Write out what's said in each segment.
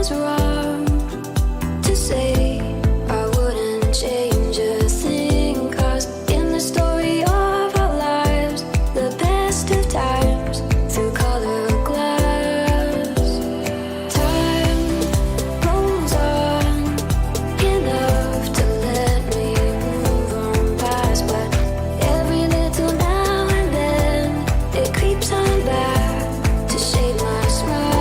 was wrong to say. I wouldn't change a thing, 'cause in the story of our lives, the best of times through colored glass. Time rolls on enough to let me move on past, but every little now and then it creeps on back to shape my smile.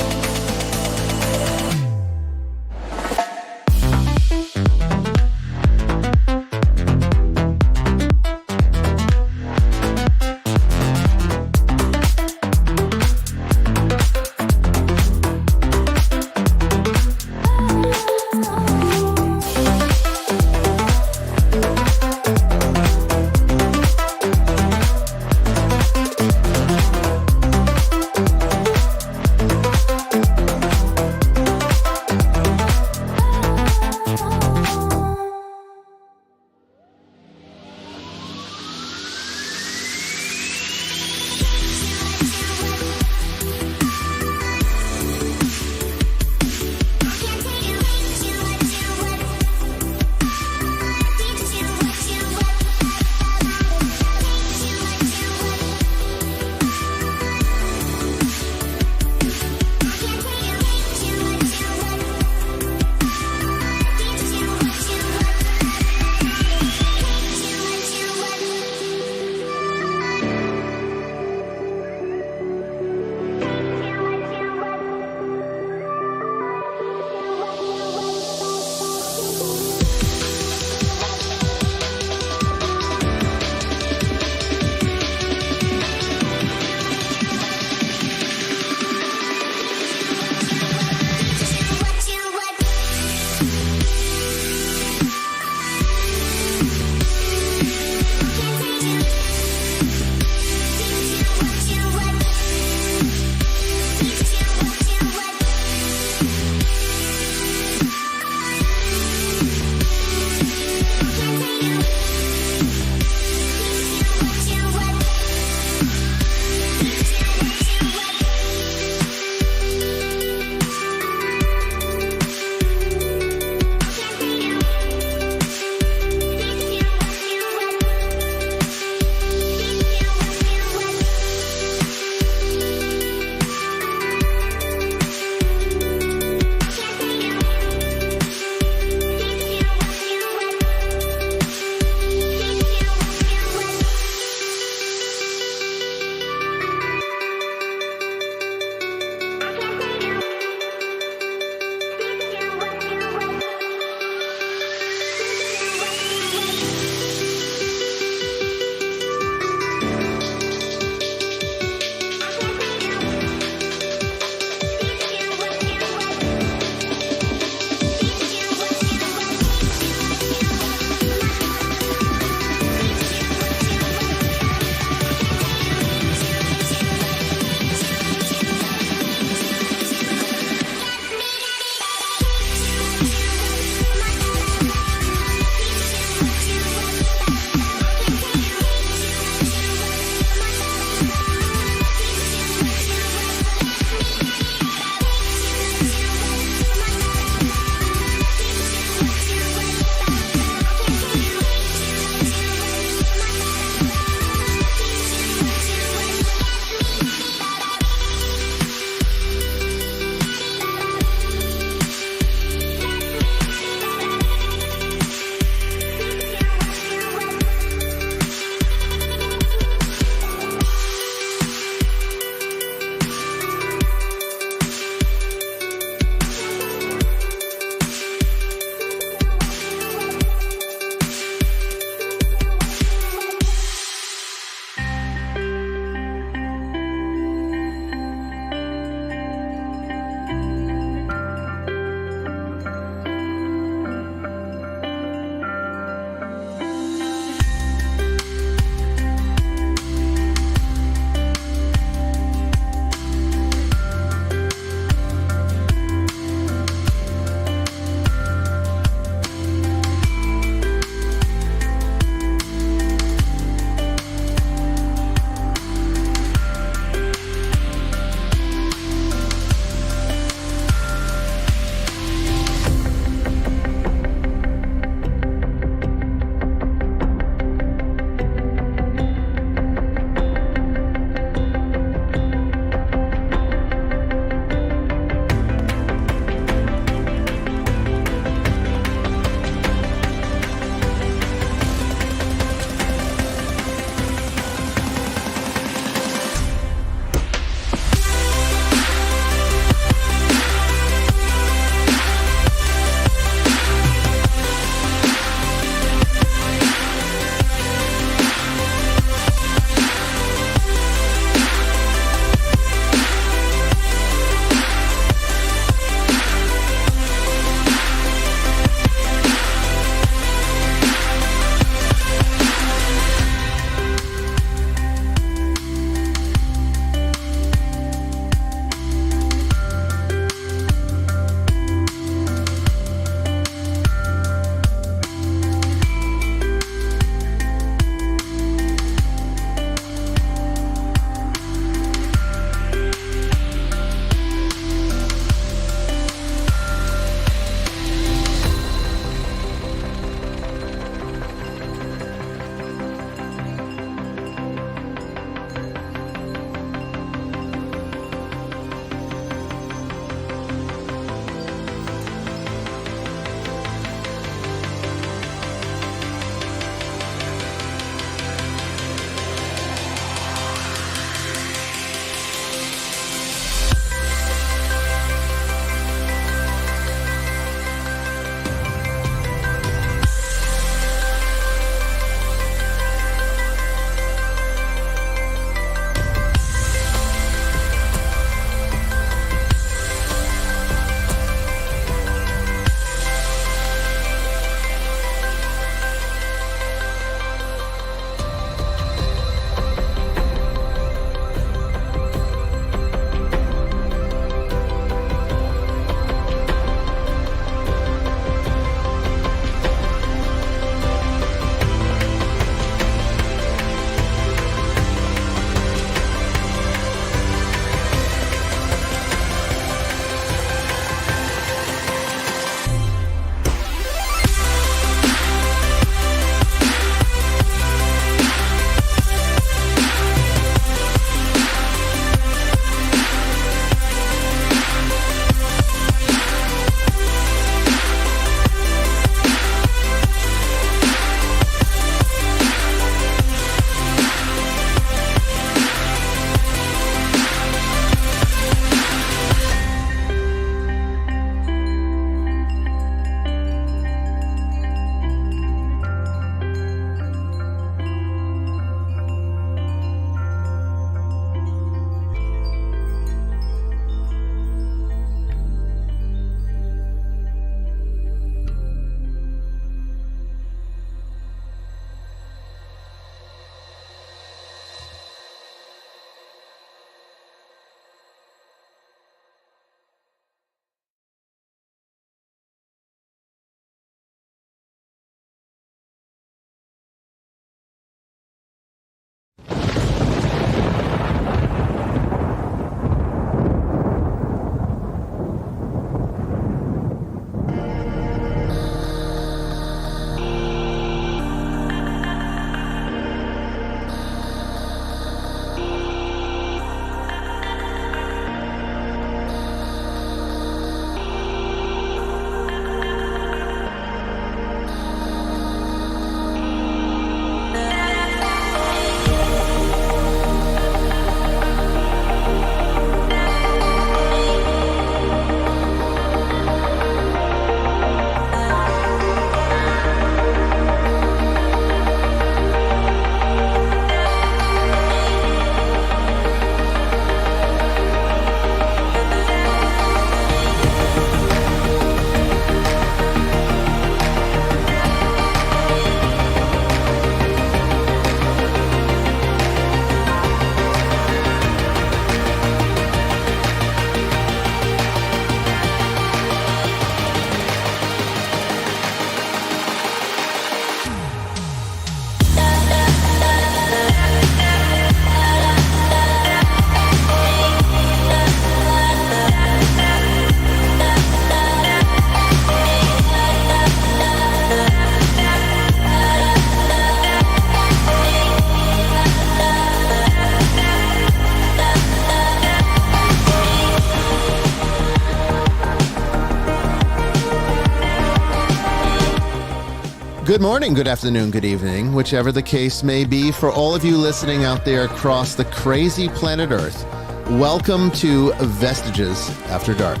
Good morning, good afternoon, good evening, whichever the case may be, for all of you listening out there across the crazy planet Earth. Welcome to Vestiges After Dark.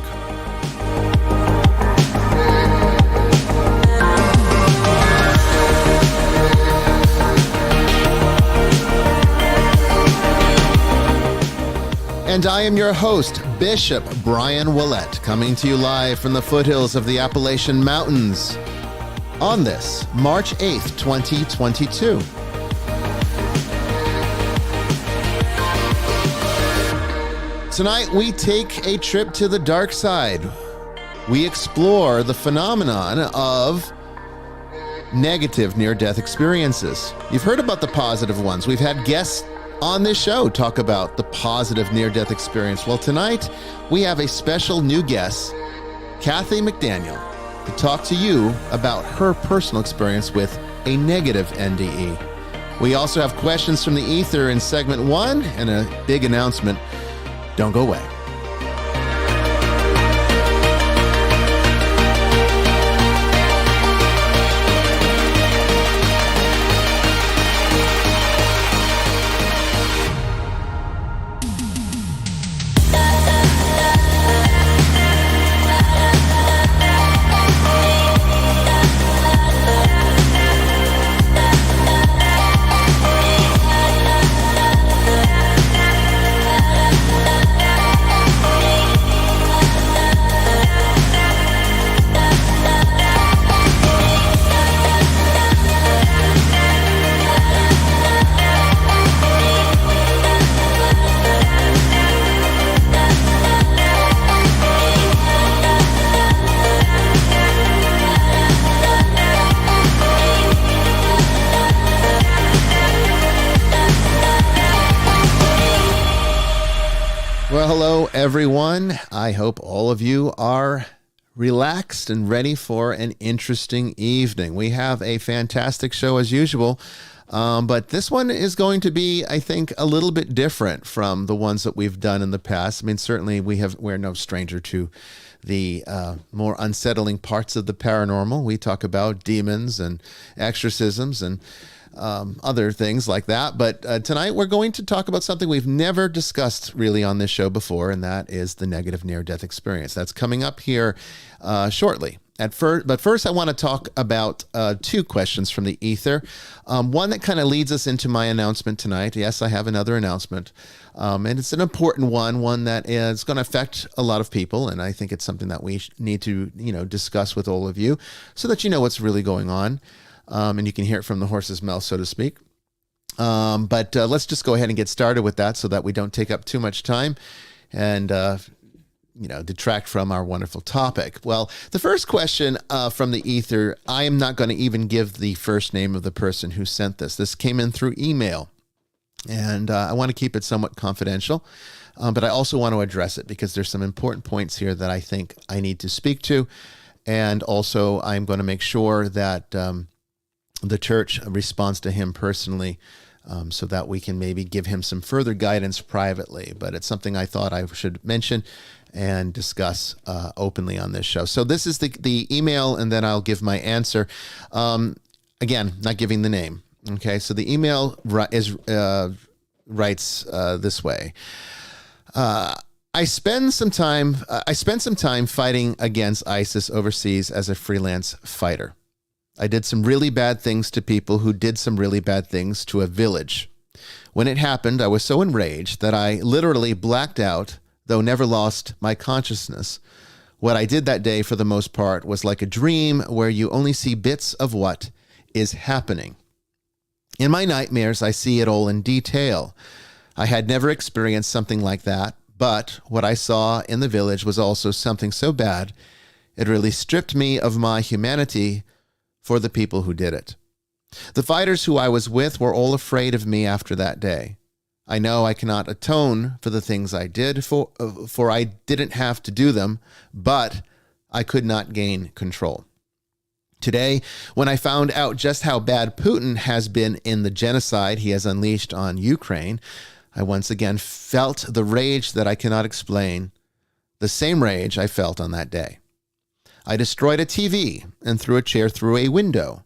And I am your host, Bishop Bryan Willett, coming to you live from the foothills of the Appalachian Mountains on this March 8th, 2022. Tonight, we take a trip to the dark side. We explore the phenomenon of negative near-death experiences. You've heard about the positive ones. We've had guests on this show talk about the positive near-death experience. Well, tonight we have a special new guest, Kathy McDaniel, to talk to you about her personal experience with a negative NDE. We also have questions from the ether in segment 1 and a big announcement. Don't go away. Well, hello, everyone. I hope all of you are relaxed and ready for an interesting evening. We have a fantastic show as usual, but this one is going to be, I think, a little bit different from the ones that we've done in the past. I mean, certainly we're no stranger to the more unsettling parts of the paranormal. We talk about demons and exorcisms and other things like that. But tonight we're going to talk about something we've never discussed really on this show before, and that is the negative near-death experience. That's coming up here shortly. But first, I want to talk about two questions from the ether. One that kind of leads us into my announcement tonight. Yes, I have another announcement. And it's an important one that is going to affect a lot of people. And I think it's something that we need to, discuss with all of you so that you know what's really going on. And you can hear it from the horse's mouth, so to speak. But let's just go ahead and get started with that so that we don't take up too much time and, detract from our wonderful topic. Well, the first question from the ether, I am not going to even give the first name of the person who sent this. This came in through email, and I want to keep it somewhat confidential. But I also want to address it because there's some important points here that I think I need to speak to. And also, I'm going to make sure that the church responds to him personally so that we can maybe give him some further guidance privately. But it's something I thought I should mention and discuss openly on this show. So this is the email, and then I'll give my answer. Again, not giving the name. Okay, so the email writes this way. I spent some time fighting against ISIS overseas as a freelance fighter. I did some really bad things to people who did some really bad things to a village. When it happened, I was so enraged that I literally blacked out, though never lost my consciousness. What I did that day, for the most part, was like a dream where you only see bits of what is happening. In my nightmares, I see it all in detail. I had never experienced something like that, but what I saw in the village was also something so bad, it really stripped me of my humanity for the people who did it. The fighters who I was with were all afraid of me after that day. I know I cannot atone for the things I did, for I didn't have to do them, but I could not gain control. Today, when I found out just how bad Putin has been in the genocide he has unleashed on Ukraine, I once again felt the rage that I cannot explain, the same rage I felt on that day. I destroyed a TV and threw a chair through a window.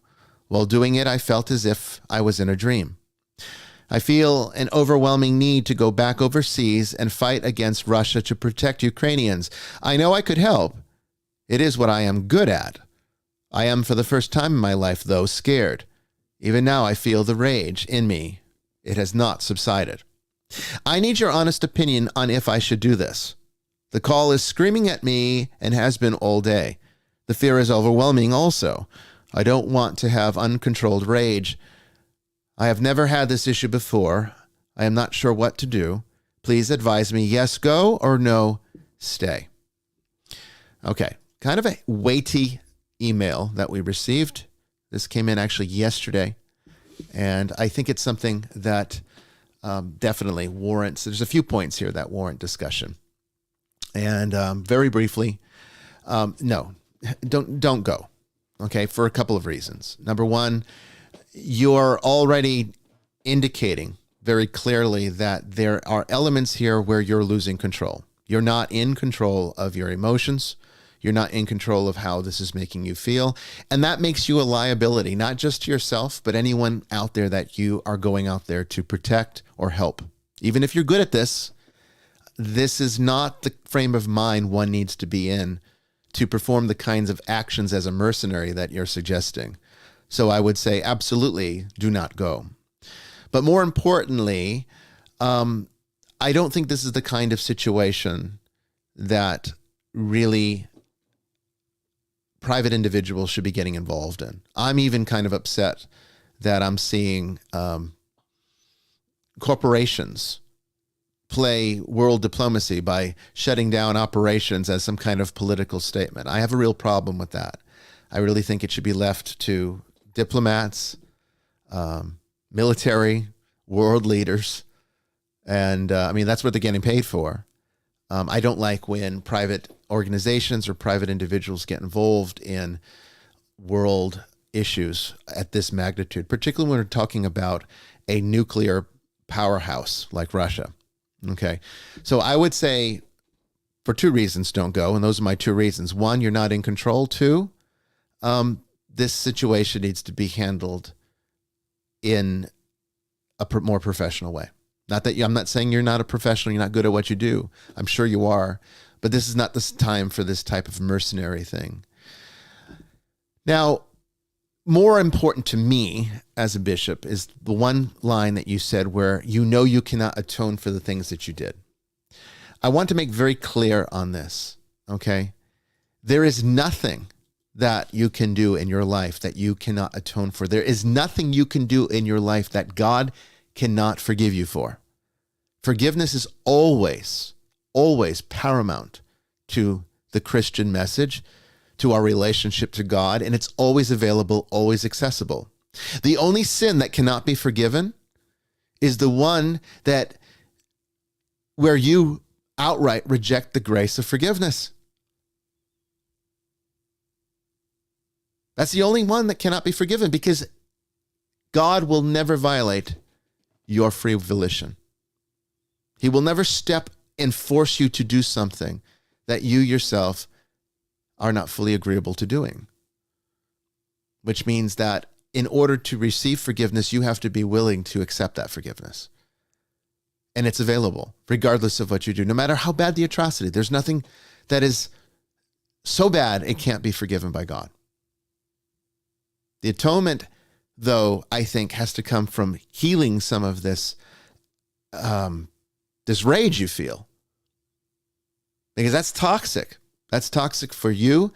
While doing it, I felt as if I was in a dream. I feel an overwhelming need to go back overseas and fight against Russia to protect Ukrainians. I know I could help. It is what I am good at. I am, for the first time in my life, though, scared. Even now, I feel the rage in me. It has not subsided. I need your honest opinion on if I should do this. The call is screaming at me and has been all day. The fear is overwhelming also. I don't want to have uncontrolled rage. I have never had this issue before. I am not sure what to do. Please advise me, yes, go, or no, stay. Okay, kind of a weighty email that we received. This came in actually yesterday, and I think it's something that definitely warrants, there's a few points here that warrant discussion. And very briefly, no, don't go, okay, for a couple of reasons. Number one, you're already indicating very clearly that there are elements here where you're losing control. You're not in control of your emotions. You're not in control of how this is making you feel. And that makes you a liability, not just to yourself, but anyone out there that you are going out there to protect or help. Even if you're good at this, this is not the frame of mind one needs to be in to perform the kinds of actions as a mercenary that you're suggesting. So I would say absolutely do not go. But more importantly, I don't think this is the kind of situation that really private individuals should be getting involved in. I'm even kind of upset that I'm seeing corporations play world diplomacy by shutting down operations as some kind of political statement. I have a real problem with that. I really think it should be left to diplomats, military, world leaders, and I mean, that's what they're getting paid for. I don't like when private organizations or private individuals get involved in world issues at this magnitude, particularly when we're talking about a nuclear powerhouse like Russia. Okay. So I would say for two reasons, don't go. And those are my two reasons. One, you're not in control. Two, this situation needs to be handled in a more professional way. Not that I'm not saying you're not a professional, you're not good at what you do. I'm sure you are, but this is not the time for this type of mercenary thing. Now, more important to me as a bishop is the one line that you said where you know you cannot atone for the things that you did. I want to make very clear on this, okay? There is nothing that you can do in your life that you cannot atone for. There is nothing you can do in your life that God cannot forgive you for. Forgiveness is always, always paramount to the Christian message, to our relationship to God, and it's always available, always accessible. The only sin that cannot be forgiven is the one that where you outright reject the grace of forgiveness. That's the only one that cannot be forgiven, because God will never violate your free volition. He will never step and force you to do something that you yourself are not fully agreeable to doing. Which means that in order to receive forgiveness, you have to be willing to accept that forgiveness. And it's available, regardless of what you do, no matter how bad the atrocity. There's nothing that is so bad it can't be forgiven by God. The atonement, though, I think has to come from healing some of this, this rage you feel. Because that's toxic. That's toxic for you,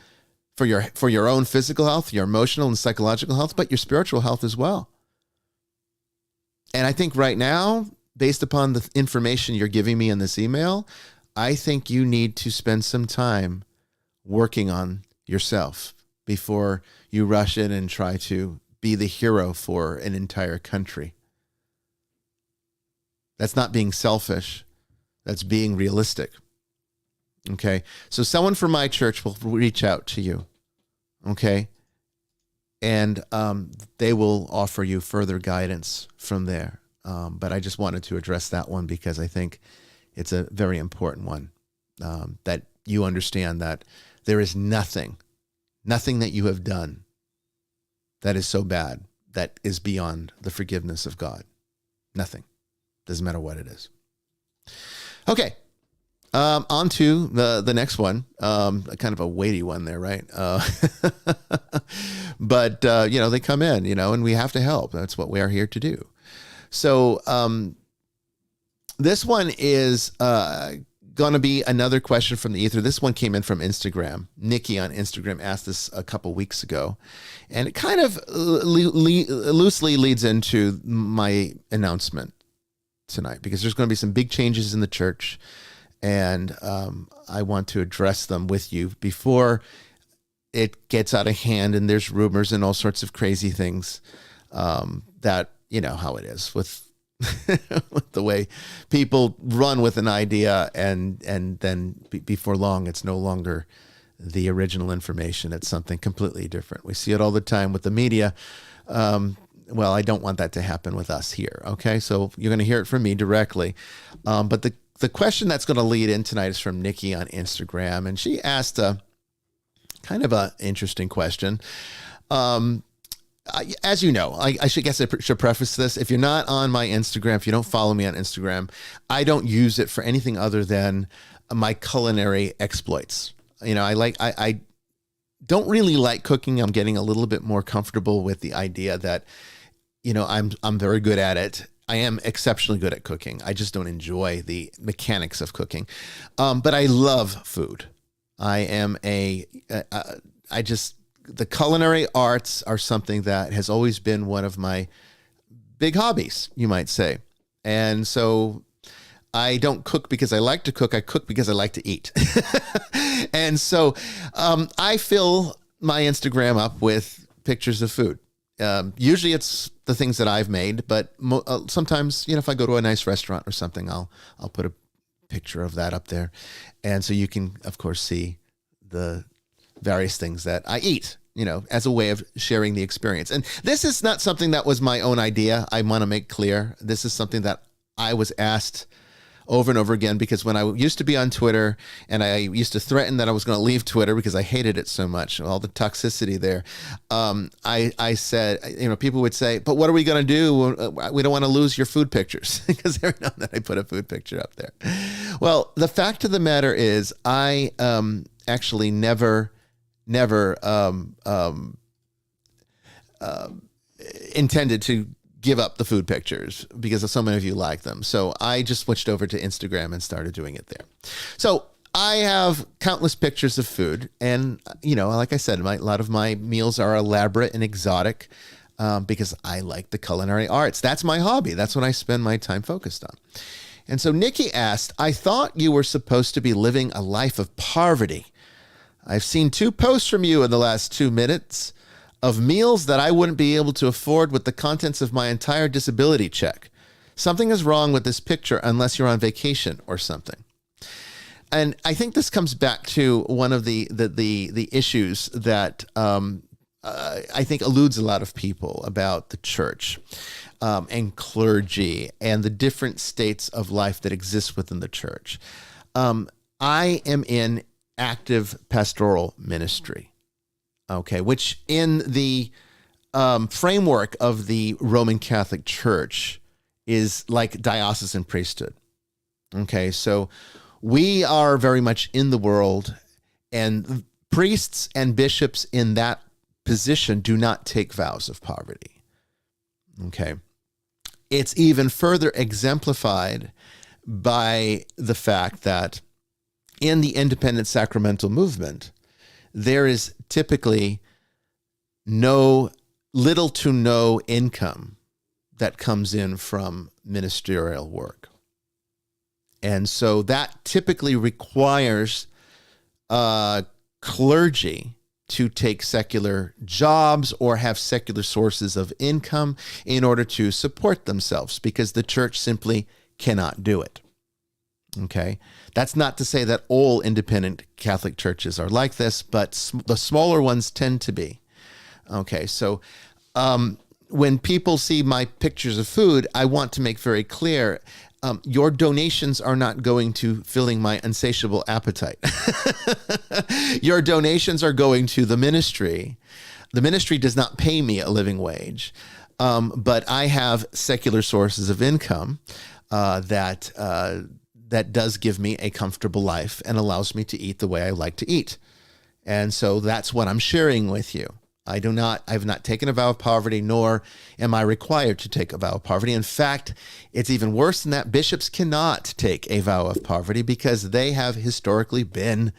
for your own physical health, your emotional and psychological health, but your spiritual health as well. And I think right now, based upon the information you're giving me in this email, I think you need to spend some time working on yourself before you rush in and try to be the hero for an entire country. That's not being selfish. That's being realistic. Okay? So someone from my church will reach out to you. Okay? And they will offer you further guidance from there. But I just wanted to address that one because I think it's a very important one, that you understand that there is nothing that you have done that is so bad that is beyond the forgiveness of God? Nothing. Doesn't matter what it is. Okay. On to the next one. Kind of a weighty one there, right? But they come in, and we have to help. That's what we are here to do. So this one is going to be another question from the ether. This one came in from Instagram. Nikki on Instagram asked this a couple weeks ago, and it kind of loosely leads into my announcement tonight, because there's going to be some big changes in the church, and I want to address them with you before it gets out of hand and there's rumors and all sorts of crazy things that, how it is with with the way people run with an idea, and then before long, it's no longer the original information. It's something completely different. We see it all the time with the media. Well, I don't want that to happen with us here. Okay. So you're going to hear it from me directly. But the question that's going to lead in tonight is from Nikki on Instagram. And she asked a kind of an interesting question. As you know, I should preface this. If you're not on my Instagram, if you don't follow me on Instagram, I don't use it for anything other than my culinary exploits. I don't really like cooking. I'm getting a little bit more comfortable with the idea that, I'm very good at it. I am exceptionally good at cooking. I just don't enjoy the mechanics of cooking. But I love food. The culinary arts are something that has always been one of my big hobbies, you might say. And so I don't cook because I like to cook. I cook because I like to eat. And so I fill my Instagram up with pictures of food. Usually it's the things that I've made, but sometimes, if I go to a nice restaurant or something, I'll put a picture of that up there. And so you can, of course, see the various things that I eat, as a way of sharing the experience. And this is not something that was my own idea. I want to make clear. This is something that I was asked over and over again, because when I used to be on Twitter and I used to threaten that I was going to leave Twitter because I hated it so much, all the toxicity there. I said, people would say, but what are we going to do? We don't want to lose your food pictures, because every now and then I put a food picture up there. Well, the fact of the matter is I actually never intended to give up the food pictures because so many of you like them. So I just switched over to Instagram and started doing it there. So I have countless pictures of food, and like I said, a lot of my meals are elaborate and exotic because I like the culinary arts. That's my hobby. That's what I spend my time focused on. And so Nikki asked, I thought you were supposed to be living a life of poverty. I've seen 2 posts from you in the last 2 minutes of meals that I wouldn't be able to afford with the contents of my entire disability check. Something is wrong with this picture unless you're on vacation or something. And I think this comes back to one of the issues that I think eludes a lot of people about the church and clergy and the different states of life that exist within the church. I am in active pastoral ministry. Okay, which in the framework of the Roman Catholic Church is like diocesan priesthood. Okay, so we are very much in the world, and priests and bishops in that position do not take vows of poverty. Okay, it's even further exemplified by the fact that in the independent sacramental movement, there is typically little to no income that comes in from ministerial work. And so that typically requires clergy to take secular jobs or have secular sources of income in order to support themselves, because the church simply cannot do it. Okay, that's not to say that all independent Catholic churches are like this, but the smaller ones tend to be. Okay, so when people see my pictures of food, I want to make very clear, your donations are not going to filling my insatiable appetite. Your donations are going to the ministry. The ministry does not pay me a living wage, but I have secular sources of income that does give me a comfortable life and allows me to eat the way I like to eat. And so that's what I'm sharing with you. I have not taken a vow of poverty, nor am I required to take a vow of poverty. In fact, it's even worse than that. Bishops cannot take a vow of poverty because they have historically been,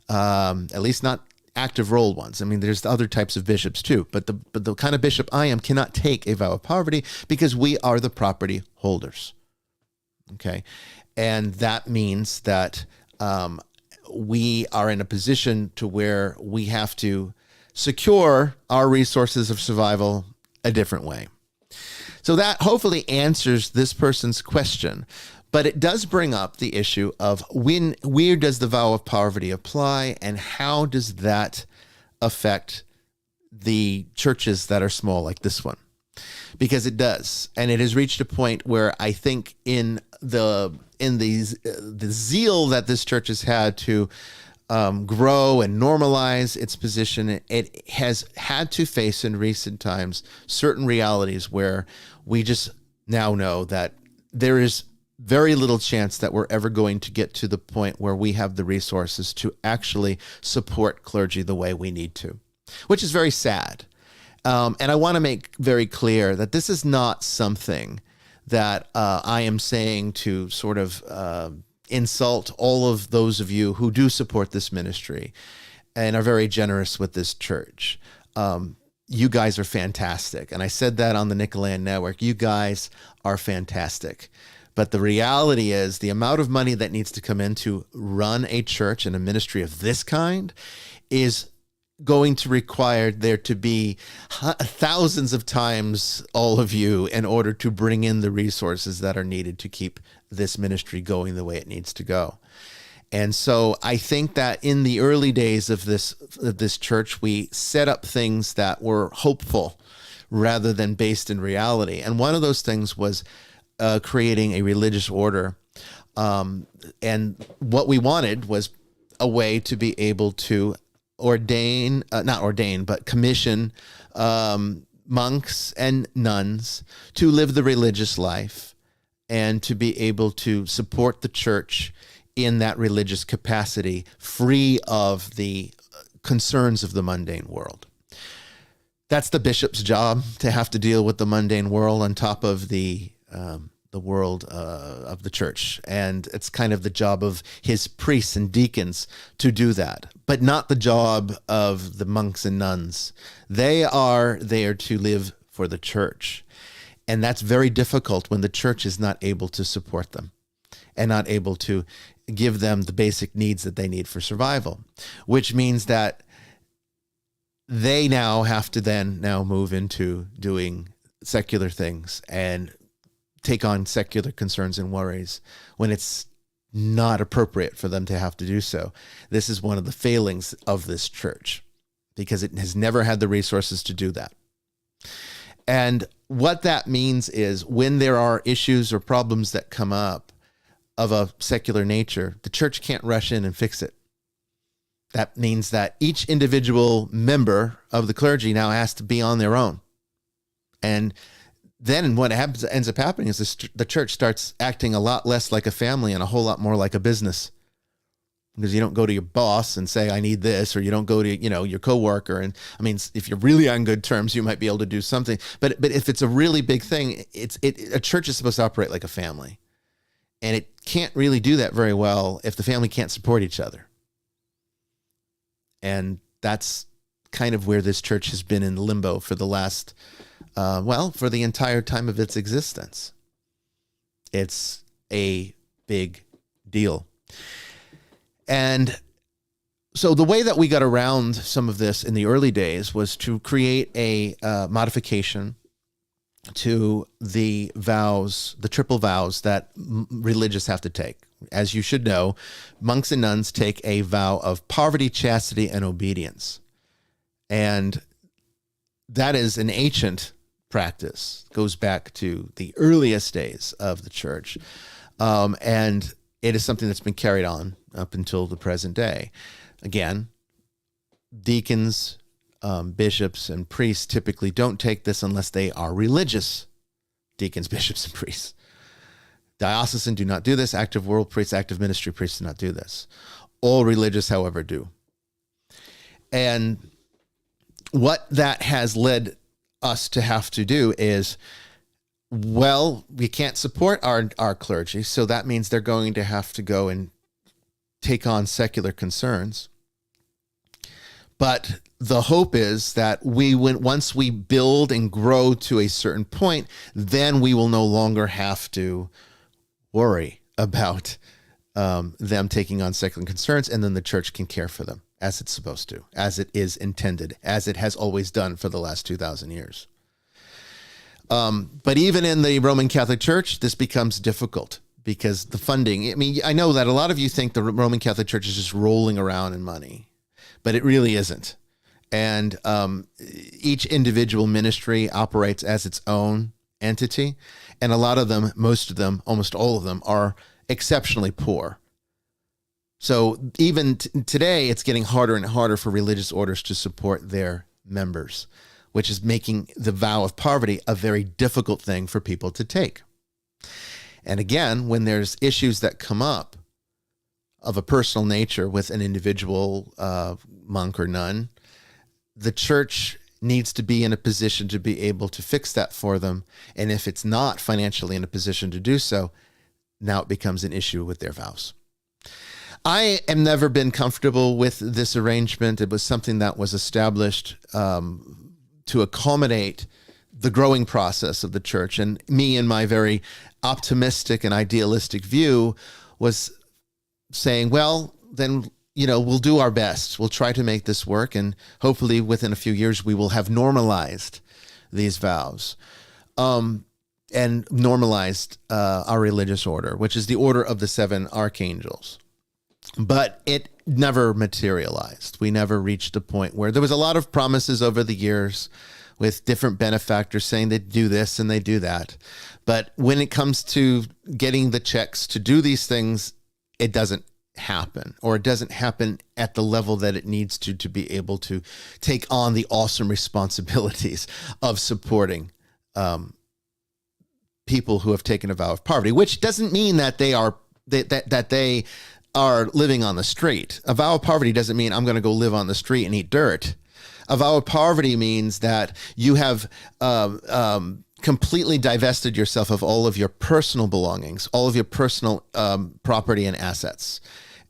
at least not active role ones. I mean, there's other types of bishops too, but the kind of bishop I am cannot take a vow of poverty because we are the property holders. Okay. And that means that we are in a position to where we have to secure our resources of survival a different way. So that hopefully answers this person's question, but it does bring up the issue of where does the vow of poverty apply and how does that affect the churches that are small like this one? Because it does, and it has reached a point where I think in the zeal that this church has had to grow and normalize its position, it has had to face in recent times certain realities where we just now know that there is very little chance that we're ever going to get to the point where we have the resources to actually support clergy the way we need to, which is very sad. And I want to make very clear that this is not something that I am saying to sort of insult all of those of you who do support this ministry and are very generous with this church. You guys are fantastic. And I said that on the Nicoland Network. You guys are fantastic. But the reality is the amount of money that needs to come in to run a church and a ministry of this kind is going to require there to be thousands of times all of you in order to bring in the resources that are needed to keep this ministry going the way it needs to go. And so I think that in the early days of this church, we set up things that were hopeful rather than based in reality. And one of those things was creating a religious order. And what we wanted was a way to be able to commission monks and nuns to live the religious life and to be able to support the church in that religious capacity, free of the concerns of the mundane world. That's the bishop's job, to have to deal with the mundane world on top of the world of the church. And it's kind of the job of his priests and deacons to do that, but not the job of the monks and nuns. They are there to live for the church. And that's very difficult when the church is not able to support them and not able to give them the basic needs that they need for survival, which means that they now have to move into doing secular things and take on secular concerns and worries when it's not appropriate for them to have to do so. This is one of the failings of this church because it has never had the resources to do that. And what that means is when there are issues or problems that come up of a secular nature, the church can't rush in and fix it. That means that each individual member of the clergy now has to be on their own. And then what ends up happening is the church starts acting a lot less like a family and a whole lot more like a business. Because you don't go to your boss and say, I need this, or you don't go to, your coworker. And I mean, if you're really on good terms, you might be able to do something. But if it's a really big thing, a church is supposed to operate like a family. And it can't really do that very well if the family can't support each other. And that's kind of where this church has been in limbo for the last for the entire time of its existence. It's a big deal. And so the way that we got around some of this in the early days was to create a modification to the vows, the triple vows that religious have to take. As you should know, monks and nuns take a vow of poverty, chastity, and obedience. And that is an ancient practice, goes back to the earliest days of the church. And it is something that's been carried on up until the present day. Again, deacons, bishops, and priests typically don't take this unless they are religious deacons, bishops, and priests. Diocesan do not do this. Active world priests, active ministry priests do not do this. All religious, however, do. And what that has led us to have to do is, well, we can't support our clergy, so that means they're going to have to go and take on secular concerns. But the hope is that once we build and grow to a certain point, then we will no longer have to worry about them taking on secular concerns, and then the church can care for them as it's supposed to, as it is intended, as it has always done for the last 2,000 years. But even in the Roman Catholic Church, this becomes difficult because the funding, I mean, I know that a lot of you think the Roman Catholic Church is just rolling around in money, but it really isn't. And each individual ministry operates as its own entity. And a lot of them, most of them, almost all of them are exceptionally poor. So even today, it's getting harder and harder for religious orders to support their members, which is making the vow of poverty a very difficult thing for people to take. And again, when there's issues that come up of a personal nature with an individual monk or nun, the church needs to be in a position to be able to fix that for them. And if it's not financially in a position to do so, now it becomes an issue with their vows. I have never been comfortable with this arrangement. It was something that was established to accommodate the growing process of the church. And me, in my very optimistic and idealistic view, was saying, well, then, we'll do our best. We'll try to make this work. And hopefully within a few years, we will have normalized these vows and normalized our religious order, which is the order of the 7 archangels. But it never materialized. We never reached a point where there was a lot of promises over the years with different benefactors saying they do this and they do that. But when it comes to getting the checks to do these things, it doesn't happen, or it doesn't happen at the level that it needs to be able to take on the awesome responsibilities of supporting people who have taken a vow of poverty, which doesn't mean that they are that they are living on the street. A vow of poverty doesn't mean I'm going to go live on the street and eat dirt. A vow of poverty means that you have completely divested yourself of all of your personal belongings, all of your personal property and assets,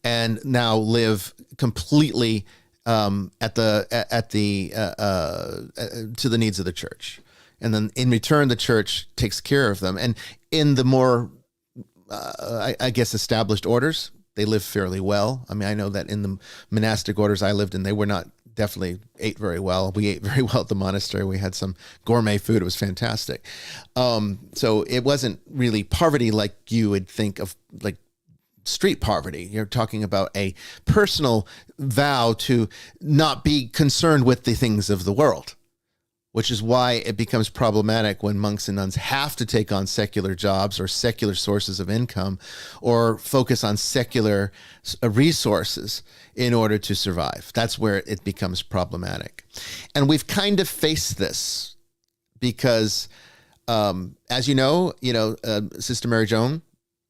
and now live completely to the needs of the church. And then in return, the church takes care of them. And in the more, established orders, they live fairly well. I mean, I know that in the monastic orders I lived in, they were not definitely ate very well. We ate very well at the monastery. We had some gourmet food. It was fantastic. So it wasn't really poverty like you would think of, like street poverty. You're talking about a personal vow to not be concerned with the things of the world, which is why it becomes problematic when monks and nuns have to take on secular jobs or secular sources of income or focus on secular resources in order to survive. That's where it becomes problematic. And we've kind of faced this because, as you know, Sister Mary Joan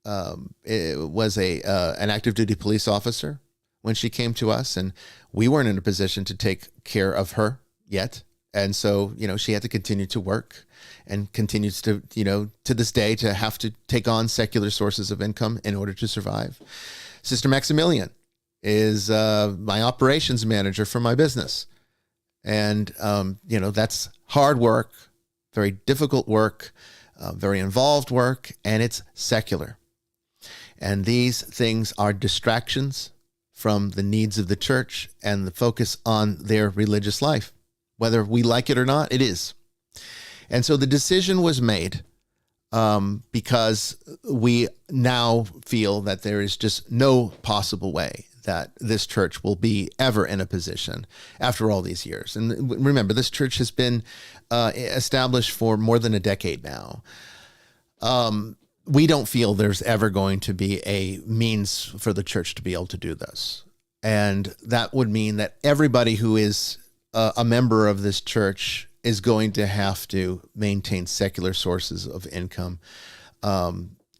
was an active duty police officer when she came to us, and we weren't in a position to take care of her yet. And so, she had to continue to work and continues to, to this day, to have to take on secular sources of income in order to survive. Sister Maximilian is my operations manager for my business. And, that's hard work, very difficult work, very involved work, and it's secular. And these things are distractions from the needs of the church and the focus on their religious life. Whether we like it or not, it is. And so the decision was made because we now feel that there is just no possible way that this church will be ever in a position after all these years. And remember, this church has been established for more than a decade now. we don't feel there's ever going to be a means for the church to be able to do this. And that would mean that everybody who is a member of this church is going to have to maintain secular sources of income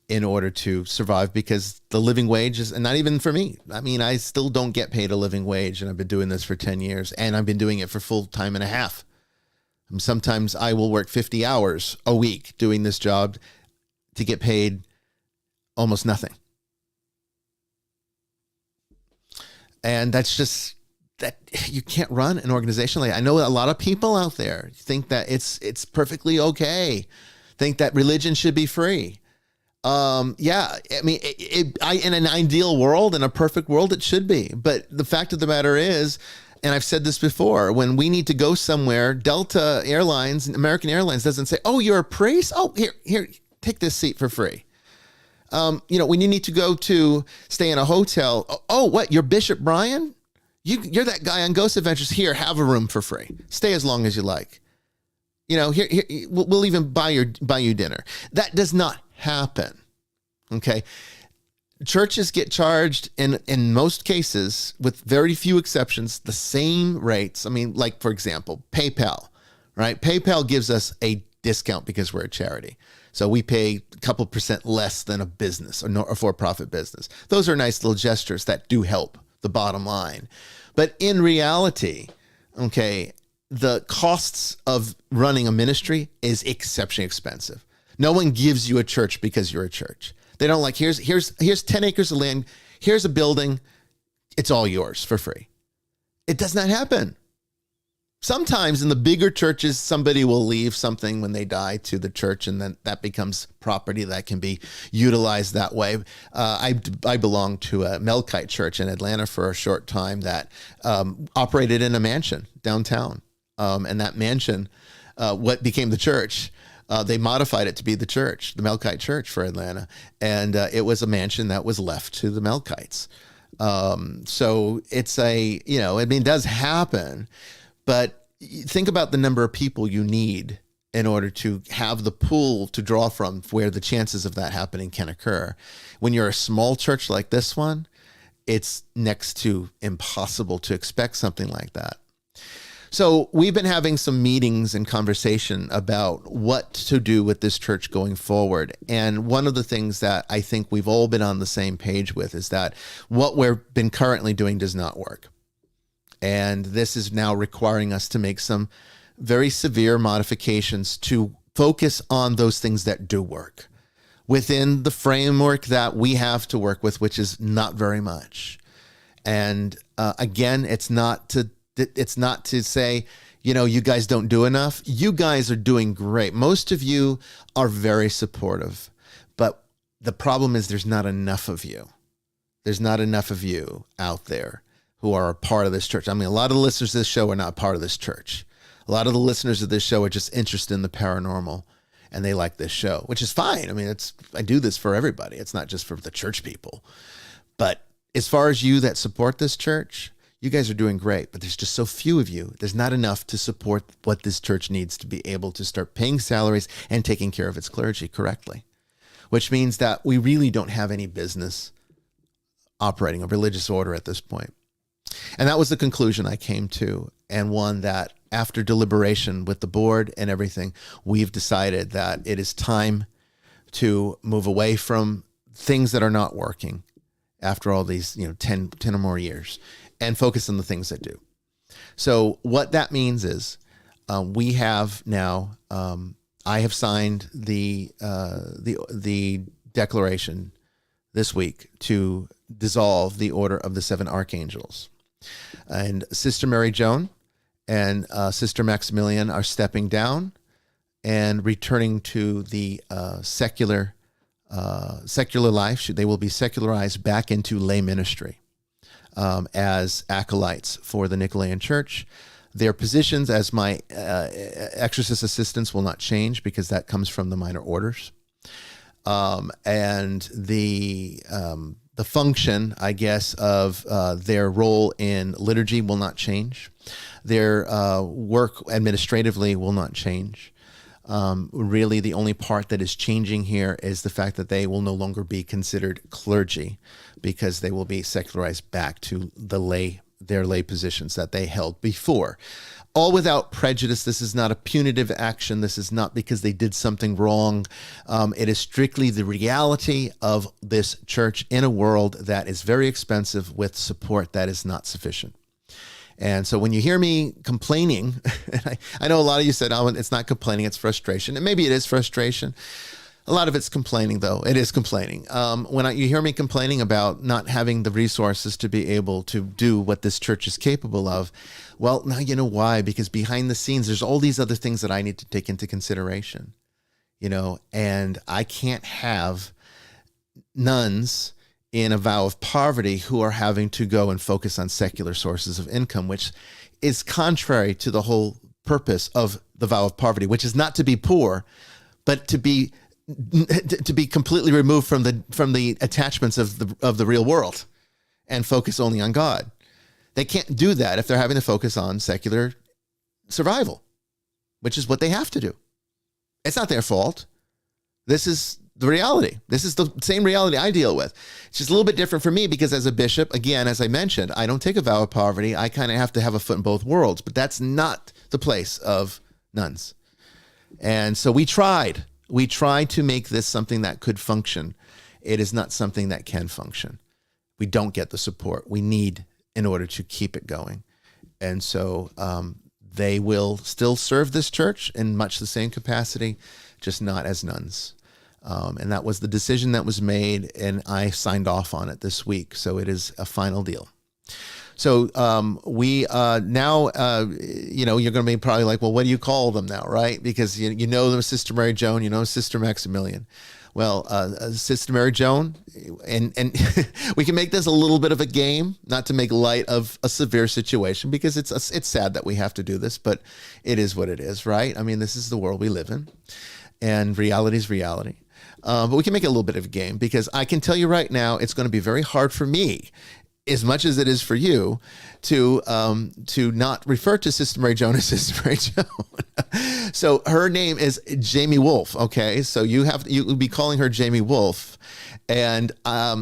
in order to survive, because the living wage is, and not even for me. I mean, I still don't get paid a living wage, and I've been doing this for 10 years, and I've been doing it for full time and a half. Sometimes I will work 50 hours a week doing this job to get paid almost nothing. And that's just, that you can't run an organization like that. I know a lot of people out there think that it's perfectly okay, think that religion should be free. Yeah, I mean, in an ideal world, in a perfect world, it should be. But the fact of the matter is, and I've said this before, when we need to go somewhere, Delta Airlines, American Airlines doesn't say, "Oh, you're a priest? Oh, here, take this seat for free." When you need to go to stay in a hotel, oh, what? You're Bishop Bryan? You're that guy on Ghost Adventures. Here, have a room for free. Stay as long as you like. Here, we'll even buy you dinner. That does not happen. Okay. Churches get charged in most cases, with very few exceptions, the same rates. I mean, like, for example, PayPal, right? PayPal gives us a discount because we're a charity. So we pay a couple % less than a business or a for-profit business. Those are nice little gestures that do help the bottom line. But in reality, okay, the costs of running a ministry is exceptionally expensive. No one gives you a church because you're a church. They don't like, here's 10 acres of land. Here's a building. It's all yours for free. It does not happen. Sometimes in the bigger churches, somebody will leave something when they die to the church, and then that becomes property that can be utilized that way. I belonged to a Melkite church in Atlanta for a short time that operated in a mansion downtown. And that mansion, what became the church, they modified it to be the church, the Melkite church for Atlanta. And it was a mansion that was left to the Melkites. So it's it does happen. But think about the number of people you need in order to have the pool to draw from where the chances of that happening can occur. When you're a small church like this one, it's next to impossible to expect something like that. So we've been having some meetings and conversation about what to do with this church going forward. And one of the things that I think we've all been on the same page with is that what we've been currently doing does not work. And this is now requiring us to make some very severe modifications to focus on those things that do work within the framework that we have to work with, which is not very much. And again, it's not to say, you guys don't do enough. You guys are doing great. Most of you are very supportive, but the problem is there's not enough of you. There's not enough of you out there who are a part of this church. I mean, a lot of the listeners of this show are not part of this church. A lot of the listeners of this show are just interested in the paranormal, and they like this show, which is fine. I mean, I do this for everybody. It's not just for the church people. But as far as you that support this church, you guys are doing great, but there's just so few of you. There's not enough to support what this church needs to be able to start paying salaries and taking care of its clergy correctly, which means that we really don't have any business operating a religious order at this point. And that was the conclusion I came to, and one that after deliberation with the board and everything, we've decided that it is time to move away from things that are not working after all these 10 or more years, and focus on the things that do. So what that means is we have now, I have signed the declaration this week to dissolve the Order of the Seven Archangels. And Sister Mary Joan and Sister Maximilian are stepping down and returning to the secular life. They will be secularized back into lay ministry as acolytes for the Nicolaitan Church. Their positions as my exorcist assistants will not change because that comes from the minor orders. And the function, I guess, of their role in liturgy will not change. Their work administratively will not change. Really, the only part that is changing here is the fact that they will no longer be considered clergy because they will be secularized back to their lay positions that they held before. All without prejudice. This is not a punitive action. This is not because they did something wrong. It is strictly the reality of this church in a world that is very expensive with support that is not sufficient. And so when you hear me complaining, and I know a lot of you said, oh, it's not complaining, it's frustration. And maybe it is frustration. A lot of it's complaining, though. It is complaining. You hear me complaining about not having the resources to be able to do what this church is capable of, well, now you know why. Because behind the scenes, there's all these other things that I need to take into consideration, and I can't have nuns in a vow of poverty who are having to go and focus on secular sources of income, which is contrary to the whole purpose of the vow of poverty, which is not to be poor, but to be completely removed from the attachments of the real world and focus only on God. They can't do that if they're having to focus on secular survival, which is what they have to do. It's not their fault. This is the reality. This is the same reality I deal with. It's just a little bit different for me because as a bishop, again, as I mentioned, I don't take a vow of poverty. I kind of have to have a foot in both worlds, but that's not the place of nuns. And so we tried to make this something that could function. It is not something that can function. We don't get the support we need in order to keep it going. And so they will still serve this church in much the same capacity, just not as nuns. And that was the decision that was made, and I signed off on it this week. So it is a final deal. So we now, you're going to be probably like, well, what do you call them now, right? Because you know them, Sister Mary Joan, you know Sister Maximilian. Well, Sister Mary Joan, and we can make this a little bit of a game, not to make light of a severe situation, because it's sad that we have to do this, but it is what it is, right? I mean, this is the world we live in, and reality is reality. But we can make it a little bit of a game, because I can tell you right now, it's going to be very hard for me, as much as it is for you, to not refer to Sister Mary Joan as Sister Mary Joan. So her name is Jamie Wolf. Okay, so you will be calling her Jamie Wolf, and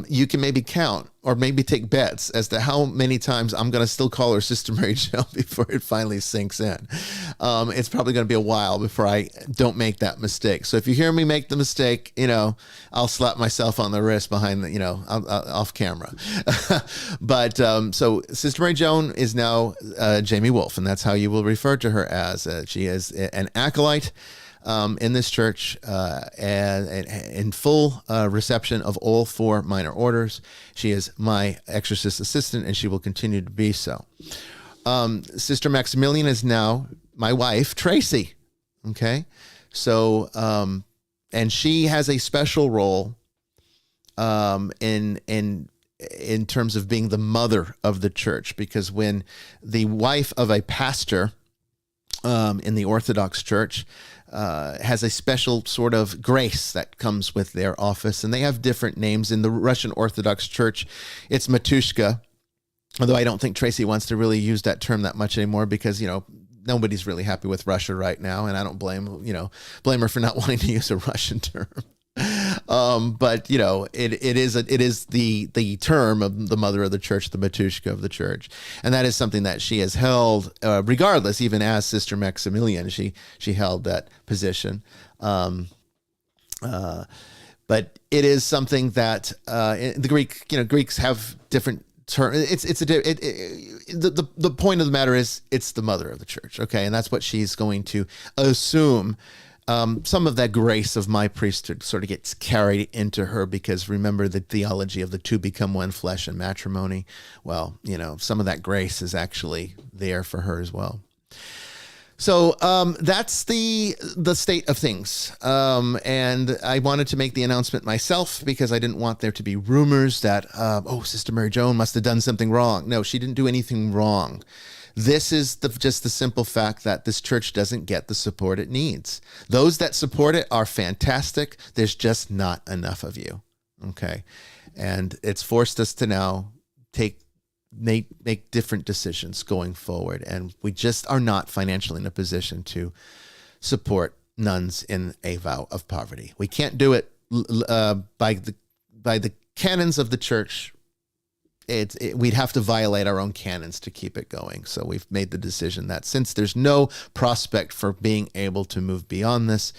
you can maybe count or maybe take bets as to how many times I'm going to still call her Sister Mary Joan before it finally sinks in. It's probably going to be a while before I don't make that mistake. So if you hear me make the mistake, I'll slap myself on the wrist behind the, off camera. But so Sister Mary Joan is now Jamie Wolf, and that's how you will refer to her as. She is an acolyte in this church, and in full reception of all four minor orders. She is my exorcist assistant, and she will continue to be so. Sister Maximilian is now my wife, Tracy. Okay, so and she has a special role in terms of being the mother of the church, because when the wife of a pastor in the Orthodox Church has a special sort of grace that comes with their office, and they have different names. In the Russian Orthodox Church, it's Matushka, although I don't think Tracy wants to really use that term that much anymore, because nobody's really happy with Russia right now, and I don't blame her for not wanting to use a Russian term. But it is the term of the mother of the church, the Matushka of the church, and that is something that she has held, regardless. Even as Sister Maximilian, she held that position. But it is something that the Greeks have different terms. The point of the matter is it's the mother of the church, okay, and that's what she's going to assume. Some of that grace of my priesthood sort of gets carried into her, because remember the theology of the two become one flesh in matrimony. Well, some of that grace is actually there for her as well. So that's the state of things. And I wanted to make the announcement myself, because I didn't want there to be rumors that, Sister Mary Joan must have done something wrong. No, she didn't do anything wrong. This is just the simple fact that this church doesn't get the support it needs. Those that support it are fantastic. There's just not enough of you. Okay. And it's forced us to now make different decisions going forward. And we just are not financially in a position to support nuns in a vow of poverty. We can't do it by the canons of the church. We'd have to violate our own canons to keep it going. So we've made the decision that since there's no prospect for being able to move beyond this,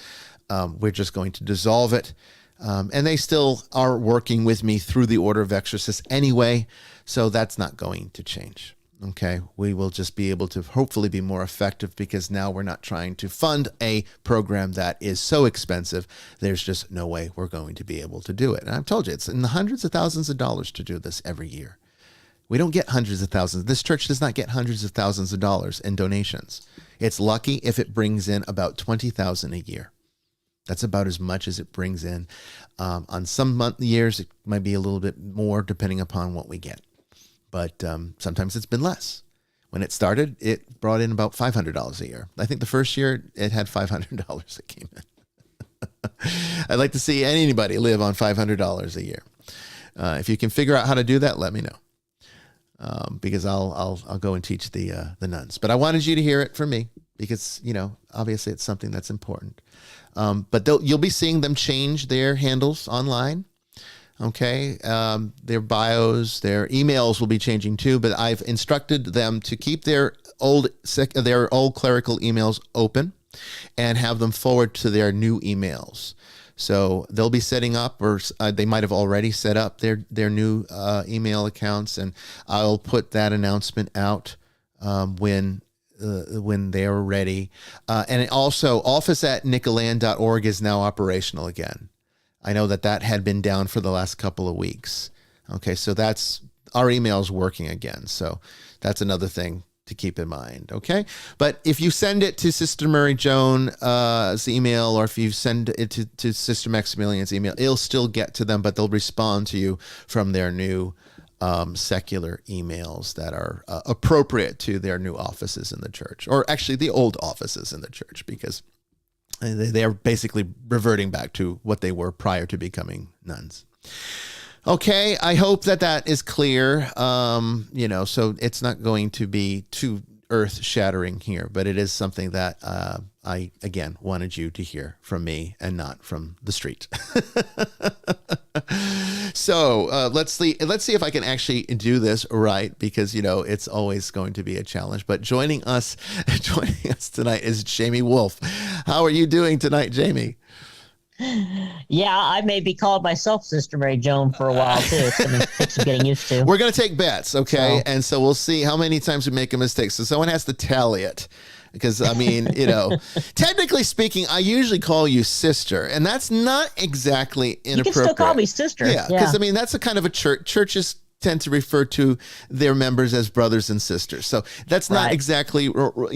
we're just going to dissolve it. And they still are working with me through the order of exorcists anyway, so that's not going to change. Okay, we will just be able to hopefully be more effective because now we're not trying to fund a program that is so expensive. There's just no way we're going to be able to do it. And I've told you, it's in the hundreds of thousands of dollars to do this every year. We don't get hundreds of thousands. This church does not get hundreds of thousands of dollars in donations. It's lucky if it brings in about $20,000 a year. That's about as much as it brings in. On some years, it might be a little bit more depending upon what we get. But sometimes it's been less. When it started, it brought in about $500 a year. I think the first year it had $500 that came in. I'd like to see anybody live on $500 a year. If you can figure out how to do that, let me know. Because I'll go and teach the nuns. But I wanted you to hear it from me because, obviously it's something that's important. But you'll be seeing them change their handles online. Okay. Their bios, their emails will be changing too, but I've instructed them to keep their old clerical emails open and have them forward to their new emails. So they'll be setting up, or they might have already set up their new email accounts, and I'll put that announcement out when they're ready. And also, office@nicoland.org is now operational again. I know that had been down for the last couple of weeks. Okay, so that's our email's working again. So that's another thing to keep in mind. Okay, but if you send it to Sister Mary Joan's email, or if you send it to Sister Maximilian's email, it'll still get to them, but they'll respond to you from their new secular emails that are appropriate to their new offices in the church, or actually the old offices in the church, because they are basically reverting back to what they were prior to becoming nuns. Okay, I hope that is clear. So it's not going to be too earth-shattering here, but it is something that I, again, wanted you to hear from me and not from the street. So let's see if I can actually do this right, because it's always going to be a challenge. But joining us tonight is Jamie Wolf. How are you doing tonight, Jamie? Yeah, I may be called myself Sister Mary Joan for a while too. It's going to take some getting used to. We're going to take bets, okay? And so we'll see how many times we make a mistake. So someone has to tally it. Because, technically speaking, I usually call you sister, and that's not exactly inappropriate. You can still call me sister. Yeah, because, that's a kind of a church. Churches tend to refer to their members as brothers and sisters. So that's not exactly, but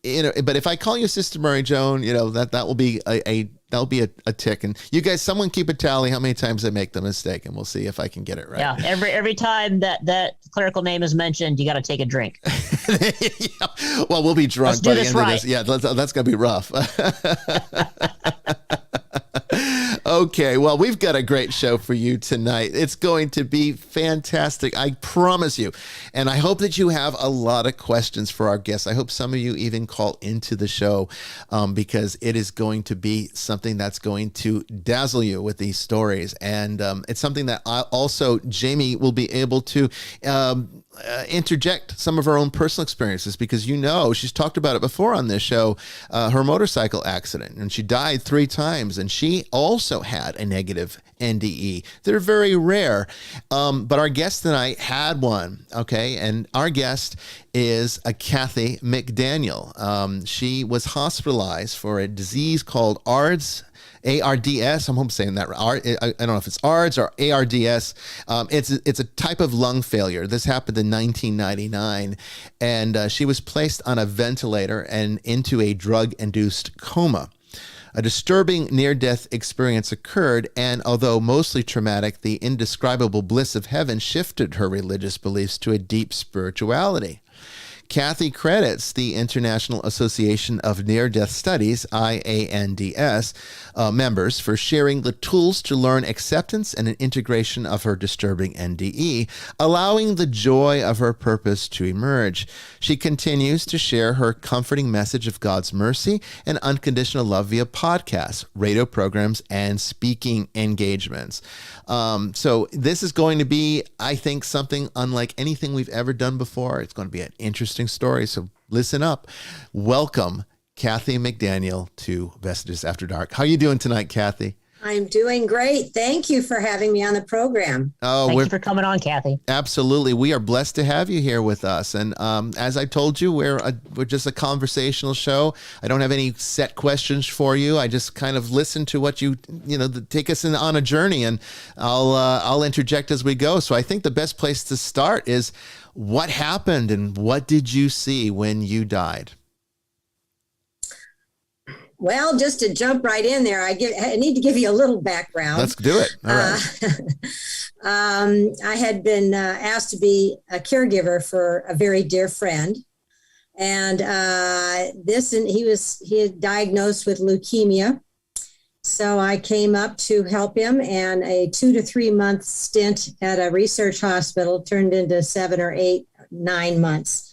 if I call you Sister Mary Joan, that will be a tick. And you guys, someone keep a tally how many times I make the mistake, and we'll see if I can get it right. Yeah, every time that clerical name is mentioned, you got to take a drink. Yeah. Well, we'll be drunk by the end of this. Yeah, that's going to be rough. Okay, well, we've got a great show for you tonight. It's going to be fantastic, I promise you. And I hope that you have a lot of questions for our guests. I hope some of you even call into the show because it is going to be something that's going to dazzle you with these stories. And it's something that Jamie will be able to interject some of her own personal experiences, because she's talked about it before on this show, her motorcycle accident, and she died 3 times, and she also had a negative NDE. They're very rare, but our guest tonight had one. Okay, and our guest is a Kathy McDaniel. She was hospitalized for a disease called ARDS. ARDS. I'm saying that right. I don't know if it's ARDS or ARDS. It's a type of lung failure. This happened in 1999, and she was placed on a ventilator and into a drug-induced coma. A disturbing near-death experience occurred, and although mostly traumatic, the indescribable bliss of heaven shifted her religious beliefs to a deep spirituality. Kathy credits the International Association of Near-Death Studies, IANDS, members for sharing the tools to learn acceptance and an integration of her disturbing NDE, allowing the joy of her purpose to emerge. She continues to share her comforting message of God's mercy and unconditional love via podcasts, radio programs, and speaking engagements. So this is going to be, I think, something unlike anything we've ever done before. It's going to be an interesting story, so listen up. Welcome, Kathy McDaniel, to Vestiges After Dark. How are you doing tonight, Kathy? I'm doing great. Thank you for having me on the program. Oh, Thank you for coming on, Kathy. Absolutely. We are blessed to have you here with us. And as I told you, we're just a conversational show. I don't have any set questions for you. I just kind of listen to what you take us on a journey, and I'll interject as we go. So I think the best place to start is what happened and what did you see when you died? Well, just to jump right in there, I need to give you a little background. Let's do it. All right. I had been asked to be a caregiver for a very dear friend, and he had diagnosed with leukemia. So I came up to help him, and a 2 to 3 month stint at a research hospital turned into 7 or 8, 9 months.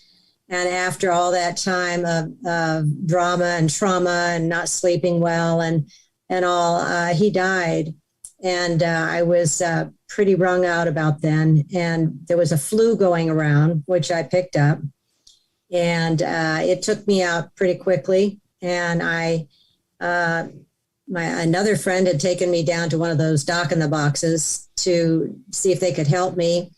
And after all that time of drama and trauma and not sleeping well and all, he died. And I was pretty wrung out about then. And there was a flu going around, which I picked up. And it took me out pretty quickly. And another friend had taken me down to one of those doc in the boxes to see if they could help me.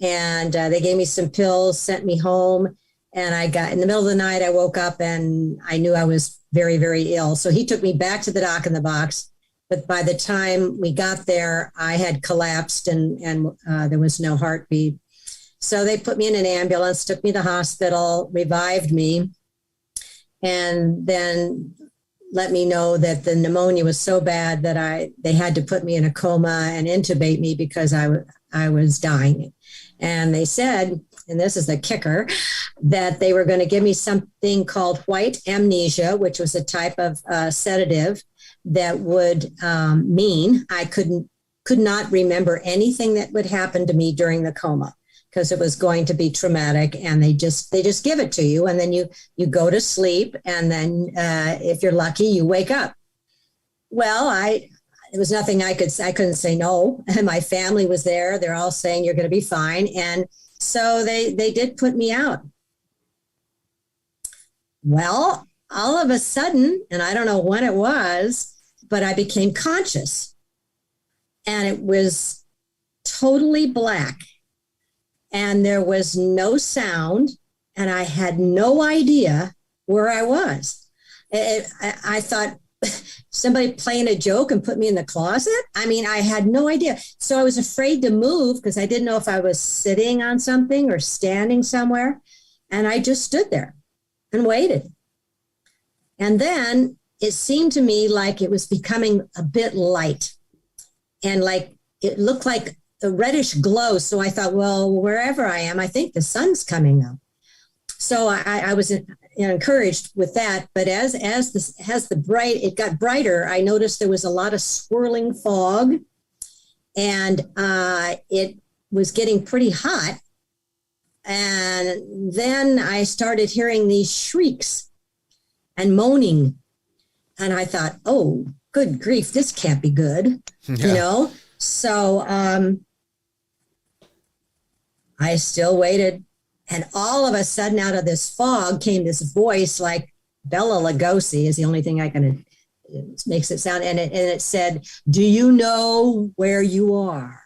And they gave me some pills, sent me home. And I got in the middle of the night, I woke up and I knew I was very, very ill. So he took me back to the doc in the box. But by the time we got there, I had collapsed and there was no heartbeat. So they put me in an ambulance, took me to the hospital, revived me, and then let me know that the pneumonia was so bad that they had to put me in a coma and intubate me because I was dying. And they said, and this is the kicker, that they were going to give me something called white amnesia, which was a type of sedative that would mean I could not remember anything that would happen to me during the coma, because it was going to be traumatic. And they just give it to you, and then you go to sleep, and then if you're lucky, you wake up. Well, there was nothing I couldn't say no. And my family was there. They're all saying you're going to be fine. And so they did put me out. Well, all of a sudden, and I don't know when it was, but I became conscious. And it was totally black. And there was no sound. And I had no idea where I was. I thought, somebody playing a joke and put me in the closet? I mean, I had no idea. So I was afraid to move because I didn't know if I was sitting on something or standing somewhere. And I just stood there and waited. And then it seemed to me like it was becoming a bit light, and like it looked like a reddish glow. So I thought, well, wherever I am, I think the sun's coming up. So I was encouraged with that. But as it got brighter, I noticed there was a lot of swirling fog, and it was getting pretty hot. And then I started hearing these shrieks and moaning, and I thought, oh, good grief, this can't be good, So I still waited. And all of a sudden, out of this fog came this voice, like Bela Lugosi is the only thing I can, it makes it sound. And it said, "Do you know where you are?"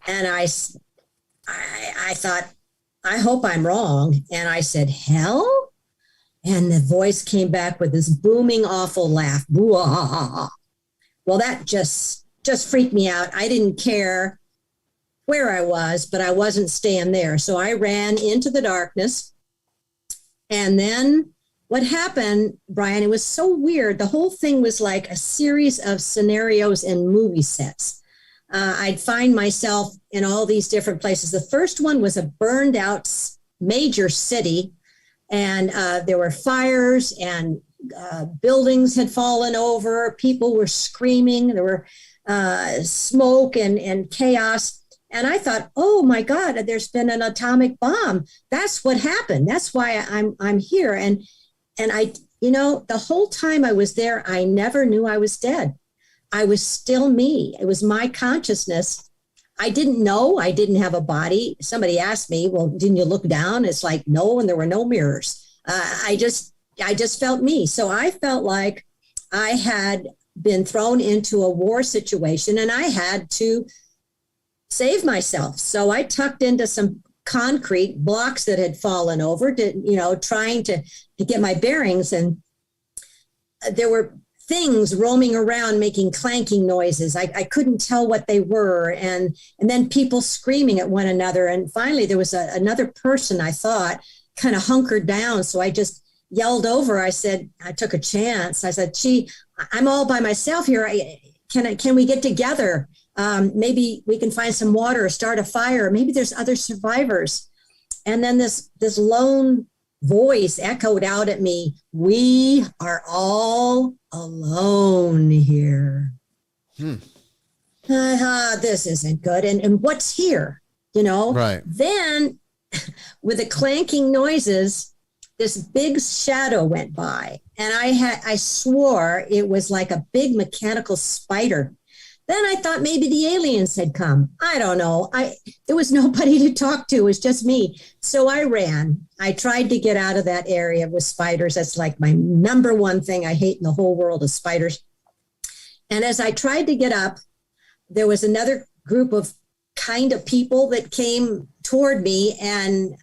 And I thought, I hope I'm wrong. And I said, "Hell?" And the voice came back with this booming, awful laugh. Boo-ah-ah-ah. Well, that just freaked me out. I didn't care where I was, but I wasn't staying there. So I ran into the darkness. And then what happened, Brian, it was so weird. The whole thing was like a series of scenarios and movie sets. I'd find myself in all these different places. The first one was a burned out major city, and there were fires, and buildings had fallen over. People were screaming. There were smoke and chaos. And I thought, oh my God, there's been an atomic bomb. That's what happened. That's why I'm here. And I, the whole time I was there, I never knew I was dead. I was still me. It was my consciousness. I didn't know. I didn't have a body. Somebody asked me, well, didn't you look down? It's like, no, and there were no mirrors. I just felt me. So I felt like I had been thrown into a war situation and I had to save myself. So I tucked into some concrete blocks that had fallen over, trying to get my bearings. And there were things roaming around making clanking noises. I couldn't tell what they were. And then people screaming at one another. And finally there was another person, I thought, kind of hunkered down. So I just yelled over. I said, I took a chance. I said, gee, I'm all by myself here. Can we get together? Maybe we can find some water or start a fire. Maybe there's other survivors. And then this lone voice echoed out at me, we are all alone here. This isn't good. And what's here? Right. Then with the clanking noises, this big shadow went by, and I swore it was like a big mechanical spider. Then I thought maybe the aliens had come. I don't know. There was nobody to talk to. It was just me. So I ran. I tried to get out of that area with spiders. That's like my number one thing I hate in the whole world is spiders. And as I tried to get up, there was another group of kind of people that came toward me, and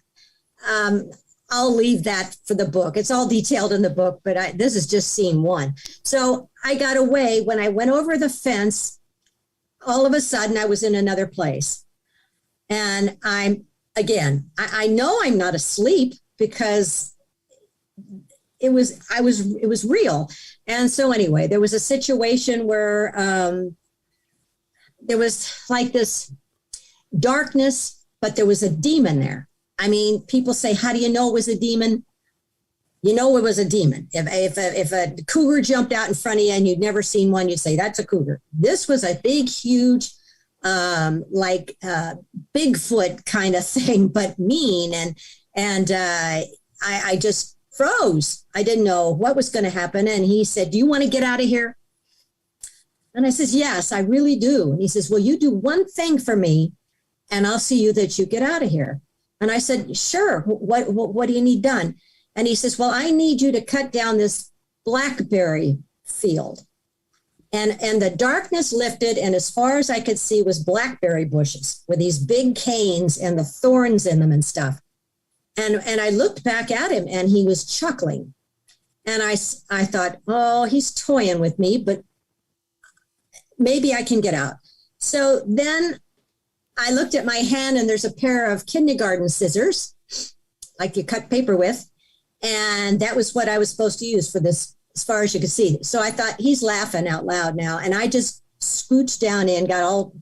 I'll leave that for the book. It's all detailed in the book, but this is just scene one. So I got away. When I went over the fence, all of a sudden I was in another place. And I know I'm not asleep because it was real. And so anyway, there was a situation where there was like this darkness, but there was a demon there. I mean, people say, how do you know it was a demon? You know it was a demon. If a cougar jumped out in front of you and you'd never seen one, you'd say, that's a cougar. This was a big, huge, Bigfoot kind of thing, but mean. And I just froze. I didn't know what was going to happen. And he said, do you want to get out of here? And I says, yes, I really do. And he says, well, you do one thing for me and I'll see you that you get out of here. And I said, sure. What do you need done? And he says, well, I need you to cut down this blackberry field. And the darkness lifted, and as far as I could see was blackberry bushes with these big canes and the thorns in them and stuff. And I looked back at him, and he was chuckling. And I thought, oh, he's toying with me, but maybe I can get out. So then I looked at my hand, and there's a pair of kindergarten scissors, like you cut paper with. And that was what I was supposed to use for this, as far as you could see. So I thought, he's laughing out loud now. And I just scooched down in, got all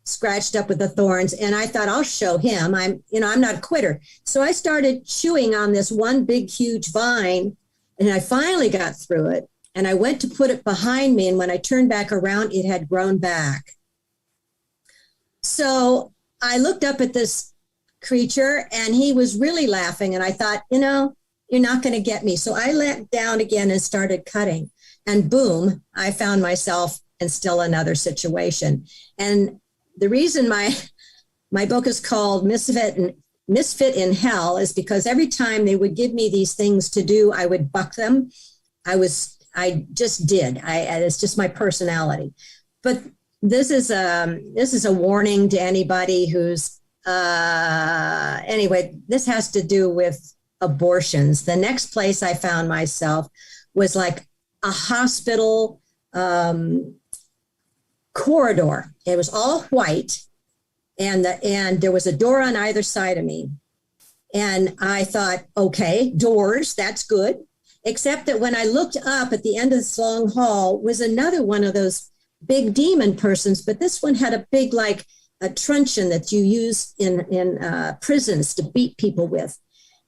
scratched up with the thorns. And I thought, I'll show him. I'm not a quitter. So I started chewing on this one big, huge vine. And I finally got through it. And I went to put it behind me. And when I turned back around, it had grown back. So I looked up at this creature, and he was really laughing. And I thought, you're not going to get me. So I let down again and started cutting. And boom, I found myself in still another situation. And the reason my book is called Misfit in Hell is because every time they would give me these things to do, I would buck them. I just did. It's just my personality. But this is a warning to anybody who's anyway, this has to do with abortions. The next place I found myself was like a hospital corridor. It was all white, and there was a door on either side of me. And I thought, okay, doors, that's good. Except that when I looked up at the end of this long hall was another one of those big demon persons, but this one had a big, like a truncheon that you use in prisons to beat people with.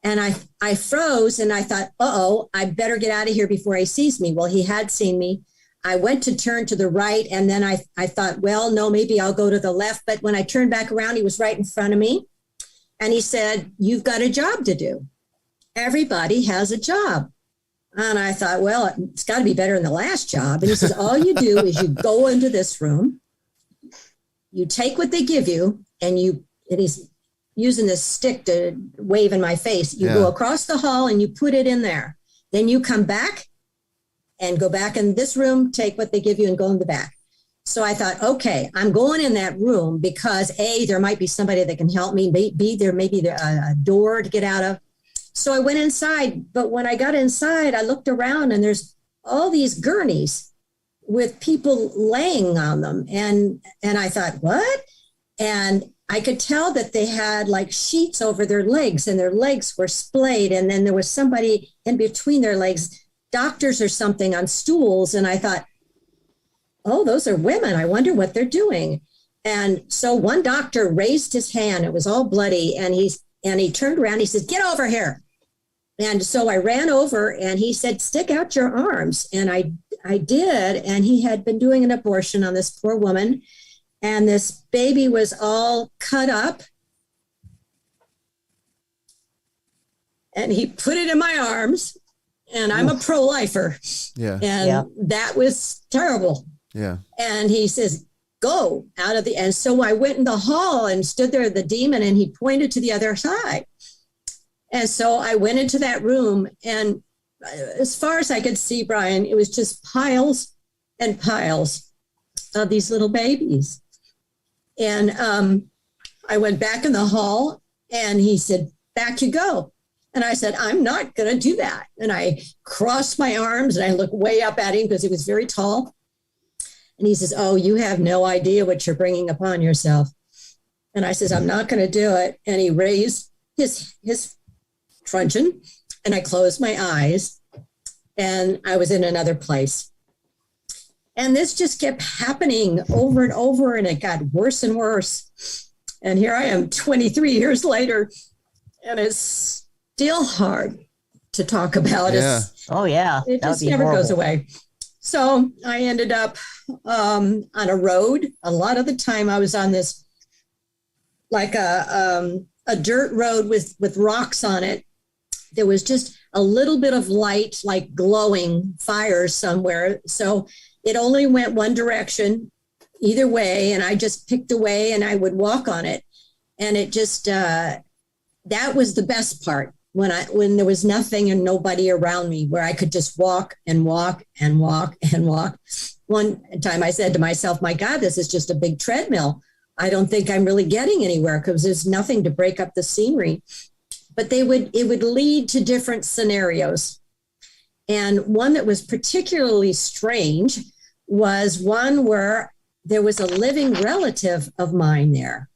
And I froze and I thought, I better get out of here before he sees me. Well, he had seen me. I went to turn to the right, and then I thought, well, no, maybe I'll go to the left. But when I turned back around, he was right in front of me. And he said, you've got a job to do. Everybody has a job. And I thought, well, it's got to be better than the last job. And he says, all you do is you go into this room, you take what they give you, and he's using this stick to wave in my face. You go across the hall and you put it in there. Then you come back and go back in this room, take what they give you and go in the back. So I thought, okay, I'm going in that room because A, there might be somebody that can help me. B, there may be a door to get out of. So I went inside. But when I got inside, I looked around and there's all these gurneys with people laying on them. And I thought, what? And I could tell that they had like sheets over their legs and their legs were splayed. And then there was somebody in between their legs, doctors or something on stools. And I thought, oh, those are women. I wonder what they're doing. And so one doctor raised his hand. It was all bloody. And he turned around. He said, get over here. And so I ran over and he said, stick out your arms. And I did. And he had been doing an abortion on this poor woman. And this baby was all cut up. And he put it in my arms. And I'm a pro-lifer. Yeah. And that was terrible. Yeah. And he says, go out of the, and so I went in the hall and stood there, the demon, and he pointed to the other side. And so I went into that room, and as far as I could see, Brian, it was just piles and piles of these little babies. And I went back in the hall and he said, back you go. And I said, I'm not going to do that. And I crossed my arms and I looked way up at him because he was very tall. And he says, oh, you have no idea what you're bringing upon yourself. And I says, I'm not going to do it. And he raised his truncheon and I closed my eyes and I was in another place. And this just kept happening over and over. And it got worse and worse. And here I am 23 years later. And it's still hard to talk about. Yeah. Oh, yeah. It just never goes away. So I ended up on a road. A lot of the time I was on this, like a dirt road with rocks on it. There was just a little bit of light, like glowing fires somewhere. So it only went one direction, either way. And I just picked a way and I would walk on it. And it just, that was the best part. When there was nothing and nobody around me, where I could just walk and walk and walk and walk. One time I said to myself, my God, this is just a big treadmill. I don't think I'm really getting anywhere because there's nothing to break up the scenery. But it would lead to different scenarios. And one that was particularly strange was one where there was a living relative of mine there.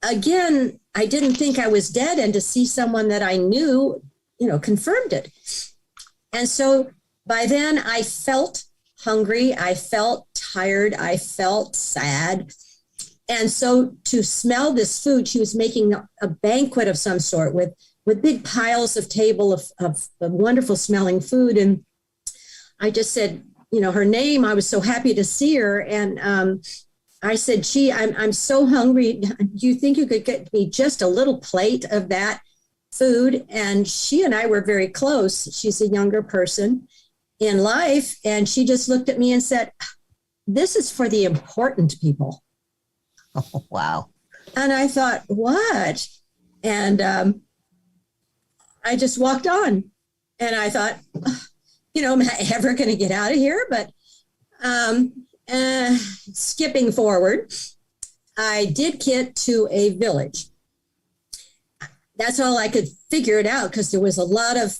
Again, I didn't think I was dead, and to see someone that I knew, confirmed it. And so by then I felt hungry. I felt tired. I felt sad. And so to smell this food, she was making a banquet of some sort with big piles of table of wonderful smelling food. And I just said, her name, I was so happy to see her. And, I said, gee, I'm so hungry. Do you think you could get me just a little plate of that food? And she and I were very close. She's a younger person in life. And she just looked at me and said, this is for the important people. Oh, wow. And I thought, what? And I just walked on. And I thought, am I ever going to get out of here? But skipping forward, I did get to a village. That's all I could figure it out because there was a lot of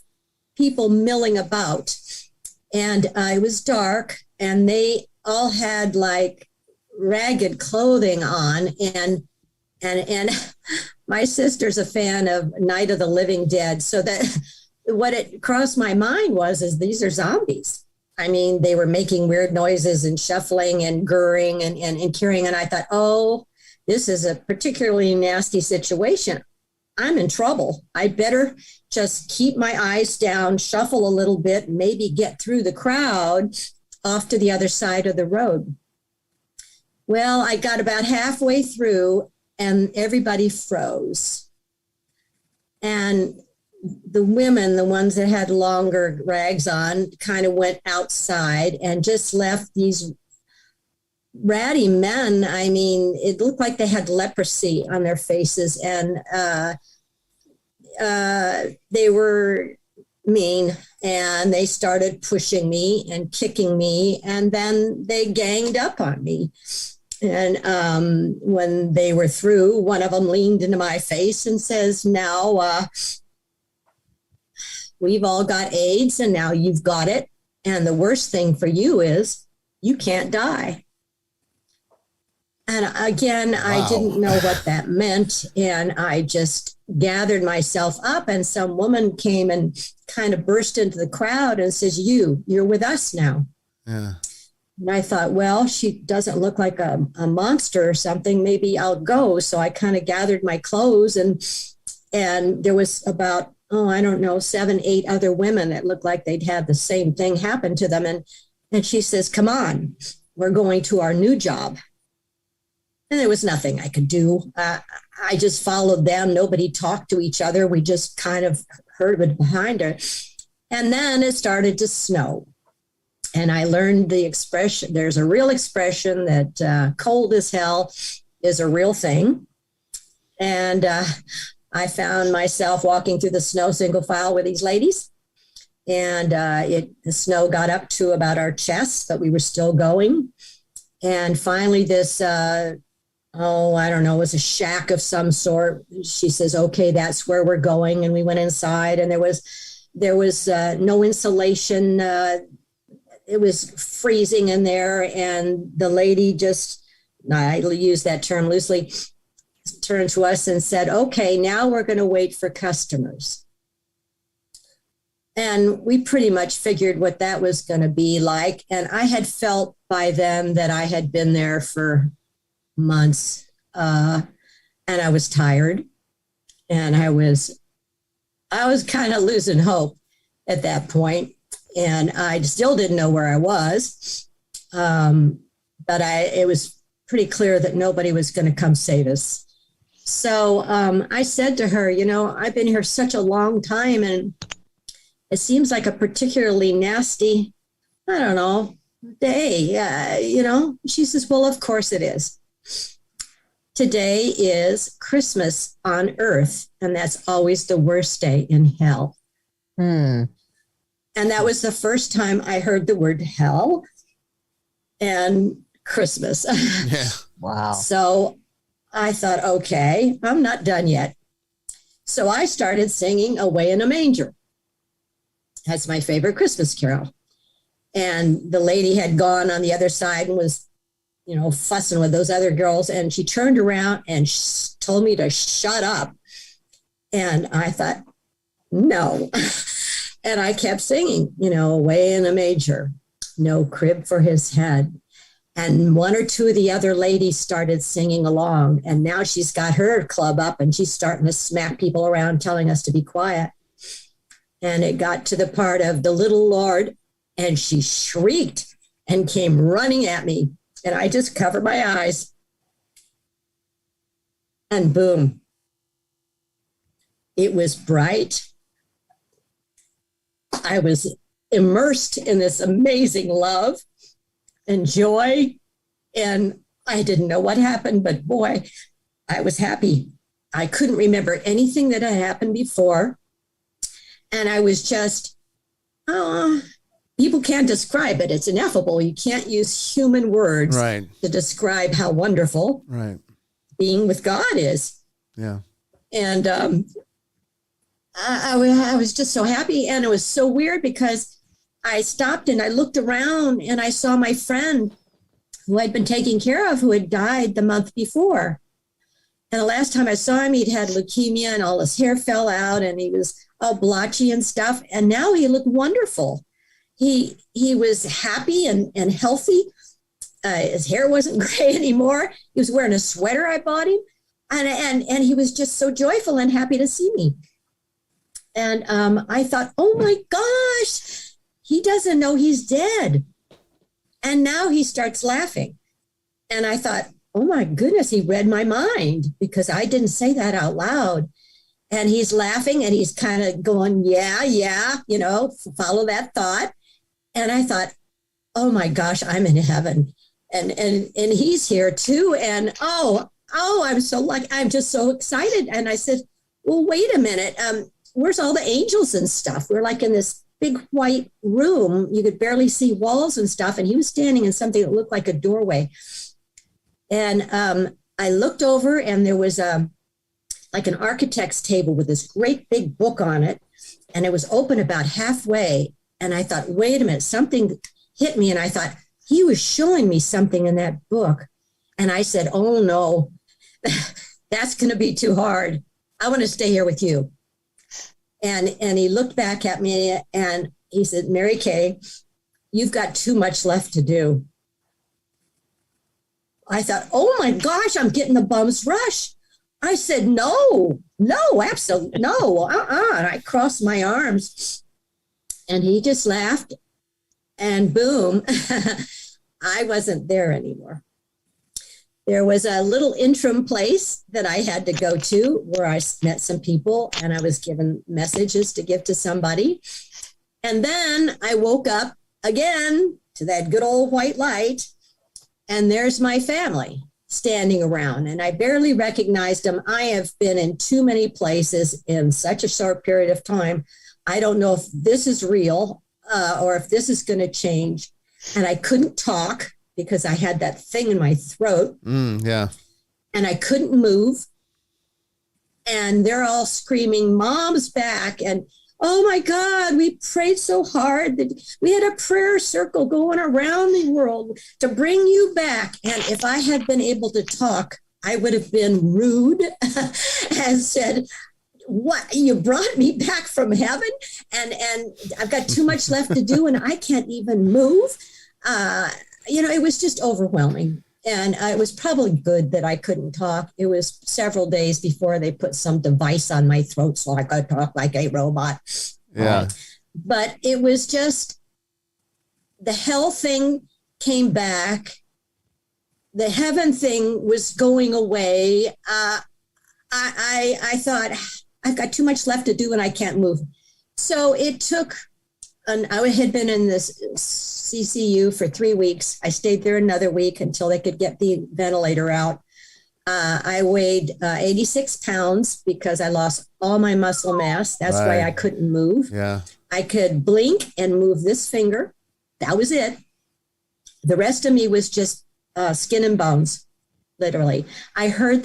people milling about, and it was dark, and they all had like ragged clothing on, and my sister's a fan of Night of the Living Dead, so that what it crossed my mind is these are zombies. I mean, they were making weird noises and shuffling and gurring and carrying. And I thought, oh, this is a particularly nasty situation. I'm in trouble. I better just keep my eyes down, shuffle a little bit, maybe get through the crowd off to the other side of the road. Well, I got about halfway through and everybody froze. And the women, the ones that had longer rags on, kind of went outside and just left these ratty men. I mean, it looked like they had leprosy on their faces, and they were mean, and they started pushing me and kicking me, and then they ganged up on me. And when they were through, one of them leaned into my face and says, now we've all got AIDS, and now you've got it. And the worst thing for you is you can't die. And again, Wow. I didn't know what that meant. And I just gathered myself up, and some woman came and kind of burst into the crowd and says, you're with us now. Yeah. And I thought, well, she doesn't look like a monster or something. Maybe I'll go. So I kind of gathered my clothes, and there was about, I don't know, 7, 8 other women that looked like they'd had the same thing happen to them. And she says, come on, we're going to our new job. And there was nothing I could do. I just followed them. Nobody talked to each other. We just kind of heard it behind her. And then it started to snow. And I learned the expression. There's a real expression that cold as hell is a real thing. And I found myself walking through the snow single file with these ladies. And the snow got up to about our chests, but we were still going. And finally this, I don't know, it was a shack of some sort. She says, okay, that's where we're going. And we went inside, and there was no insulation. It was freezing in there. And the lady just, I use that term loosely, turned to us and said, okay, now we're going to wait for customers. And we pretty much figured what that was going to be like. And I had felt by then that I had been there for months, and I was tired, and I was kind of losing hope at that point, and I still didn't know where I was, but it was pretty clear that nobody was going to come save us. So I said to her, I've been here such a long time, and it seems like a particularly nasty, I don't know, day, She says, well, of course it is. Today is Christmas on earth, and that's always the worst day in hell. And that was the first time I heard the word hell and Christmas. Yeah. Wow. So I thought, okay, I'm not done yet. So I started singing Away in a Manger. That's my favorite Christmas carol. And the lady had gone on the other side and was fussing with those other girls. And she turned around and told me to shut up. And I thought, no. And I kept singing, Away in a Manger, no crib for his head. And 1 or 2 of the other ladies started singing along. And now she's got her club up, and she's starting to smack people around, telling us to be quiet. And it got to the part of the little Lord, and she shrieked and came running at me. And I just covered my eyes, and boom, it was bright. I was immersed in this amazing love and joy, and I didn't know what happened, but boy, I was happy. I couldn't remember anything that had happened before, and I was just, people can't describe it. It's ineffable. You can't use human words to describe how wonderful being with God is. Yeah. And I was just so happy. And it was so weird because I stopped and I looked around and I saw my friend who I'd been taking care of, who had died the month before. And the last time I saw him, he'd had leukemia and all his hair fell out and he was all blotchy and stuff. And now he looked wonderful. He was happy and healthy. his hair wasn't gray anymore. He was wearing a sweater I bought him. And he was just so joyful and happy to see me. And I thought, oh my gosh, he doesn't know he's dead. And now he starts laughing. And I thought, oh my goodness, he read my mind, because I didn't say that out loud. And he's laughing and he's kind of going, yeah, follow that thought. And I thought, oh my gosh, I'm in heaven. And he's here too. And I'm so lucky. I'm just so excited. And I said, well, wait a minute. Where's all the angels and stuff? We're like in this big white room. You could barely see walls and stuff. And he was standing in something that looked like a doorway. And I looked over, and there was like an architect's table with this great big book on it. And it was open about halfway. And I thought, wait a minute, something hit me. And I thought, he was showing me something in that book. And I said, oh no, that's going to be too hard. I want to stay here with you. And he looked back at me and he said, Mary Kay, you've got too much left to do. I thought, oh my gosh, I'm getting the bum's rush. I said, no, absolutely no. And I crossed my arms, and he just laughed, and boom, I wasn't there anymore. There was a little interim place that I had to go to where I met some people, and I was given messages to give to somebody. And then I woke up again to that good old white light, and there's my family standing around, and I barely recognized them. I have been in too many places in such a short period of time. I don't know if this is real or if this is going to change. And I couldn't talk because I had that thing in my throat. Yeah. And I couldn't move. And they're all screaming, Mom's back. And oh my God, we prayed so hard that we had a prayer circle going around the world to bring you back. And if I had been able to talk, I would have been rude and said, what, you brought me back from heaven, and I've got too much left to do and I can't even move. It was just overwhelming. And it was probably good that I couldn't talk. It was several days before they put some device on my throat so I could talk like a robot. Yeah. But it was just, the hell thing came back. The heaven thing was going away. I thought, I've got too much left to do and I can't move. So it took, I had been in this CCU for 3 weeks. I stayed there another week until they could get the ventilator out. I weighed 86 pounds because I lost all my muscle mass. That's why I couldn't move. Yeah. I could blink and move this finger. That was it. The rest of me was just skin and bones, literally. I overheard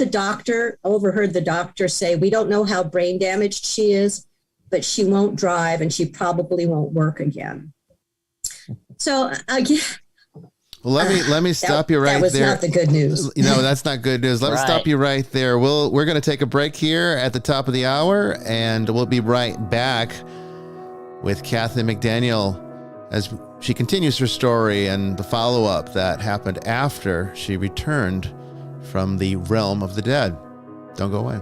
the doctor say, we don't know how brain damaged she is, but she won't drive and she probably won't work again. So again, well, let me stop you right there. That was not the good news. That's not good news. Let me stop you right there. We're going to take a break here at the top of the hour, and we'll be right back with Kathy McDaniel as she continues her story and the follow-up that happened after she returned from the realm of the dead. Don't go away.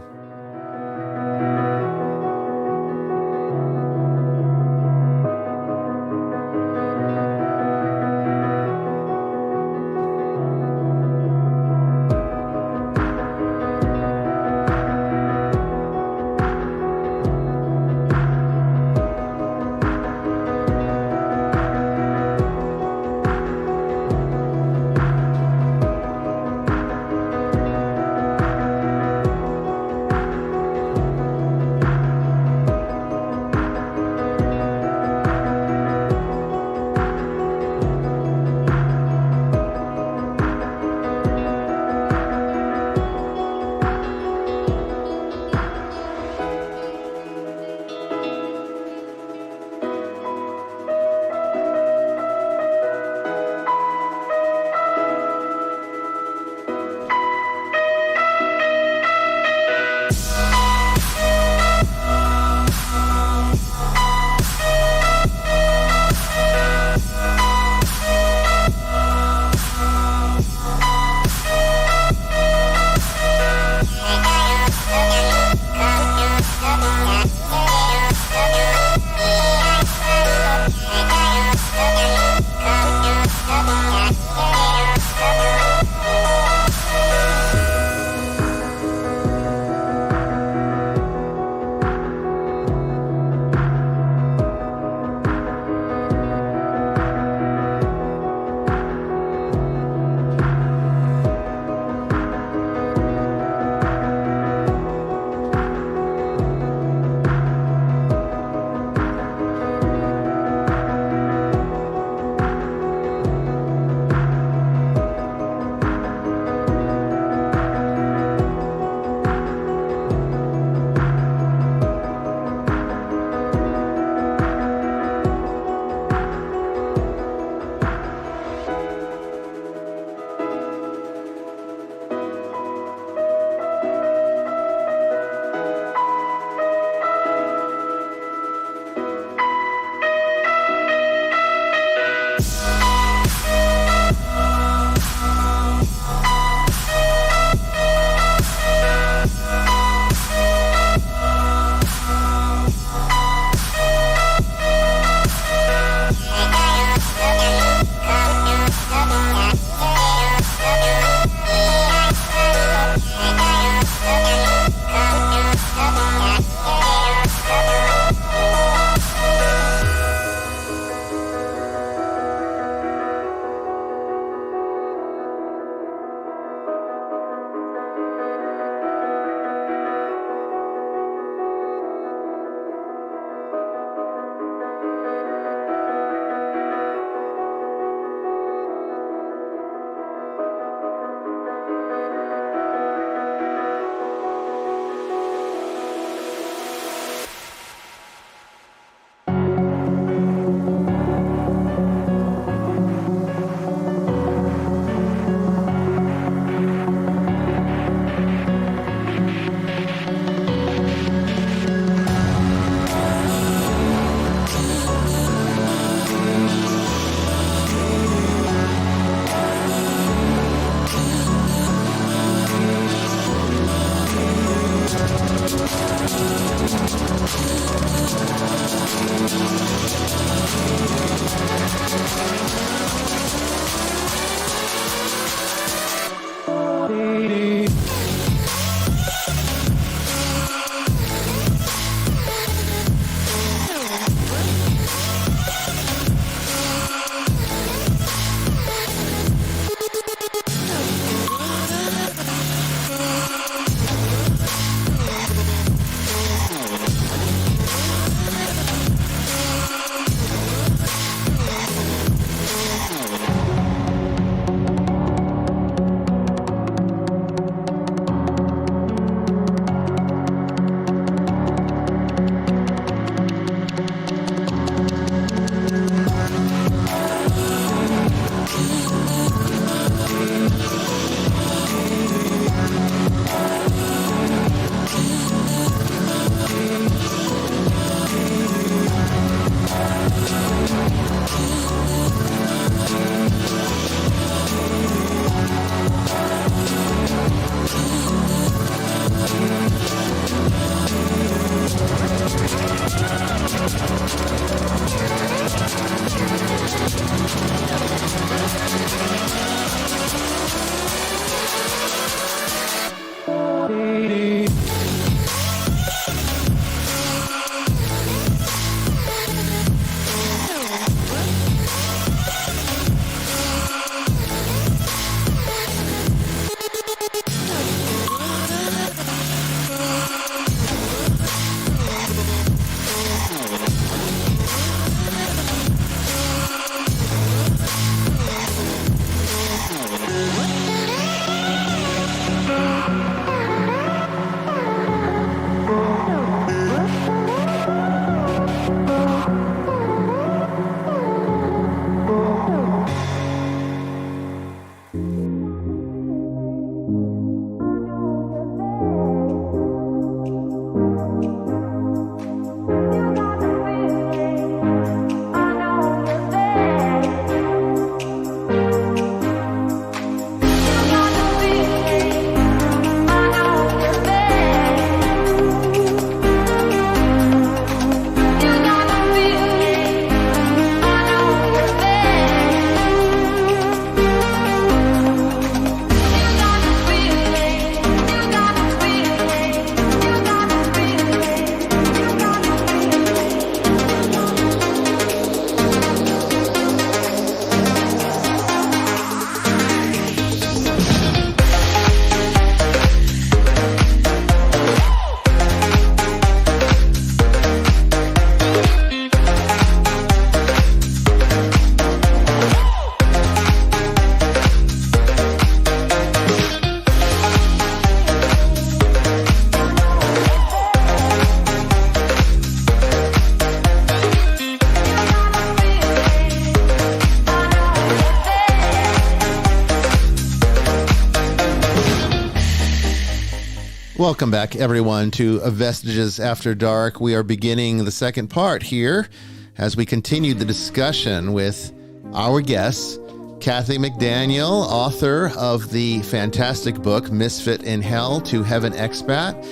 Welcome back, everyone, to Vestiges After Dark. We are beginning the second part here as we continue the discussion with our guests, Kathy McDaniel, author of the fantastic book Misfit in Hell to Heaven Expat.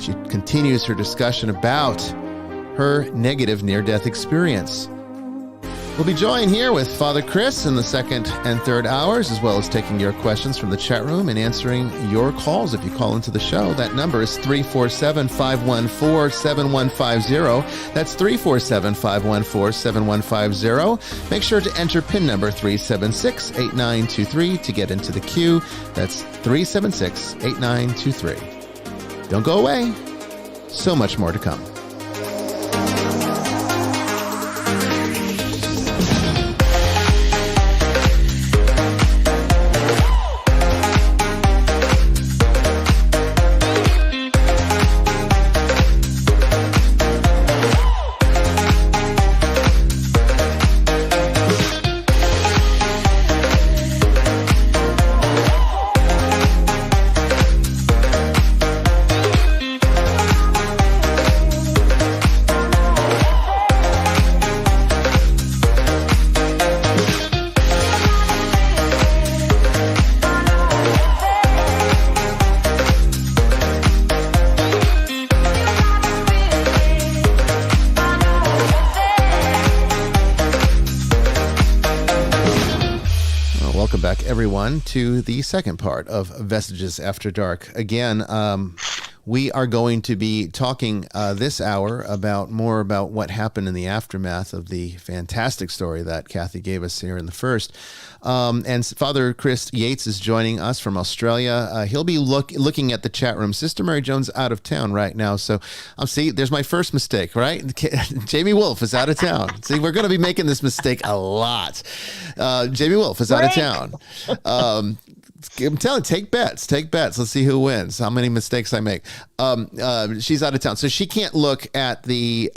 She continues her discussion about her negative near-death experience. We'll be joined here with Father Chris in the second and third hours, as well as taking your questions from the chat room and answering your calls if you call into the show. That number is 347-514-7150. That's 347-514-7150. Make sure to enter PIN number 376-8923 to get into the queue. That's 376-8923. Don't go away. So much more to come. Everyone to the second part of Vestiges After Dark. Again, we are going to be talking this hour more about what happened in the aftermath of the fantastic story that Kathy gave us here in the first. And Father Chris Yates is joining us from Australia. He'll be looking at the chat room. Sister Mary Joan's out of town right now. So see, there's my first mistake, right? Jamie Wolf is out of town. See, we're going to be making this mistake a lot. Jamie Wolf is out of town. I'm telling you, take bets. Let's see who wins, how many mistakes I make. She's out of town, so she can't look at the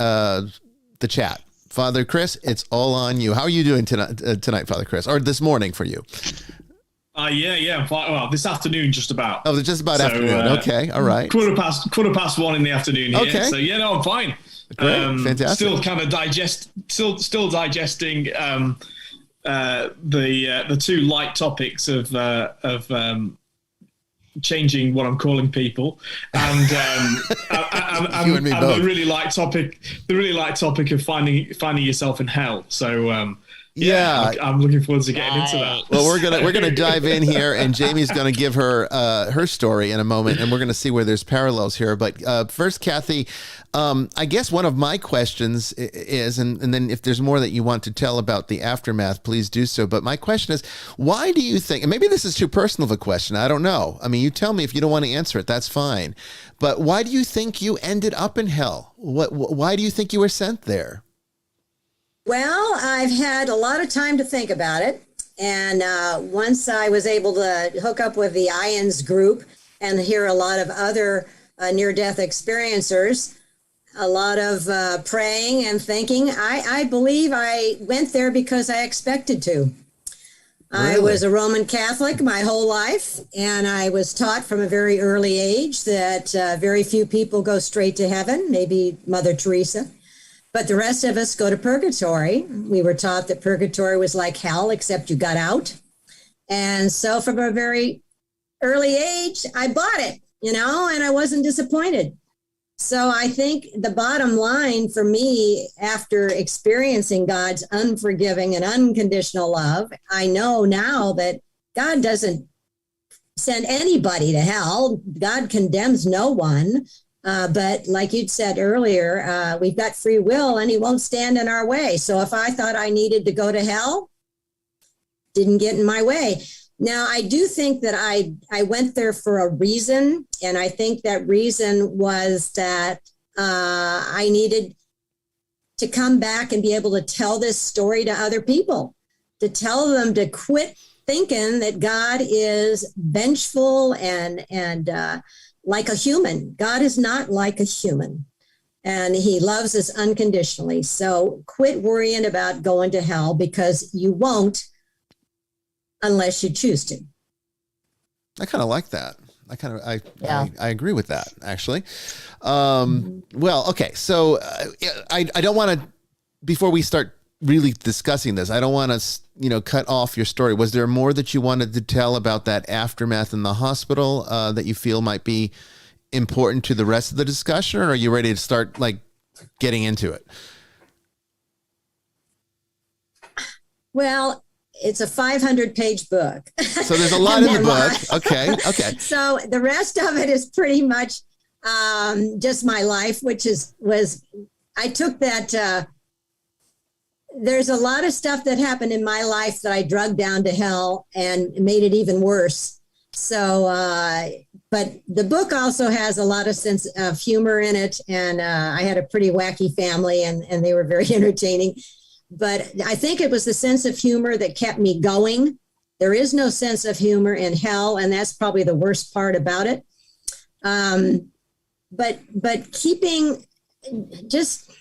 chat. Father Chris, it's all on you. How are you doing tonight, Father Chris, or this morning for you? Yeah. Well, this afternoon, just about. Oh, just about afternoon. Okay, all right. Quarter past 1 in the afternoon here. Okay. So no, I'm fine. Great, fantastic. Still kind of still digesting the two light topics of changing what I'm calling people, and the really light topic of finding yourself in hell. So I'm looking forward to getting into that. Well, we're gonna dive in here, and Jamie's gonna give her story in a moment, and we're gonna see where there's parallels here. But first, Kathy, I guess one of my questions is, and then if there's more that you want to tell about the aftermath, please do so. But my question is, why do you think, and maybe this is too personal of a question, I don't know. I mean, you tell me if you don't want to answer it, that's fine. But why do you think you ended up in hell? Why do you think you were sent there? Well, I've had a lot of time to think about it. And once I was able to hook up with the IANS group and hear a lot of other near-death experiencers, a lot of praying and thinking, I believe I went there because I expected to. Really? I was a Roman Catholic my whole life, and I was taught from a very early age that very few people go straight to heaven, maybe Mother Teresa. But the rest of us go to purgatory. We were taught that purgatory was like hell, except you got out. And so from a very early age, I bought it, and I wasn't disappointed. So I think the bottom line for me, after experiencing God's unforgiving and unconditional love, I know now that God doesn't send anybody to hell. God condemns no one. But like you'd said earlier, we've got free will and he won't stand in our way. So if I thought I needed to go to hell, didn't get in my way. Now, I do think that I went there for a reason. And I think that reason was that I needed to come back and be able to tell this story to other people, to tell them to quit thinking that God is vengeful and like a human. God is not like a human, and he loves us unconditionally. So quit worrying about going to hell, because you won't unless you choose to. I kind of like that. I agree with that, actually. Well, okay. So I don't want to, before we start really discussing this, I don't want to, cut off your story. Was there more that you wanted to tell about that aftermath in the hospital that you feel might be important to the rest of the discussion, or are you ready to start getting into it? Well, it's a 500-page book. So there's a lot in the book. Okay. So the rest of it is pretty much just my life, which I took that. There's a lot of stuff that happened in my life that I drug down to hell and made it even worse. So, but the book also has a lot of sense of humor in it. And I had a pretty wacky family and they were very entertaining. But I think it was the sense of humor that kept me going. There is no sense of humor in hell, and that's probably the worst part about it. But keeping it just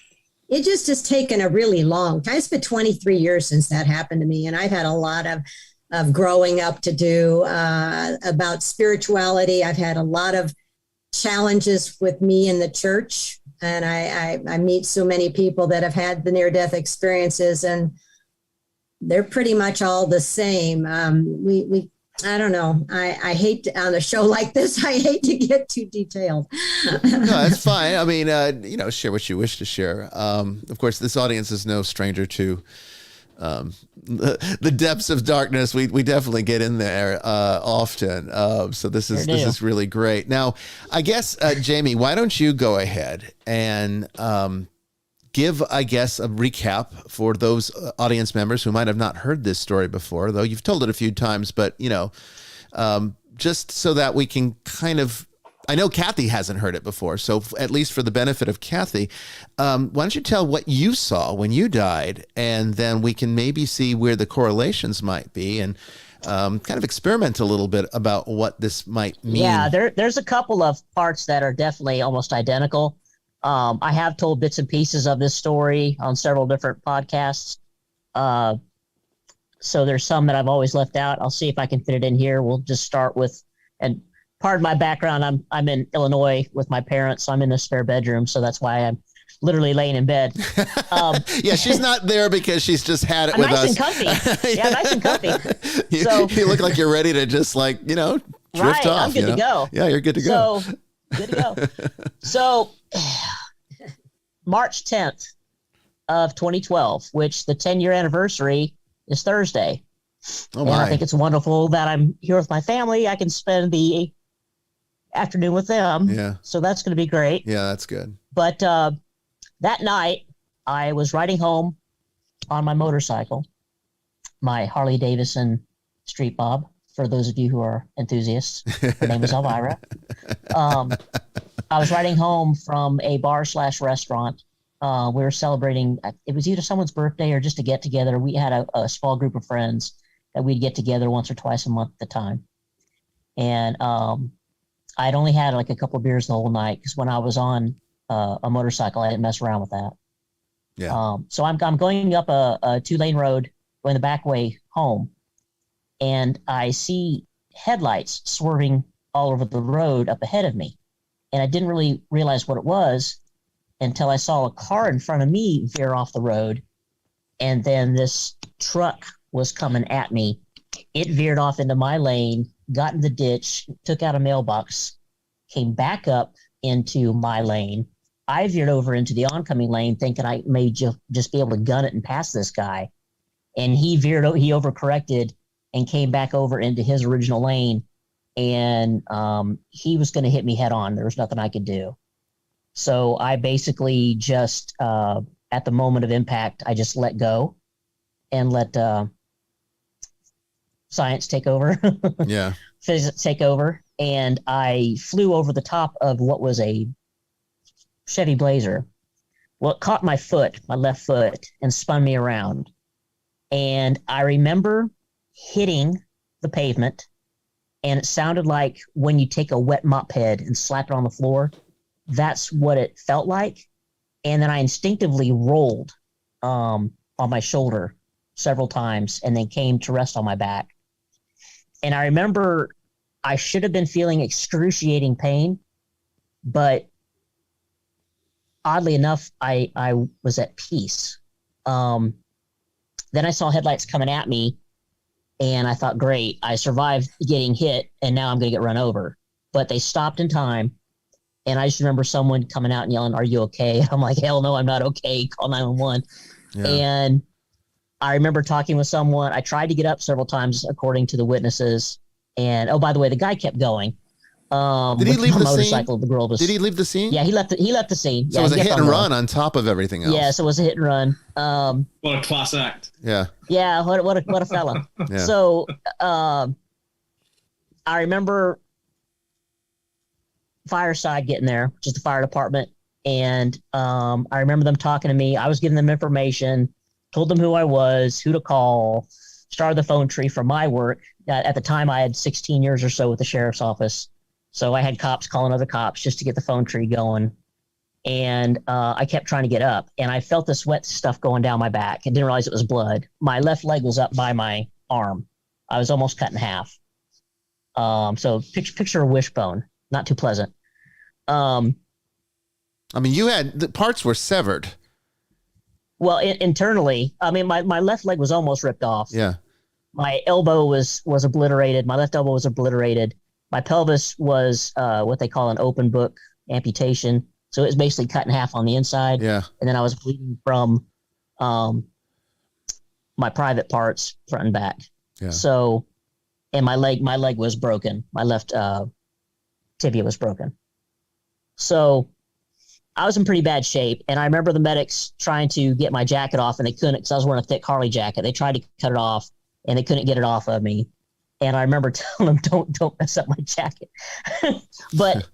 has taken a really long time. It's been 23 years since that happened to me, and I've had a lot of growing up to do about spirituality. I've had a lot of challenges with me in the church. And I meet so many people that have had the near-death experiences, and they're pretty much all the same. I don't know. I hate on a show like this, I hate to get too detailed. No, that's fine. I mean, share what you wish to share. Of course, this audience is no stranger to the depths of darkness. We definitely get in there often. So this is really great. Now, I guess Jamie, why don't you go ahead and give, I guess, a recap for those audience members who might have not heard this story before, though you've told it a few times, but just so that we can kind of. I know Kathy hasn't heard it before, so at least for the benefit of Kathy, why don't you tell what you saw when you died, and then we can maybe see where the correlations might be, and kind of experiment a little bit about what this might mean. Yeah, there's a couple of parts that are definitely almost identical. I have told bits and pieces of this story on several different podcasts. So there's some that I've always left out. I'll see if I can fit it in here. We'll just start with, and part of my background, I'm in Illinois with my parents. So I'm in a spare bedroom. So that's why I'm literally laying in bed. Yeah, she's not there because she's just had it I'm with nice us. And comfy. Yeah, nice and comfy. You look like you're ready to just drift right, off. I'm good to go. Yeah, you're good to go. So, good to go. So March 10th of 2012, which the 10-year anniversary is Thursday. Oh, and I think it's wonderful that I'm here with my family. I can spend the afternoon with them. Yeah. So that's going to be great. Yeah, that's good. But that night, I was riding home on my motorcycle, my Harley Davidson Street Bob, for those of you who are enthusiasts. Her name is Elvira. I was riding home from a bar/restaurant. We were celebrating, it was either someone's birthday or just a get-together. We had a small group of friends that we'd get together once or twice a month at the time. And I'd only had like a couple of beers the whole night because when I was on a motorcycle, I didn't mess around with that. Yeah. So I'm going up a 2-lane road going the back way home, and I see headlights swerving all over the road up ahead of me. And I didn't really realize what it was until I saw a car in front of me veer off the road. And then this truck was coming at me. It veered off into my lane, got in the ditch, took out a mailbox, came back up into my lane. I veered over into the oncoming lane thinking I may just be able to gun it and pass this guy. And he overcorrected and came back over into his original lane. And he was going to hit me head on. There was nothing I could do. So I basically just, at the moment of impact, I just let go and let science take over. Yeah. Physics take over. And I flew over the top of what was a Chevy Blazer. Well, it caught my foot, my left foot, and spun me around. And I remember hitting the pavement, and it sounded like when you take a wet mop head and slap it on the floor. That's what it felt like. And then I instinctively rolled on my shoulder several times and then came to rest on my back. And I remember I should have been feeling excruciating pain, but oddly enough, I was at peace. Then I saw headlights coming at me, and I thought, great, I survived getting hit, and now I'm going to get run over. But they stopped in time, and I just remember someone coming out and yelling, "Are you okay?" I'm like, hell no, I'm not okay. Call 911. Yeah. And I remember talking with someone. I tried to get up several times, according to the witnesses. And, oh, by the way, the guy kept going. Did he leave the motorcycle? Scene? The girl was. Did he leave the scene? Yeah, he left the scene. So it was a hit and run on top of everything else. Yeah, so it was a hit and run. What a class act. Yeah. Yeah, what a fella. Yeah. So I remember Fireside getting there, which is the fire department, and I remember them talking to me. I was giving them information, told them who I was, who to call, started the phone tree for my work. At the time, I had 16 years or so with the sheriff's office. So I had cops calling other cops just to get the phone tree going. And I kept trying to get up. And I felt this wet stuff going down my back. I didn't realize it was blood. My left leg was up by my arm. I was almost cut in half. So picture a wishbone. Not too pleasant. I mean, the parts were severed. Well, internally, I mean, my left leg was almost ripped off. Yeah. My elbow was obliterated. My left elbow was obliterated. My pelvis was what they call an open book amputation. So it was basically cut in half on the inside. Yeah. And then I was bleeding from my private parts, front and back. Yeah. So, and my leg was broken. My left tibia was broken. So I was in pretty bad shape. And I remember the medics trying to get my jacket off, and they couldn't because I was wearing a thick Harley jacket. They tried to cut it off, and they couldn't get it off of me. And I remember telling them, don't mess up my jacket. But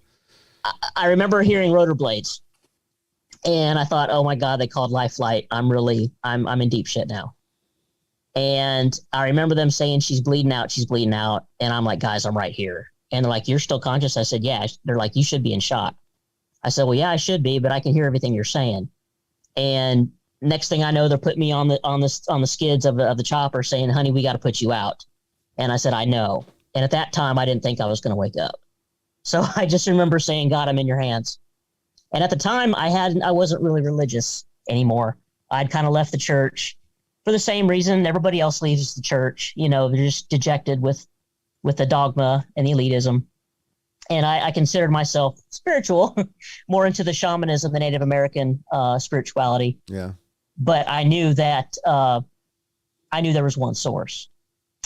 I remember hearing rotor blades, and I thought, oh my God, they called Life Flight. I'm in deep shit now. And I remember them saying, she's bleeding out. And I'm like, guys, I'm right here. And they're like, you're still conscious? I said, yeah. They're like, you should be in shock. I said, well, yeah, I should be, but I can hear everything you're saying. And next thing I know, they're putting me on the skids of the chopper saying, honey, we got to put you out. And I said, I know. And at that time, I didn't think I was going to wake up. So I just remember saying, God, I'm in your hands. And at the time, I wasn't really religious anymore. I'd kind of left the church for the same reason everybody else leaves the church. You know, they're just dejected with the dogma and the elitism. And I considered myself spiritual, more into the shamanism, the Native American spirituality. Yeah. But I knew that there was one source.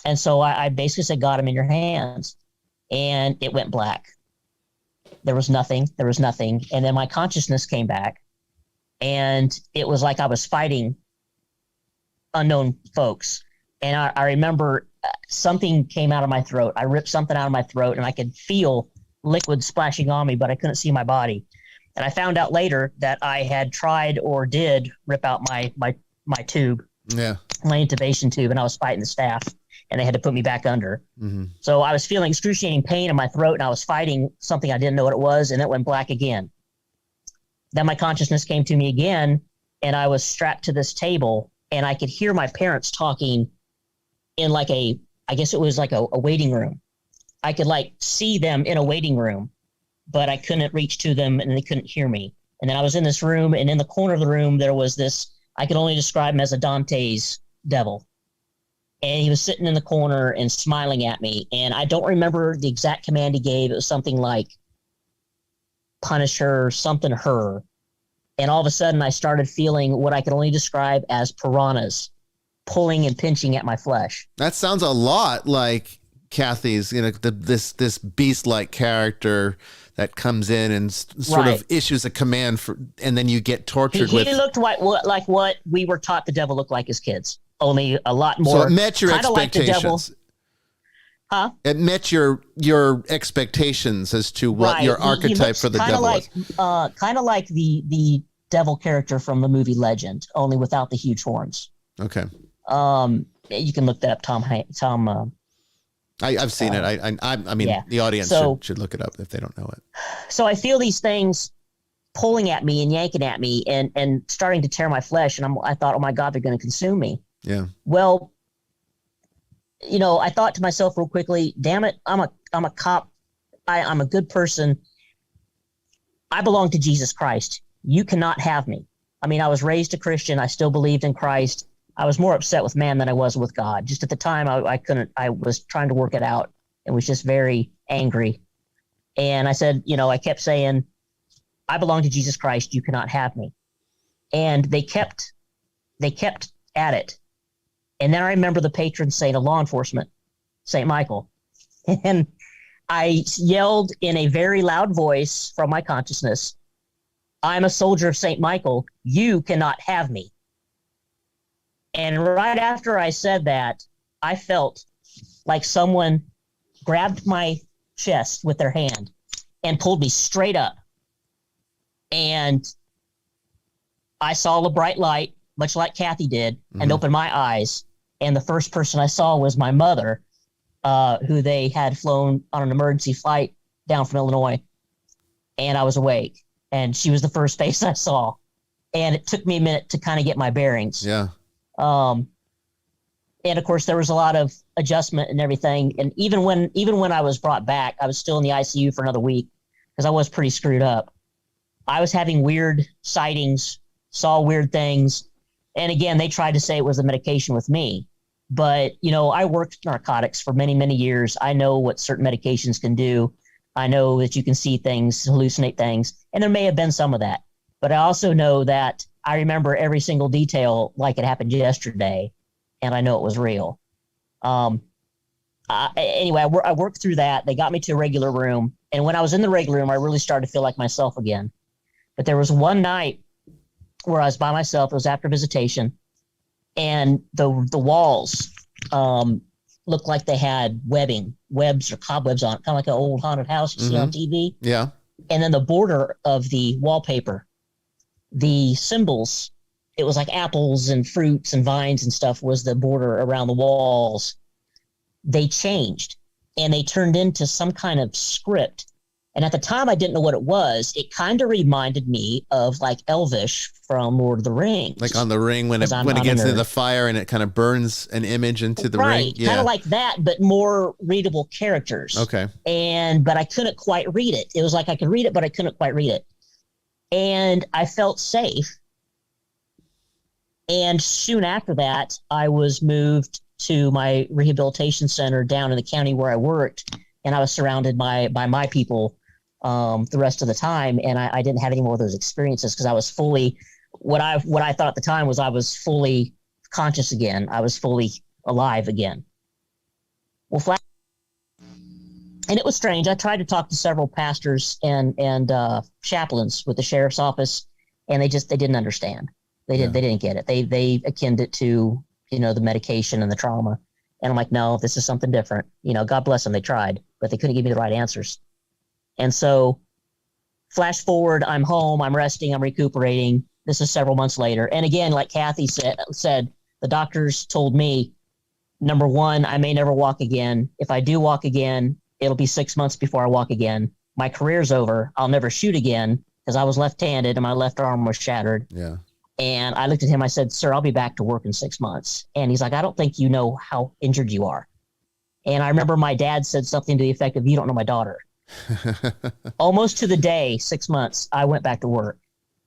And so I basically said, God, I'm in your hands. And it went black. There was nothing. And then my consciousness came back. And it was like I was fighting unknown folks. And I remember something came out of my throat. I ripped something out of my throat, and I could feel liquid splashing on me, but I couldn't see my body. And I found out later that I had tried or did rip out my tube, my intubation tube, and I was fighting the staff. And they had to put me back under. Mm-hmm. So I was feeling excruciating pain in my throat, and I was fighting something I didn't know what it was, and it went black again. Then my consciousness came to me again, and I was strapped to this table, and I could hear my parents talking in I guess it was like a waiting room. I could see them in a waiting room, but I couldn't reach to them, and they couldn't hear me. And then I was in this room, and in the corner of the room, there was this, I could only describe him as a Dante's devil. And he was sitting in the corner and smiling at me. And I don't remember the exact command he gave. It was something like, punish her, something her. And all of a sudden, I started feeling what I could only describe as piranhas pulling and pinching at my flesh. That sounds a lot like Kathy's, this beast-like character that comes in and sort of issues a command and then you get tortured. He looked like what we were taught the devil looked like as kids. Only a lot more. So it met your expectations. Huh? It met your expectations as to what your archetype for the devil was. Kind of like the devil character from the movie Legend, only without the huge horns. Okay. You can look that up. Tom. I've seen it. I mean, the audience should look it up if they don't know it. So I feel these things pulling at me and yanking at me and starting to tear my flesh, and I thought, oh my God, they're going to consume me. Yeah. Well, I thought to myself real quickly, damn it, I'm I'm a cop. I'm a good person. I belong to Jesus Christ. You cannot have me. I mean, I was raised a Christian. I still believed in Christ. I was more upset with man than I was with God. Just at the time, I was trying to work it out and was just very angry. And I said, I kept saying, I belong to Jesus Christ. You cannot have me. And they kept at it. And then I remember the patron saint of law enforcement, St. Michael. And I yelled in a very loud voice from my consciousness, I'm a soldier of St. Michael. You cannot have me. And right after I said that, I felt like someone grabbed my chest with their hand and pulled me straight up. And I saw a bright light, much like Kathy did, and opened my eyes. And the first person I saw was my mother, who they had flown on an emergency flight down from Illinois. And I was awake. And she was the first face I saw. And it took me a minute to kind of get my bearings. Yeah. And of course, there was a lot of adjustment and everything. And even when I was brought back, I was still in the ICU for another week because I was pretty screwed up. I was having weird sightings, saw weird things. And again, they tried to say it was the medication with me. But, I worked narcotics for many, many years. I know what certain medications can do. I know that you can see things, hallucinate things, and there may have been some of that. But I also know that I remember every single detail like it happened yesterday, and I know it was real. Anyway, I worked through that. They got me to a regular room, and when I was in the regular room, I really started to feel like myself again. But there was one night where I was by myself. It was after visitation, and the walls looked like they had webs or cobwebs on it, kind of like an old haunted house you see on TV. Yeah. And then the border of the wallpaper, the symbols, it was like apples and fruits and vines and stuff was the border around the walls. They changed and they turned into some kind of script. And at the time, I didn't know what it was. It kind of reminded me of like Elvish from Lord of the Rings. Like on the ring when it gets into the fire and it kind of burns an image into the ring. Right, kind of like that, but more readable characters. Okay. But I couldn't quite read it. It was like I could read it, but I couldn't quite read it. And I felt safe. And soon after that, I was moved to my rehabilitation center down in the county where I worked, and I was surrounded by my people the rest of the time, and I didn't have any more of those experiences because I was fully what I thought at the time was I was fully conscious again. I was fully alive again. Well, and it was strange. I tried to talk to several pastors and chaplains with the sheriff's office, and they didn't understand. They didn't get it. They akined it to the medication and the trauma, and I'm like, no, this is something different. God bless them. They tried, but they couldn't give me the right answers. And so flash forward, I'm home, I'm resting, I'm recuperating. This is several months later. And again, like Kathy said, the doctors told me, number one, I may never walk again. If I do walk again, it'll be 6 months before I walk again. My career's over. I'll never shoot again because I was left-handed and my left arm was shattered. Yeah. And I looked at him, I said, sir, I'll be back to work in 6 months. And he's like, I don't think you know how injured you are. And I remember my dad said something to the effect of, you don't know my daughter. Almost to the day, 6 months, I went back to work.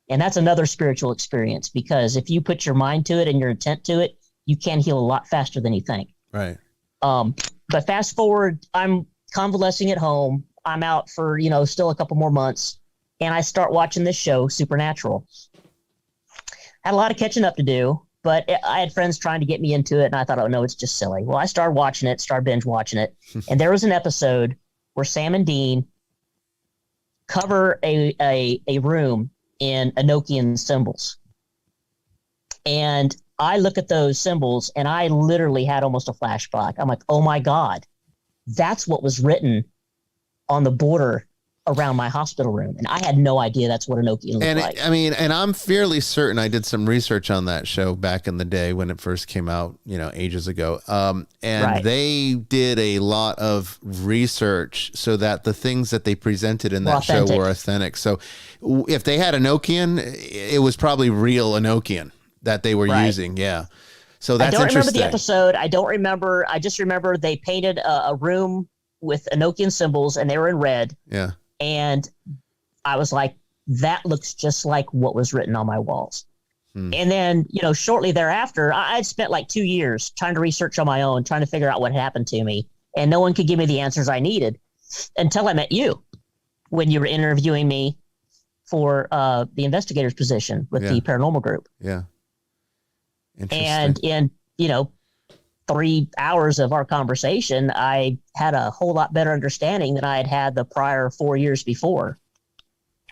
And that's another spiritual experience because if you put your mind to it and your intent to it, you can heal a lot faster than you think. Right. But fast forward, I'm convalescing at home. I'm out for, still a couple more months. And I start watching this show, Supernatural. Had a lot of catching up to do, but I had friends trying to get me into it. And I thought, oh, no, it's just silly. Well, I started watching it, started binge watching it. And there was an episode where Sam and Dean cover a room in Enochian symbols. And I look at those symbols and I literally had almost a flashback. I'm like, oh my God, that's what was written on the border around my hospital room. And I had no idea that's what Enochian looked like. And I'm fairly certain I did some research on that show back in the day when it first came out, ages ago. And they did a lot of research so that the things that they presented in that show were authentic. So if they had Enochian, it was probably real Enochian that they were using. Yeah. So that's interesting. I don't remember the episode. I don't remember. I just remember they painted a room with Enochian symbols, and they were in red. Yeah. And I was like, that looks just like what was written on my walls. And then, shortly thereafter, I'd spent like 2 years trying to research on my own, trying to figure out what happened to me. And no one could give me the answers I needed until I met you when you were interviewing me for the investigator's position with the paranormal group. Yeah. Interesting. And in, 3 hours of our conversation, I had a whole lot better understanding than I had had the prior 4 years before.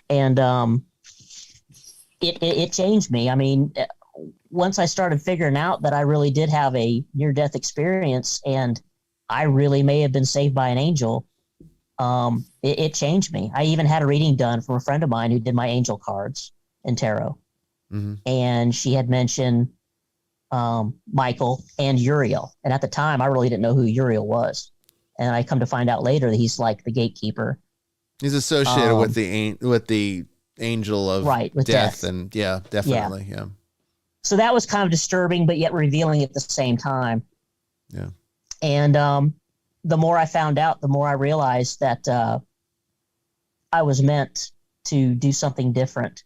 And it changed me. I mean, once I started figuring out that I really did have a near-death experience and I really may have been saved by an angel, it changed me. I even had a reading done from a friend of mine who did my angel cards in tarot. And she had mentioned Michael and Uriel. And at the time, I really didn't know who Uriel was. And I come to find out later that he's like the gatekeeper. He's associated with the angel of with death. And yeah, definitely. Yeah. So that was kind of disturbing, but yet revealing at the same time. Yeah. And the more I found out, the more I realized that I was meant to do something different.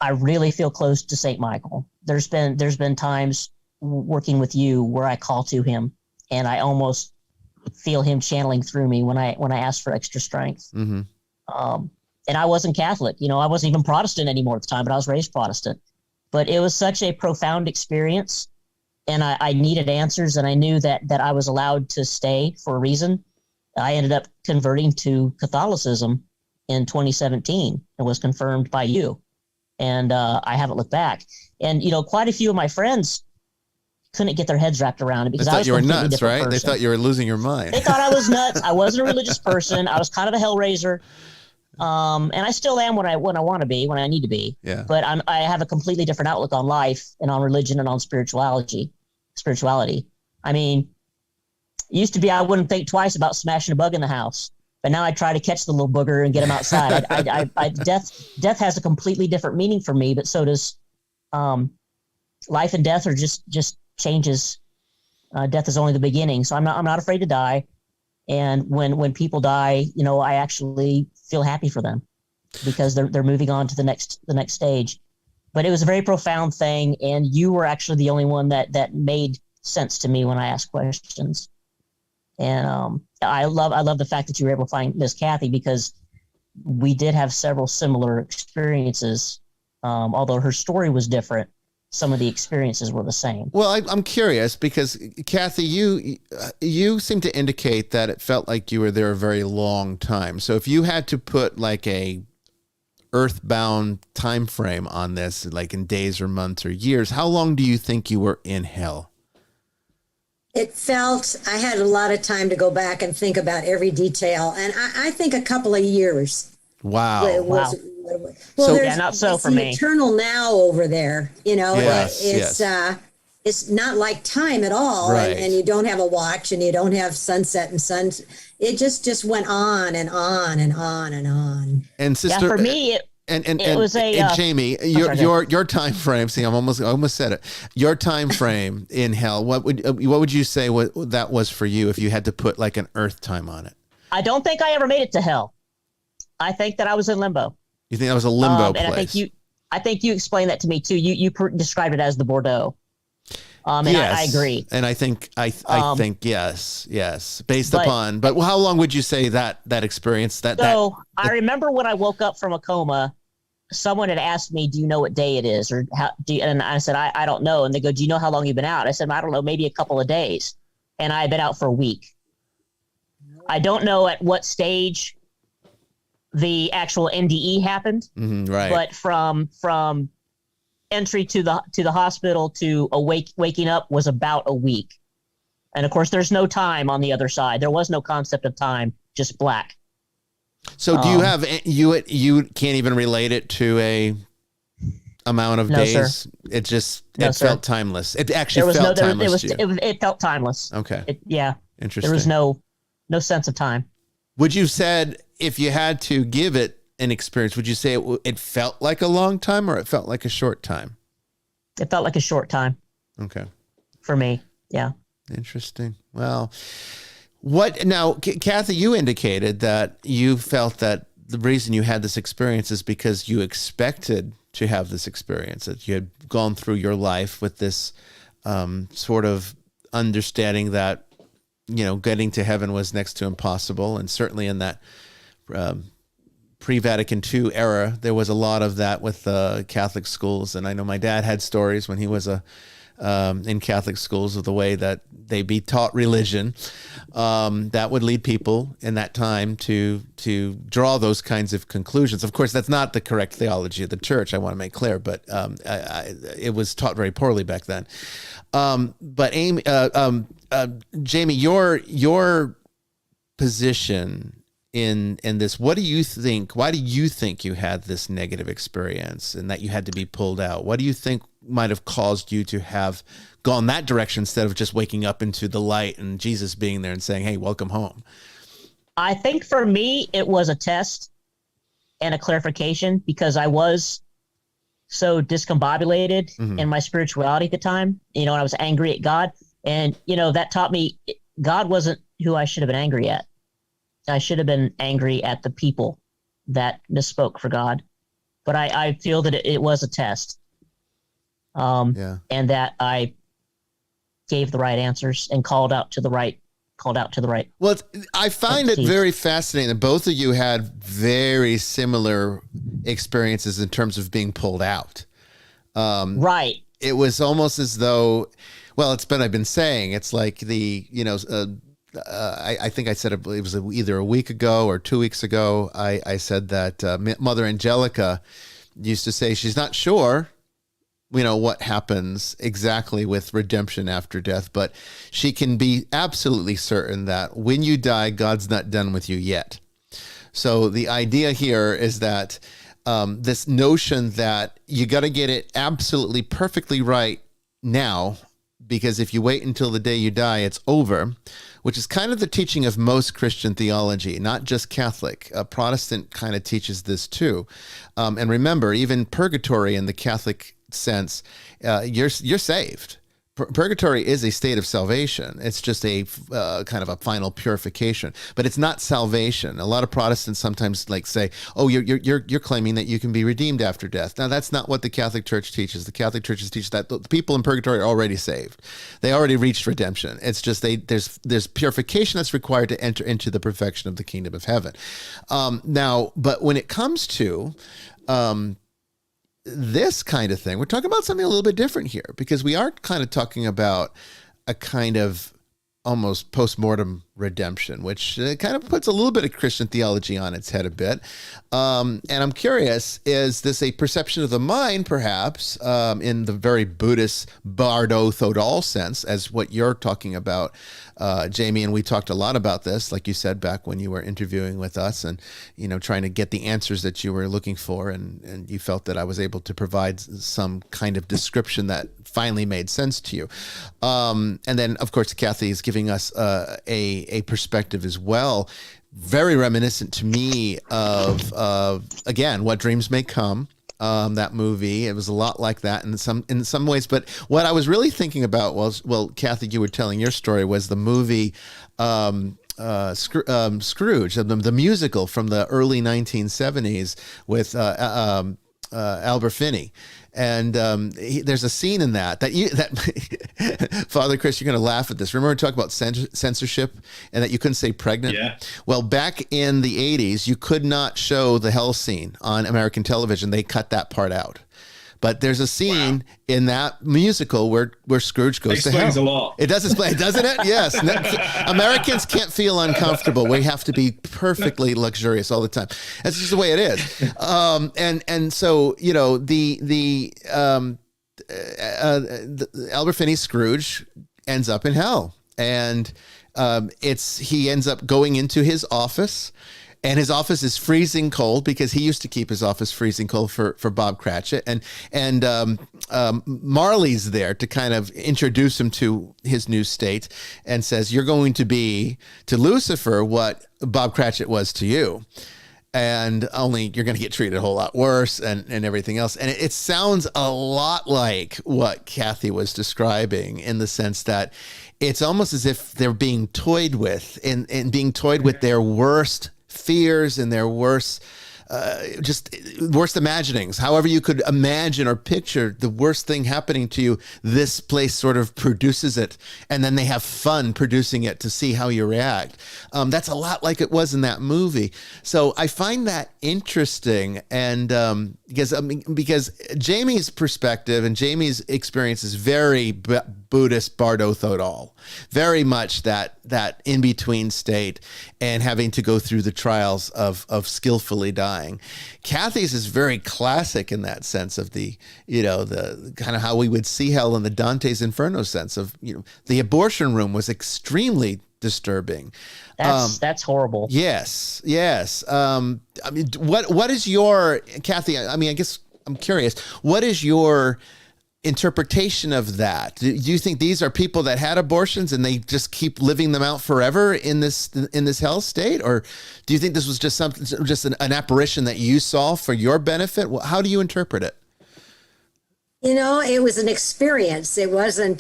I really feel close to St. Michael. There's been times working with you where I call to him and I almost feel him channeling through me when I ask for extra strength. And I wasn't Catholic, I wasn't even Protestant anymore at the time, but I was raised Protestant. But it was such a profound experience, and I needed answers, and I knew that I was allowed to stay for a reason. I ended up converting to Catholicism in 2017 and was confirmed by you. And I haven't looked back. And, quite a few of my friends couldn't get their heads wrapped around it because I was you were nuts, right? Person. They thought you were losing your mind. They thought I was nuts. I wasn't a religious person. I was kind of a hellraiser. And I still am when I want to be, when I need to be. Yeah. But I have a completely different outlook on life and on religion and on spirituality. I mean, it used to be I wouldn't think twice about smashing a bug in the house, but now I try to catch the little booger and get him outside. Death has a completely different meaning for me, but so does life and death are just changes. Death is only the beginning, so I'm not afraid to die. And when people die, I actually feel happy for them because they're moving on to the next stage. But it was a very profound thing, and you were actually the only one that made sense to me when I asked questions. And I love the fact that you were able to find Miss Kathy because we did have several similar experiences. Although her story was different, some of the experiences were the same. Well, I'm curious because Kathy, you seem to indicate that it felt like you were there a very long time. So if you had to put like a earthbound time frame on this, like in days or months or years, how long do you think you were in hell? It felt I had a lot of time to go back and think about every detail, and I think a couple of years. Wow. Wow. Well, So, not so for the me. Eternal now over there, Yes, it's not like time at all. Right. And you don't have a watch and you don't have sunset and sun. It just went on and on and on and on. And sister, for me, it was and Jamie, your time frame. See, I almost said it. Your time frame in hell. What would you say that was for you if you had to put like an earth time on it? I don't think I ever made it to hell. I think that I was in limbo. You think that was a limbo place? And I think you explained that to me too. You described it as the Bordeaux. And yes. I agree. And I think yes. Based upon, but how long would you say that experience? I remember when I woke up from a coma, someone had asked me, "Do you know what day it is?" Or and I said, "I don't know." And they go, "Do you know how long you've been out?" I said, "I don't know, maybe a couple of days." And I had been out for a week. I don't know at what stage the actual NDE happened, right? But from entry to the hospital to waking up was about a week, and of course, there's no time on the other side. There was no concept of time, just black. So, do you have you can't even relate it to a amount of days? Sir. It felt timeless. It actually felt timeless. It felt timeless. Okay. Interesting. There was no sense of time. Would you said if you had to give it an experience, would you say it felt like a long time or it felt like a short time? It felt like a short time. Okay. For me, yeah. Interesting. Well, what now, Kathy, you indicated that you felt that the reason you had this experience is because you expected to have this experience, that you had gone through your life with this sort of understanding that, getting to heaven was next to impossible. And certainly in that pre-Vatican II era, there was a lot of that with Catholic schools. And I know my dad had stories when he was in Catholic schools of the way that they be taught religion, that would lead people in that time to draw those kinds of conclusions. Of course, that's not the correct theology of the church, I want to make clear, but it was taught very poorly back then. But Jamie, your position in this, what do you think? Why do you think you had this negative experience and that you had to be pulled out? What do you think might have caused you to have gone that direction instead of just waking up into the light and Jesus being there and saying, "Hey, welcome home"? I think for me, it was a test and a clarification because I was so discombobulated in my spirituality at the time, and I was angry at God. And, that taught me God wasn't who I should have been angry at. I should have been angry at the people that misspoke for God. But I feel that it was a test. And that I gave the right answers and called out to the right. Well, I find it very fascinating that both of you had very similar experiences in terms of being pulled out. Right. It was almost as though, well, I've been saying, it's like I think I said it was either a week ago or 2 weeks ago. I said that Mother Angelica used to say she's not sure, what happens exactly with redemption after death, but she can be absolutely certain that when you die, God's not done with you yet. So the idea here is that this notion that you got to get it absolutely perfectly right now, because if you wait until the day you die, it's over, which is kind of the teaching of most Christian theology, not just Catholic. Protestant kind of teaches this too. And remember, even purgatory in the Catholic sense, you're saved. Purgatory is a state of salvation. It's just a kind of a final purification, but it's not salvation. A lot of Protestants sometimes say, "Oh, you're claiming that you can be redeemed after death." Now, that's not what the Catholic Church teaches. The Catholic Church teaches that the people in purgatory are already saved. They already reached redemption. It's just there's purification that's required to enter into the perfection of the kingdom of heaven. Now, but when it comes to this kind of thing, we're talking about something a little bit different here, because we are kind of talking about a kind of almost post-mortem redemption, which kind of puts a little bit of Christian theology on its head a bit. And I'm curious, is this a perception of the mind, perhaps, in the very Buddhist Bardo Thodol sense, as what you're talking about, Jamie? And we talked a lot about this, like you said, back when you were interviewing with us and, trying to get the answers that you were looking for. And you felt that I was able to provide some kind of description that finally made sense to you. And then, of course, Kathy is giving us a perspective as well, very reminiscent to me of again, What Dreams May Come. That movie, it was a lot like that in some ways. But what I was really thinking about was, well, Kathy, you were telling your story, was the movie Scrooge, the musical from the early 1970s with Albert Finney. And there's a scene in that Father Chris, you're going to laugh at this. Remember talking about censorship and that you couldn't say pregnant? Yeah. Well, back in the 80s, you could not show the hell scene on American television. They cut that part out. But there's a scene in that musical where Scrooge goes to hell. Explains a lot. It does explain, doesn't it? Yes. Americans can't feel uncomfortable. We have to be perfectly luxurious all the time. That's just the way it is. And so, the Albert Finney's Scrooge ends up in hell, and he ends up going into his office. And his office is freezing cold because he used to keep his office freezing cold for Bob Cratchit. And Marley's there to kind of introduce him to his new state and says, "You're going to be to Lucifer what Bob Cratchit was to you. And only you're going to get treated a whole lot worse and everything else." And it sounds a lot like what Kathy was describing, in the sense that it's almost as if they're being toyed with and being toyed with their worst fears and their worst imaginings. However you could imagine or picture the worst thing happening to you, this place sort of produces it, and then they have fun producing it to see how you react. That's a lot like it was in that movie. So I find that interesting, and because Jamie's perspective and Jamie's experience is very Buddhist Bardo Thodol, very much that in-between state and having to go through the trials of skillfully dying. Kathy's is very classic in that sense of the kind of how we would see hell in the Dante's Inferno sense of, the abortion room was extremely disturbing. That's horrible. Yes. I mean, what is your, Kathy, I mean, I guess I'm curious, what is your interpretation of that? Do you think these are people that had abortions and they just keep living them out forever in this hell state, or do you think this was just an apparition that you saw for your benefit? How do you interpret it? It was an experience. It wasn't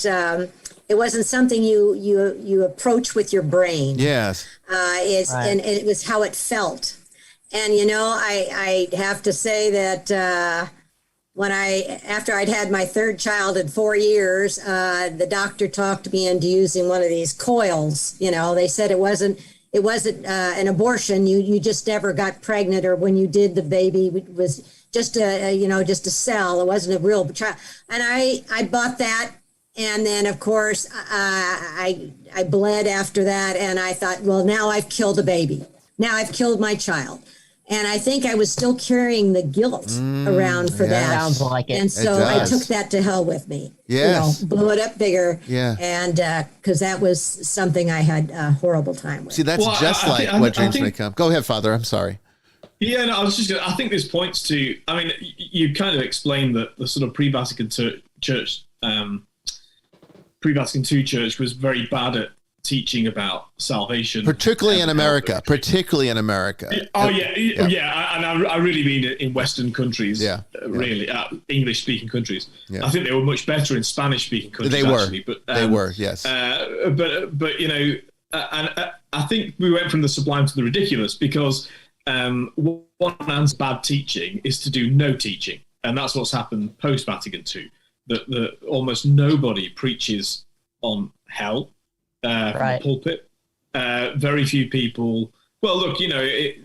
something you approach with your brain. Yes. And it was how it felt. And I have to say that after I'd had my third child in 4 years, the doctor talked me into using one of these coils. They said it wasn't an abortion. You just never got pregnant, or when you did, the baby was just a cell. It wasn't a real child. And I bought that. And then, of course, I bled after that. And I thought, well, now I've killed a baby. Now I've killed my child. And I think I was still carrying the guilt around for that. Sounds like it. And so I took that to hell with me. Yes. Blew it up bigger. Yeah. And because that was something I had a horrible time with. See, that's what dreams may come. Go ahead, Father. I'm sorry. Yeah, no, I think this points to, I mean, you kind of explained that the sort of pre-Vatican church, pre-Vatican II church was very bad at teaching about salvation, particularly in America. Oh yeah, and I really mean it in Western countries. Really, English-speaking countries. Yeah. I think they were much better in Spanish-speaking countries. They were, actually, but they were, yes. But and I think we went from the sublime to the ridiculous because one man's bad teaching is to do no teaching, and that's what's happened post-Vatican II. That almost nobody preaches on hell. From the pulpit. Very few people. Well, look, I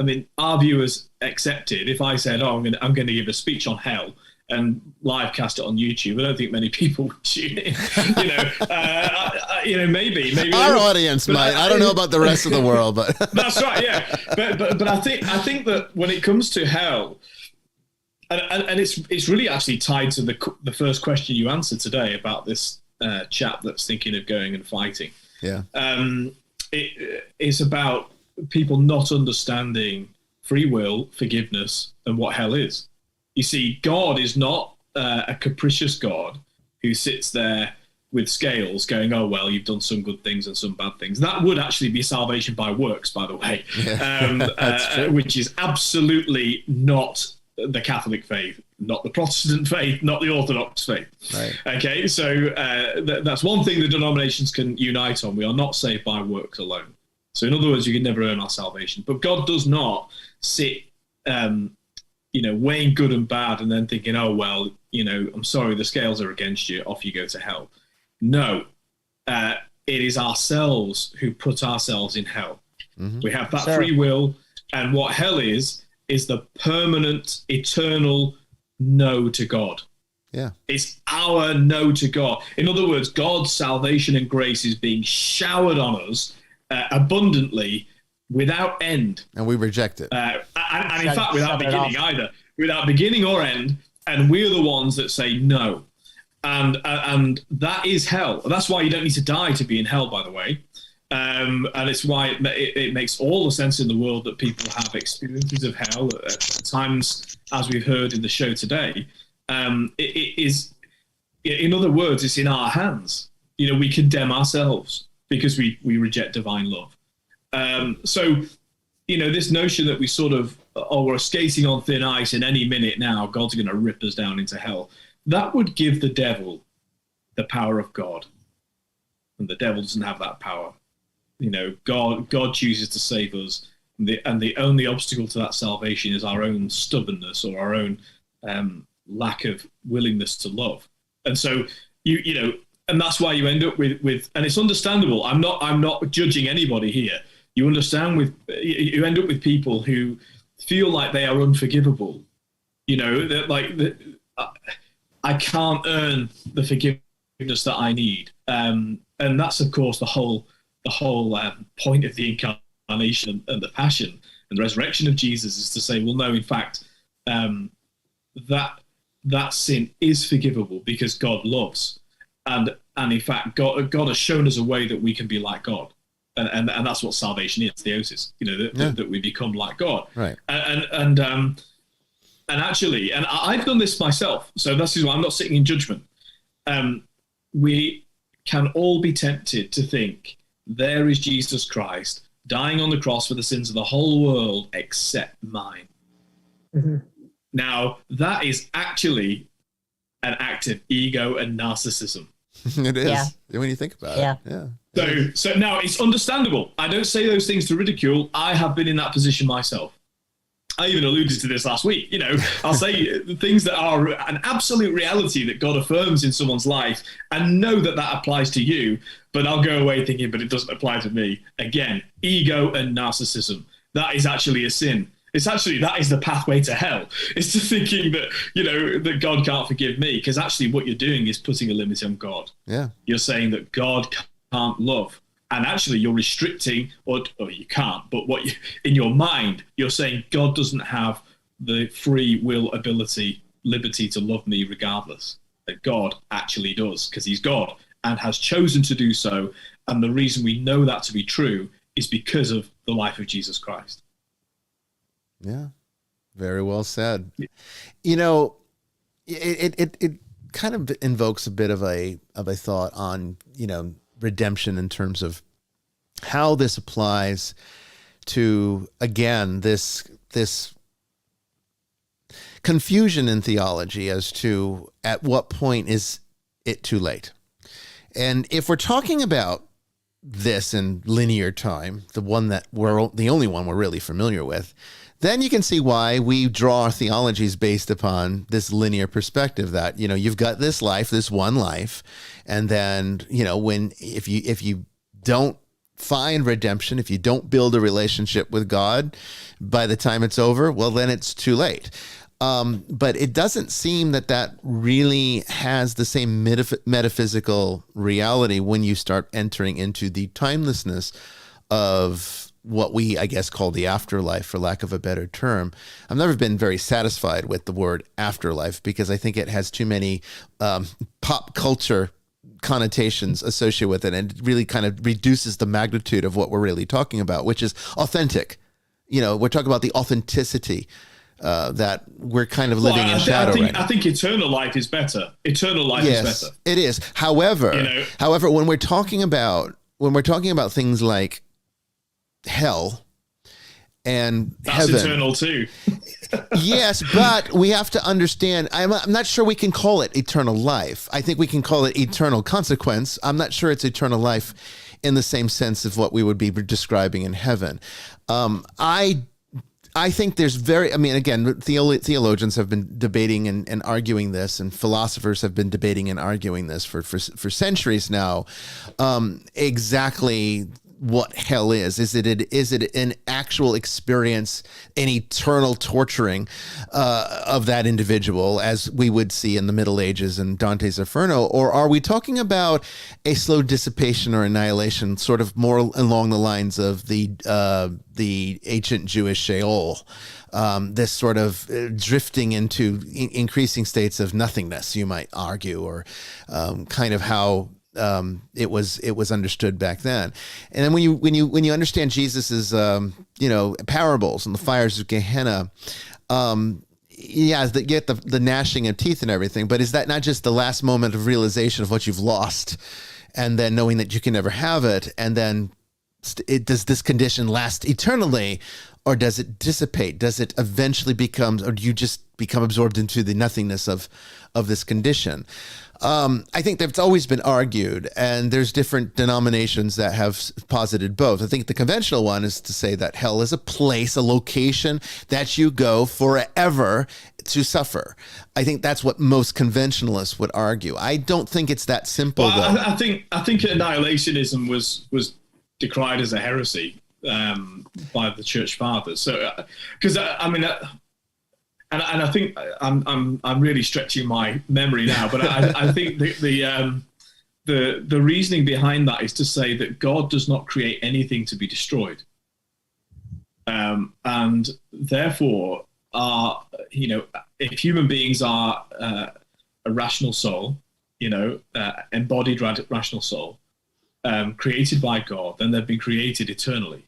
mean, our viewers accepted. If I said, "Oh, I'm going to give a speech on hell," and live cast it on YouTube, I don't think many people would tune in. Maybe our audience might. I don't know about the rest of the world, but that's right. Yeah, but I think that when it comes to hell, and it's really actually tied to the first question you answered today about this. Chap that's thinking of going and fighting. Yeah. It's about people not understanding free will, forgiveness, and what hell is. You see, God is not a capricious God who sits there with scales going, oh, well, you've done some good things and some bad things. That would actually be salvation by works, by the way, which is absolutely not the Catholic faith, not the Protestant faith, not the Orthodox faith. Right. Okay, so that's one thing the denominations can unite on. We are not saved by works alone. So in other words, you can never earn our salvation. But God does not sit, weighing good and bad and then thinking, oh, well, I'm sorry, the scales are against you, off you go to hell. No, it is ourselves who put ourselves in hell. Mm-hmm. We have that free will, and what hell is the permanent, eternal no to God. Yeah. It's our no to God. In other words, God's salvation and grace is being showered on us abundantly without end. And we reject it. And in fact, without beginning either. Without beginning or end. And we're the ones that say no. And that is hell. That's why you don't need to die to be in hell, by the way. And it's why it makes all the sense in the world that people have experiences of hell at times, as we've heard in the show today. It is, in other words, it's in our hands. We condemn ourselves because we reject divine love. So, this notion that we sort of, we're skating on thin ice and any minute now, God's going to rip us down into hell. That would give the devil the power of God. and the devil doesn't have that power. You know, God chooses to save us, and the only obstacle to that salvation is our own stubbornness or our own lack of willingness to love. And so you know, and that's why you end up with, and it's understandable. I'm not judging anybody here. You you end up with people who feel like they are unforgivable. You know, that I can't earn the forgiveness that I need. And that's, of course, the whole point of the incarnation and the passion and the resurrection of Jesus, is to say, well, no, in fact, that sin is forgivable because God loves. And in fact, God has shown us a way that we can be like God. And that's what salvation is, theosis, you know, that we become like God. Right. And actually, and I've done this myself, so this is why I'm not sitting in judgment. We can all be tempted to think, there is Jesus Christ dying on the cross for the sins of the whole world except mine. Mm-hmm. Now, that is actually an act of ego and narcissism. It is, Yeah. when you think about it. Yeah. So now it's understandable. I don't say those things to ridicule. I have been in that position myself. I even alluded to this last week. You know, I'll say things that are an absolute reality that God affirms in someone's life, and know that applies to you, but I'll go away thinking, but it doesn't apply to me. Again, ego and narcissism. That is actually a sin. That is the pathway to hell. It's to thinking that, you know, that God can't forgive me, because actually what you're doing is putting a limit on God. Yeah. You're saying that God can't love. And actually, you're restricting, or you can't, but in your mind, you're saying God doesn't have the free will liberty to love me regardless. That God actually does, because he's God and has chosen to do so. And the reason we know that to be true is because of the life of Jesus Christ. Yeah. Very well said. You know, it kind of invokes a bit of a thought on, you know, redemption in terms of how this applies to, again, this confusion in theology as to at what point is it too late. And if we're talking about this in linear time, the only one we're really familiar with, then you can see why we draw our theologies based upon this linear perspective that, you know, you've got this life, this one life. And then, you know, if you don't find redemption, if you don't build a relationship with God by the time it's over, well, then it's too late. But it doesn't seem that really has the same metaphysical reality when you start entering into the timelessness of what we, I guess, call the afterlife, for lack of a better term. I've never been very satisfied with the word afterlife because I think it has too many pop culture connotations associated with it, and it really kind of reduces the magnitude of what we're really talking about, which is authentic. You know, we're talking about the authenticity that we're kind of living in shadow right now. I think eternal life is better. Eternal life is better. It is. However, when we're talking about things like hell and that's heaven, eternal too. Yes, but we have to understand, I'm not sure we can call it eternal life. I think we can call it eternal consequence. I'm not sure it's eternal life in the same sense of what we would be describing in heaven. I think there's again, theologians have been debating and arguing this, and philosophers have been debating and arguing this for centuries now. Exactly what hell is. Is it an actual experience, an eternal torturing of that individual, as we would see in the Middle Ages and Dante's Inferno, or are we talking about a slow dissipation or annihilation, sort of more along the lines of the ancient Jewish Sheol, this sort of drifting into increasing states of nothingness, you might argue, or kind of how it was understood back then. And then when you understand Jesus's parables and the fires of Gehenna, you get the gnashing of teeth and everything, but is that not just the last moment of realization of what you've lost, and then knowing that you can never have it, and then does this condition last eternally, or does it dissipate? Does it eventually or do you just become absorbed into the nothingness of this condition? I think that's always been argued, and there's different denominations that have posited both. I think the conventional one is to say that hell is a place, a location that you go forever to suffer. I think that's what most conventionalists would argue. I don't think it's that simple, well, though. I think annihilationism was decried as a heresy by the church fathers. So, because and I think I'm really stretching my memory now, but I think the reasoning behind that is to say that God does not create anything to be destroyed, and therefore, if human beings are a rational soul, embodied rational soul, created by God, then they've been created eternally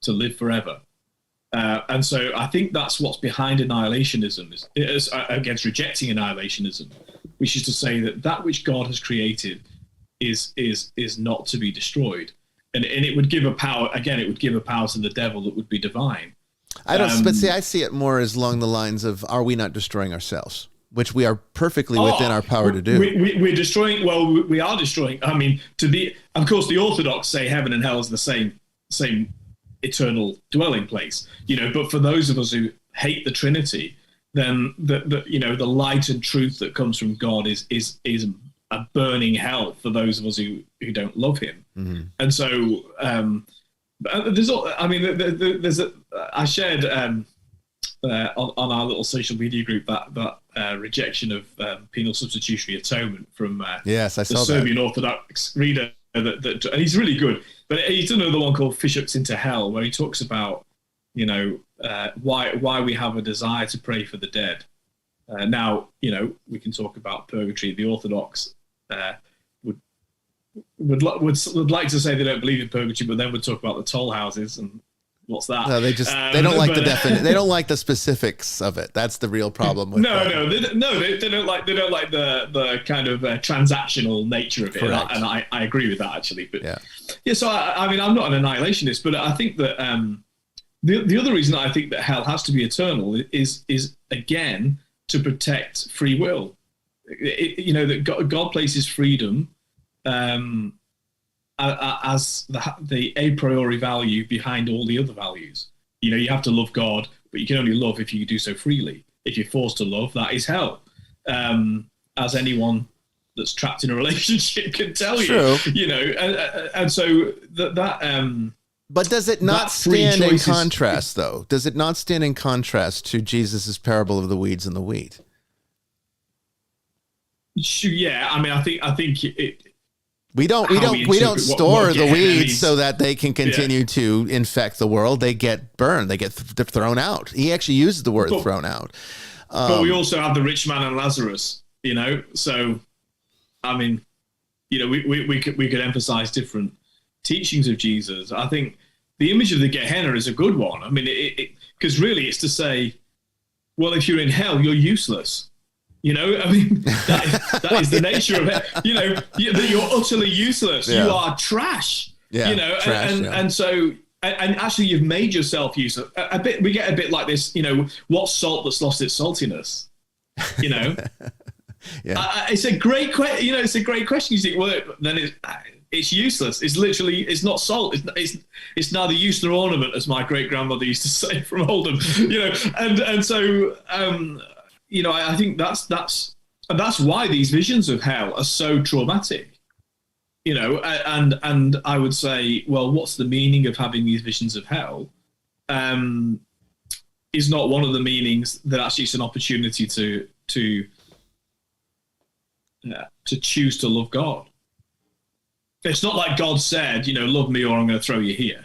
to live forever. And so I think that's what's behind annihilationism, is against rejecting annihilationism, which is to say that which God has created is not to be destroyed. And it would give a power, again, it would give a power to the devil that would be divine. But see, I see it more as along the lines of, are we not destroying ourselves? Which we are perfectly within our power to do. We're destroying, well, we are destroying. I mean, of course, the Orthodox say heaven and hell is the same eternal dwelling place, but for those of us who hate the Trinity, then the light and truth that comes from God is a burning hell for those of us who don't love him. Mm-hmm. And so I shared on our little social media group that rejection of penal substitutionary atonement from yes, I saw the Serbian that. Orthodox reader that and he's really good, but he's done another one called Fishups into Hell, where he talks about why we have a desire to pray for the dead. Now we can talk about purgatory. The Orthodox would like to say they don't believe in purgatory, but then would talk about the toll houses and what's that? No, they don't like the definition. They don't like the specifics of it. That's the real problem with they don't like the kind of transactional nature of it. And I agree with that, actually. But yeah, so I mean, I'm not an annihilationist, but I think that the other reason I think that hell has to be eternal is again to protect free will. That God places freedom as the a priori value behind all the other values. You have to love God, but you can only love if you do so freely. If you're forced to love, that is hell. As anyone that's trapped in a relationship can tell you. And so that but does it not stand in contrast, though? Does it not stand in contrast to Jesus's parable of the weeds and the wheat? Yeah, I mean, I think it. We don't store the weeds so that they can continue to infect the world. They get burned. They get thrown out. He actually uses the word thrown out. But we also have the rich man and Lazarus, So, I mean, we could emphasize different teachings of Jesus. I think the image of the Gehenna is a good one. I mean, because really it's to say, well, if you're in hell, you're useless. I mean, that is the nature of it. That you're utterly useless. Yeah. You are trash. Yeah, trash, and so actually you've made yourself useless. We get a bit like this. What's salt that's lost its saltiness? Yeah. It's a great question. It's a great question. You think, well, then it's useless. It's not salt. It's neither use nor ornament, as my great grandmother used to say from Oldham. And so. I think that's why these visions of hell are so traumatic, and I would say, well, what's the meaning of having these visions of hell? Is not one of the meanings that actually it's an opportunity to choose to love God. It's not like God said, love me or I'm going to throw you here.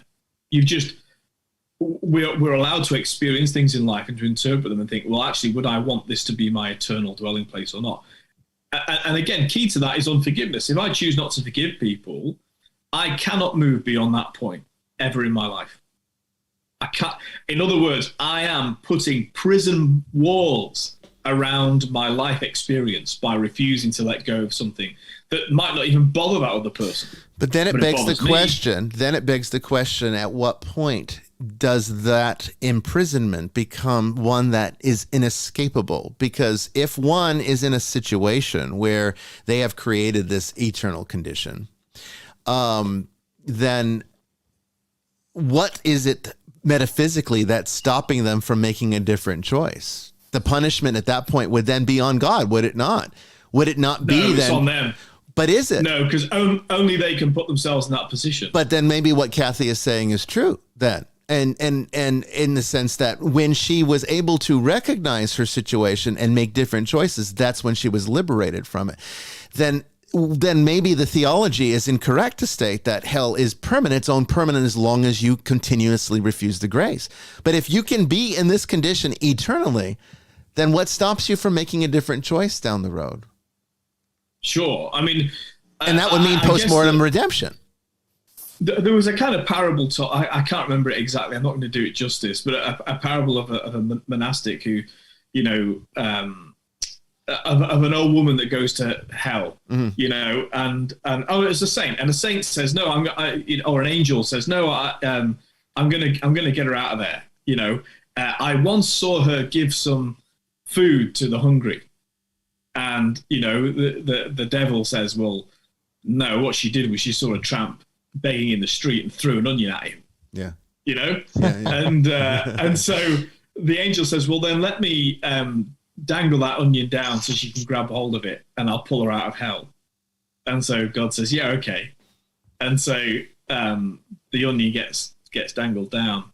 We're allowed to experience things in life and to interpret them and think, well, actually, would I want this to be my eternal dwelling place or not? And again, key to that is unforgiveness. If I choose not to forgive people, I cannot move beyond that point ever in my life. I can't. In other words, I am putting prison walls around my life experience by refusing to let go of something that might not even bother that other person. But then it begs the question. Then it begs the question: at what point does that imprisonment become one that is inescapable? Because if one is in a situation where they have created this eternal condition, then what is it metaphysically that's stopping them from making a different choice? The punishment at that point would then be on God, would it not? Would it not be it's then? on them. But is it? No, because only they can put themselves in that position. But then maybe what Kathy is saying is true then. And in the sense that when she was able to recognize her situation and make different choices, that's when she was liberated from it. Then maybe the theology is incorrect to state that hell is permanent. It's only permanent as long as you continuously refuse the grace. But if you can be in this condition eternally, then what stops you from making a different choice down the road? Sure. I mean... And that would mean post-mortem redemption. There was a kind of parable, I can't remember it exactly, I'm not going to do it justice, but a parable of a monastic who, you know, of an old woman that goes to hell, you know, and it's a saint, and a saint says, no, or an angel says, no, I'm gonna get her out of there, you know. I once saw her give some food to the hungry, and, you know, the devil says, well, no, what she did was she saw a tramp begging in the street and threw an onion at him. Yeah. You know? Yeah. And so the angel says, well, then let me dangle that onion down so she can grab hold of it and I'll pull her out of hell. And so God says, yeah, okay. And so the onion gets dangled down.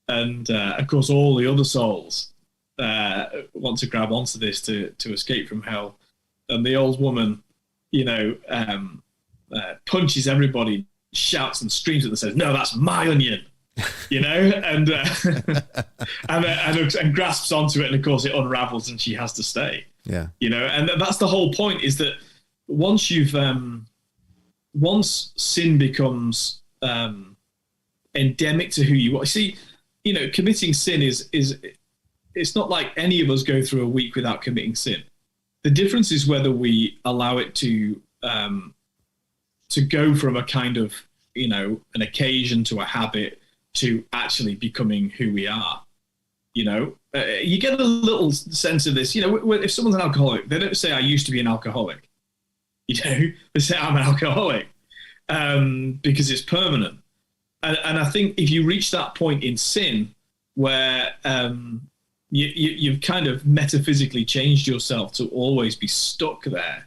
And of course, all the other souls want to grab onto this to escape from hell. And the old woman, you know, punches everybody, shouts and screams at them and says, no, that's my onion, you know, and grasps onto it, and of course it unravels and she has to stay. Yeah, you know, and that's the whole point, is that once sin becomes endemic to who you are. See, you know, committing sin is it's not like any of us go through a week without committing sin. The difference is whether we allow it to go from a kind of, you know, an occasion to a habit to actually becoming who we are. You know, you get a little sense of this, you know, if someone's an alcoholic, they don't say, I used to be an alcoholic. You know, they say, I'm an alcoholic, because it's permanent. And I think if you reach that point in sin where you've kind of metaphysically changed yourself to always be stuck there,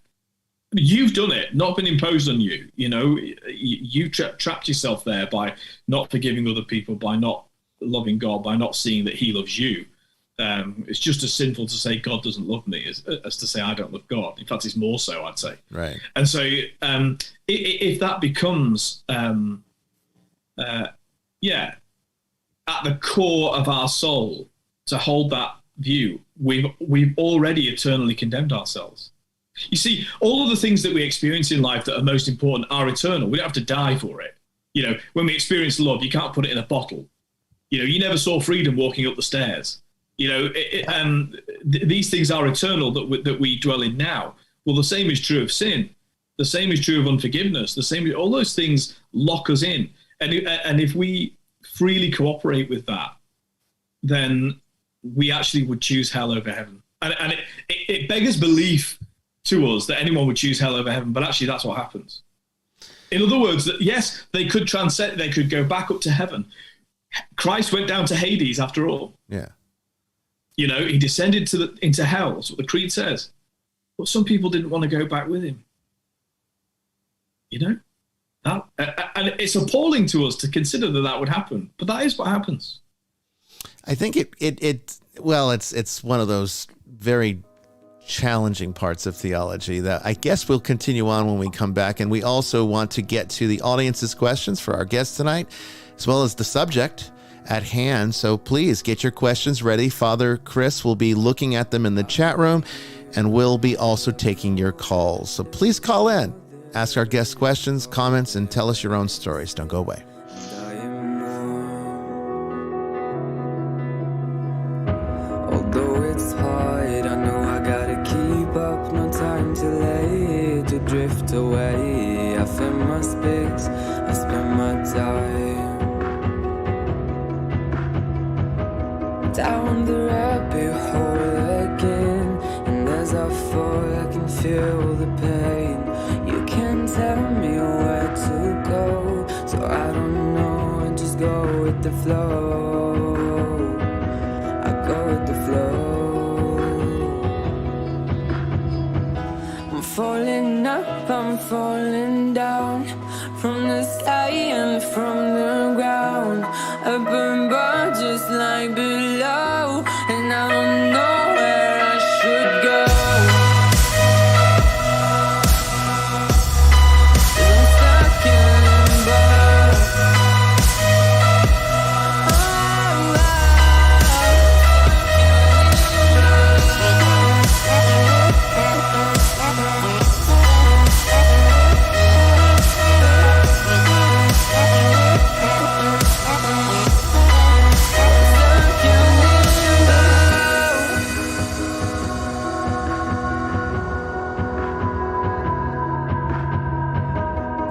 you've done it, not been imposed on you. You know, you trapped yourself there by not forgiving other people, by not loving God, by not seeing that he loves you. It's just as sinful to say God doesn't love me as to say I don't love God. In fact, it's more so, I'd say. Right. And so if that becomes, at the core of our soul, to hold that view, we've already eternally condemned ourselves. You see, all of the things that we experience in life that are most important are eternal. We don't have to die for it. You know, when we experience love, you can't put it in a bottle. You know, you never saw freedom walking up the stairs. You know, these things are eternal that we dwell in now. Well, the same is true of sin. The same is true of unforgiveness. All those things lock us in. And if we freely cooperate with that, then we actually would choose hell over heaven. And it beggars belief to us that anyone would choose hell over heaven, but actually that's what happens. In other words, yes, they could transcend, they could go back up to heaven. Christ went down to Hades after all. Yeah. You know, he descended into hell. That's what the creed says. But some people didn't want to go back with him. You know? And it's appalling to us to consider that would happen, but that is what happens. I think it's one of those very challenging parts of theology that I guess we'll continue on when we come back. And we also want to get to the audience's questions for our guests tonight, as well as the subject at hand. So please get your questions ready. Father Chris will be looking at them in the chat room, and we'll be also taking your calls. So please call in, ask our guests questions, comments, and tell us your own stories. Don't go away. Although it's hard, I know I gotta keep up. No time to lay, to drift away. I fill my space, I spend my time. down the rabbit hole again. And as I fall, I can feel the pain. You can't tell me where to go, so I don't know, I just go with the flow. I go with the flow. I'm falling up, I'm falling down, from the sky and from the ground. Up above just like below, and I don't know where I should go. 'Cause I'm stuck in limbo.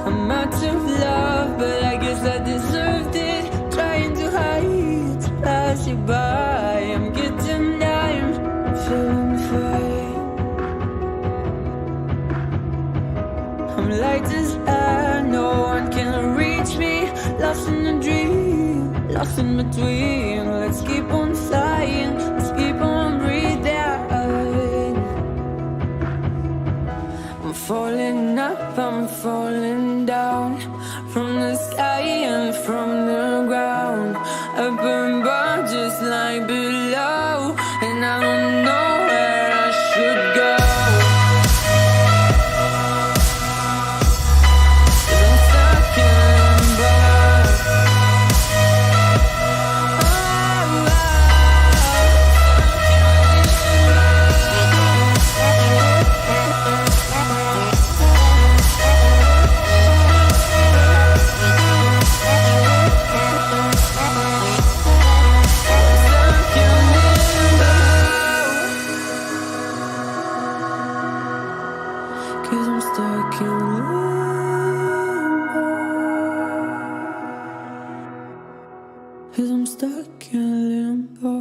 I'm out of love, but I guess I deserved it. Trying to hide, to pass you by. I'm getting down, I'm feeling fine. I'm light as air, no one can reach me. Lost in a dream, lost in between. Let's keep on flying, let's keep on breathing. I'm falling up, I'm falling down, from the sky and from the ground. Up above just like below, and I don't know where I should go. 'Cause I'm stuck in limbo. Cause I'm stuck in limbo. Cause I'm stuck in limbo.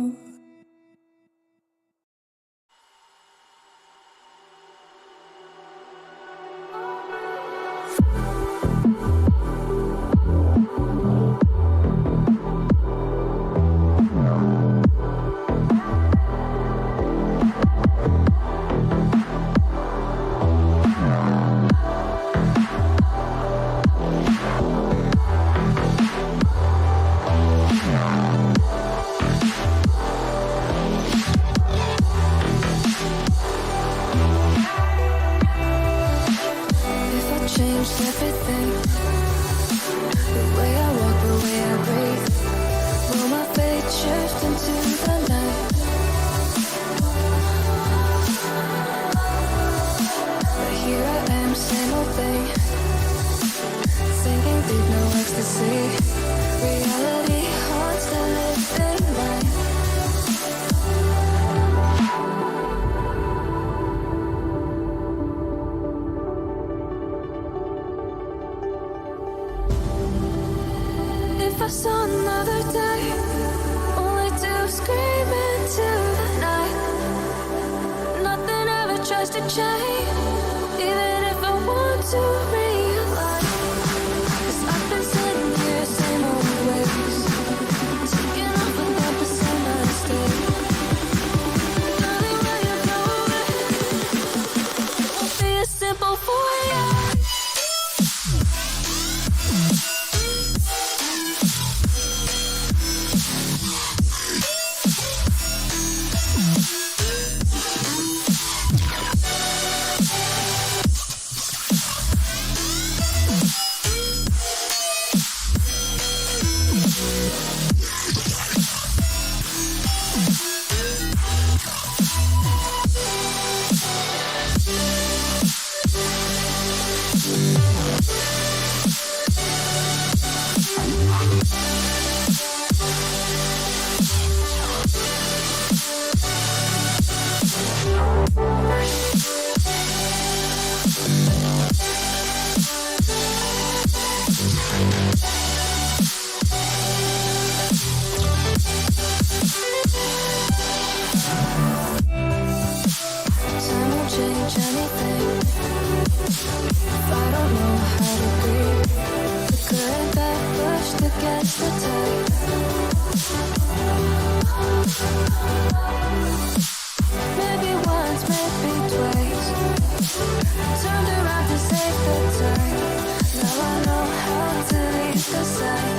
If I changed everything, the way I walk, the way I breathe, will my fate shift into the night? But here I am, same old thing, sinking deep, no ecstasy. Reality haunts the living mind. If I saw another day, only to scream into the night. Nothing ever tries to change, even if I want to realize. 'Cause I've been sitting here, same old ways, taking off without the same mistake. Darling, will you go away? It won't be as simple for you. I don't know how to breathe. The current that pushed against the tide. Maybe once, maybe twice. Turned around to save the time. Now I know how to leave the side.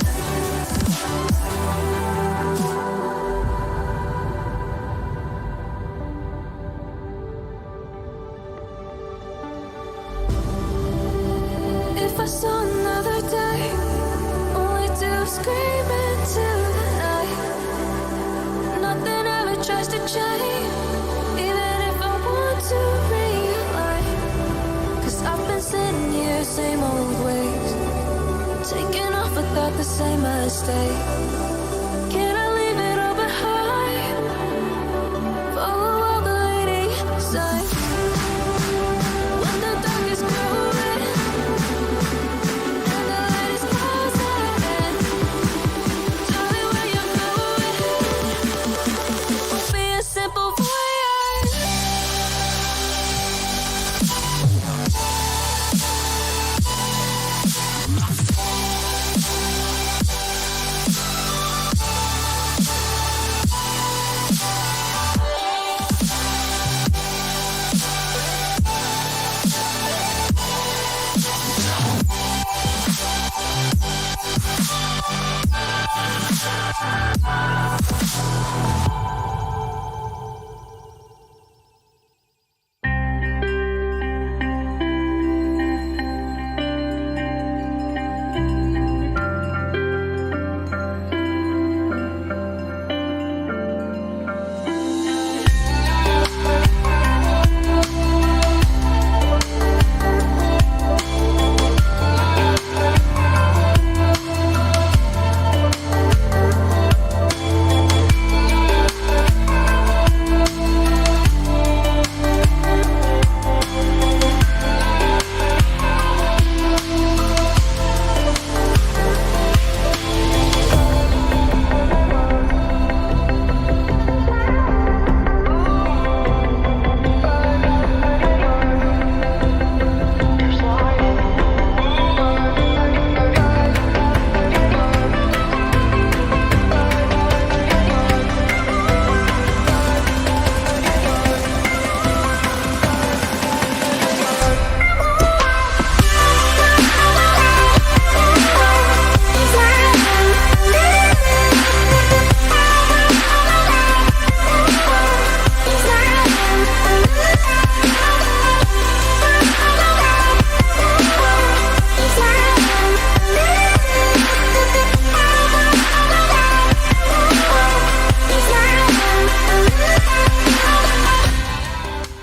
If I saw another day, only to scream into the night. Nothing ever tries to change, even if I want to realign. 'Cause I've been sitting here, same old ways, taking off without the same mistake. Can I leave it all behind? Follow all the leading signs. When the dark is growing and the light is closing in, tell me where you're going. Won't be a simple voyage.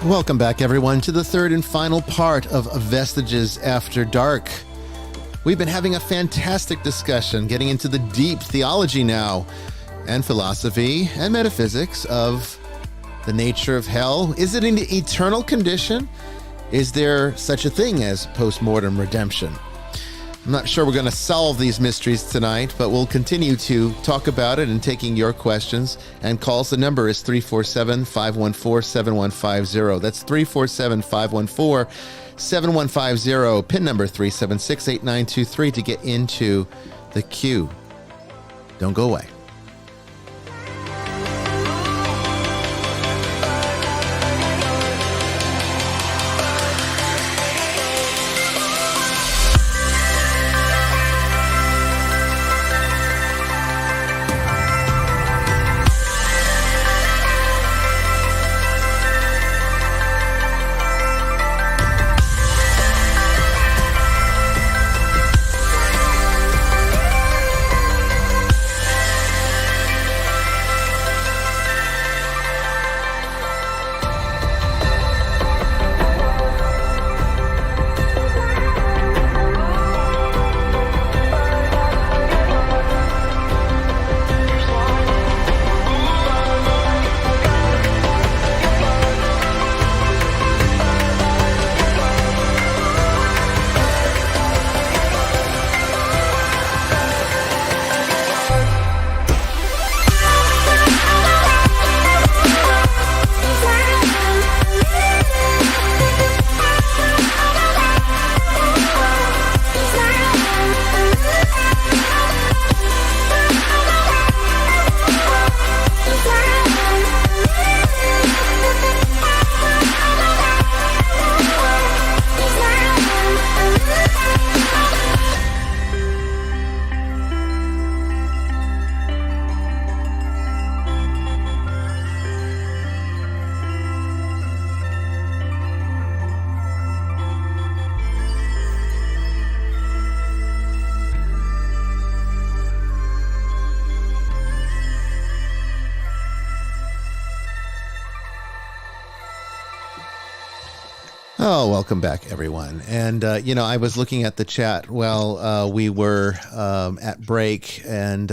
Welcome back, everyone, to the third and final part of Vestiges After Dark. We've been having a fantastic discussion, getting into the deep theology now, and philosophy and metaphysics of the nature of hell. Is it an eternal condition? Is there such a thing as post-mortem redemption? I'm not sure we're going to solve these mysteries tonight, but we'll continue to talk about it and taking your questions and calls. The number is 347-514-7150. That's 347-514-7150. PIN number 3768923 to get into the queue. Don't go away. Oh, welcome back, everyone. And, I was looking at the chat while we were at break, and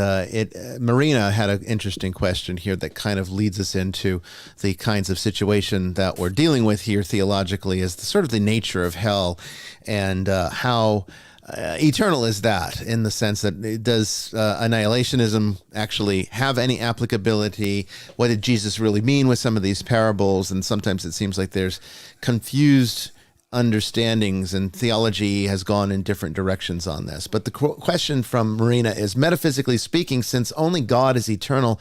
Marina had an interesting question here that kind of leads us into the kinds of situation that we're dealing with here theologically, as the sort of the nature of hell and how eternal is that, in the sense that does annihilationism actually have any applicability? What did Jesus really mean with some of these parables? And sometimes it seems like there's confused understandings, and theology has gone in different directions on this. But the question from Marina is, metaphysically speaking, since only God is eternal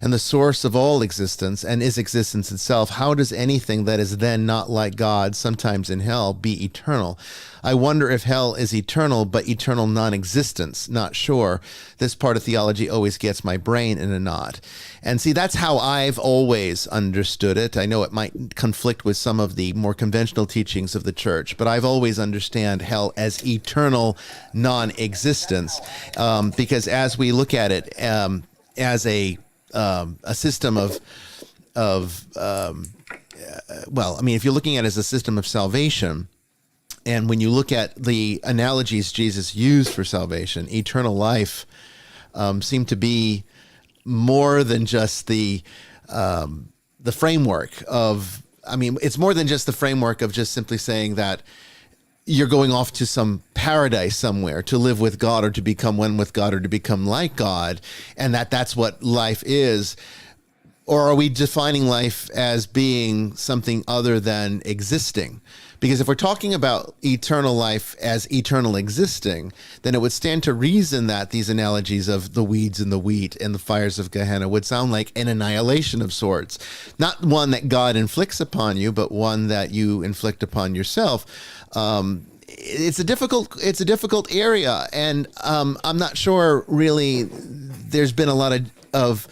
and the source of all existence and is existence itself, how does anything that is then not like God, sometimes in hell, be eternal? I wonder if hell is eternal, but eternal non-existence. Not sure. This part of theology always gets my brain in a knot. And see, that's how I've always understood it. I know it might conflict with some of the more conventional teachings of the church, but I've always understand hell as eternal non-existence, because as we look at it as a system of if you're looking at it as a system of salvation, and when you look at the analogies Jesus used for salvation, eternal life seem to be more than just the framework of, it's more than just the framework of just simply saying that you're going off to some paradise somewhere to live with God or to become one with God or to become like God, and that's what life is. Or are we defining life as being something other than existing? Because if we're talking about eternal life as eternal existing, then it would stand to reason that these analogies of the weeds and the wheat and the fires of Gehenna would sound like an annihilation of sorts. Not one that God inflicts upon you, but one that you inflict upon yourself. It's a difficult area, and I'm not sure really there's been a lot of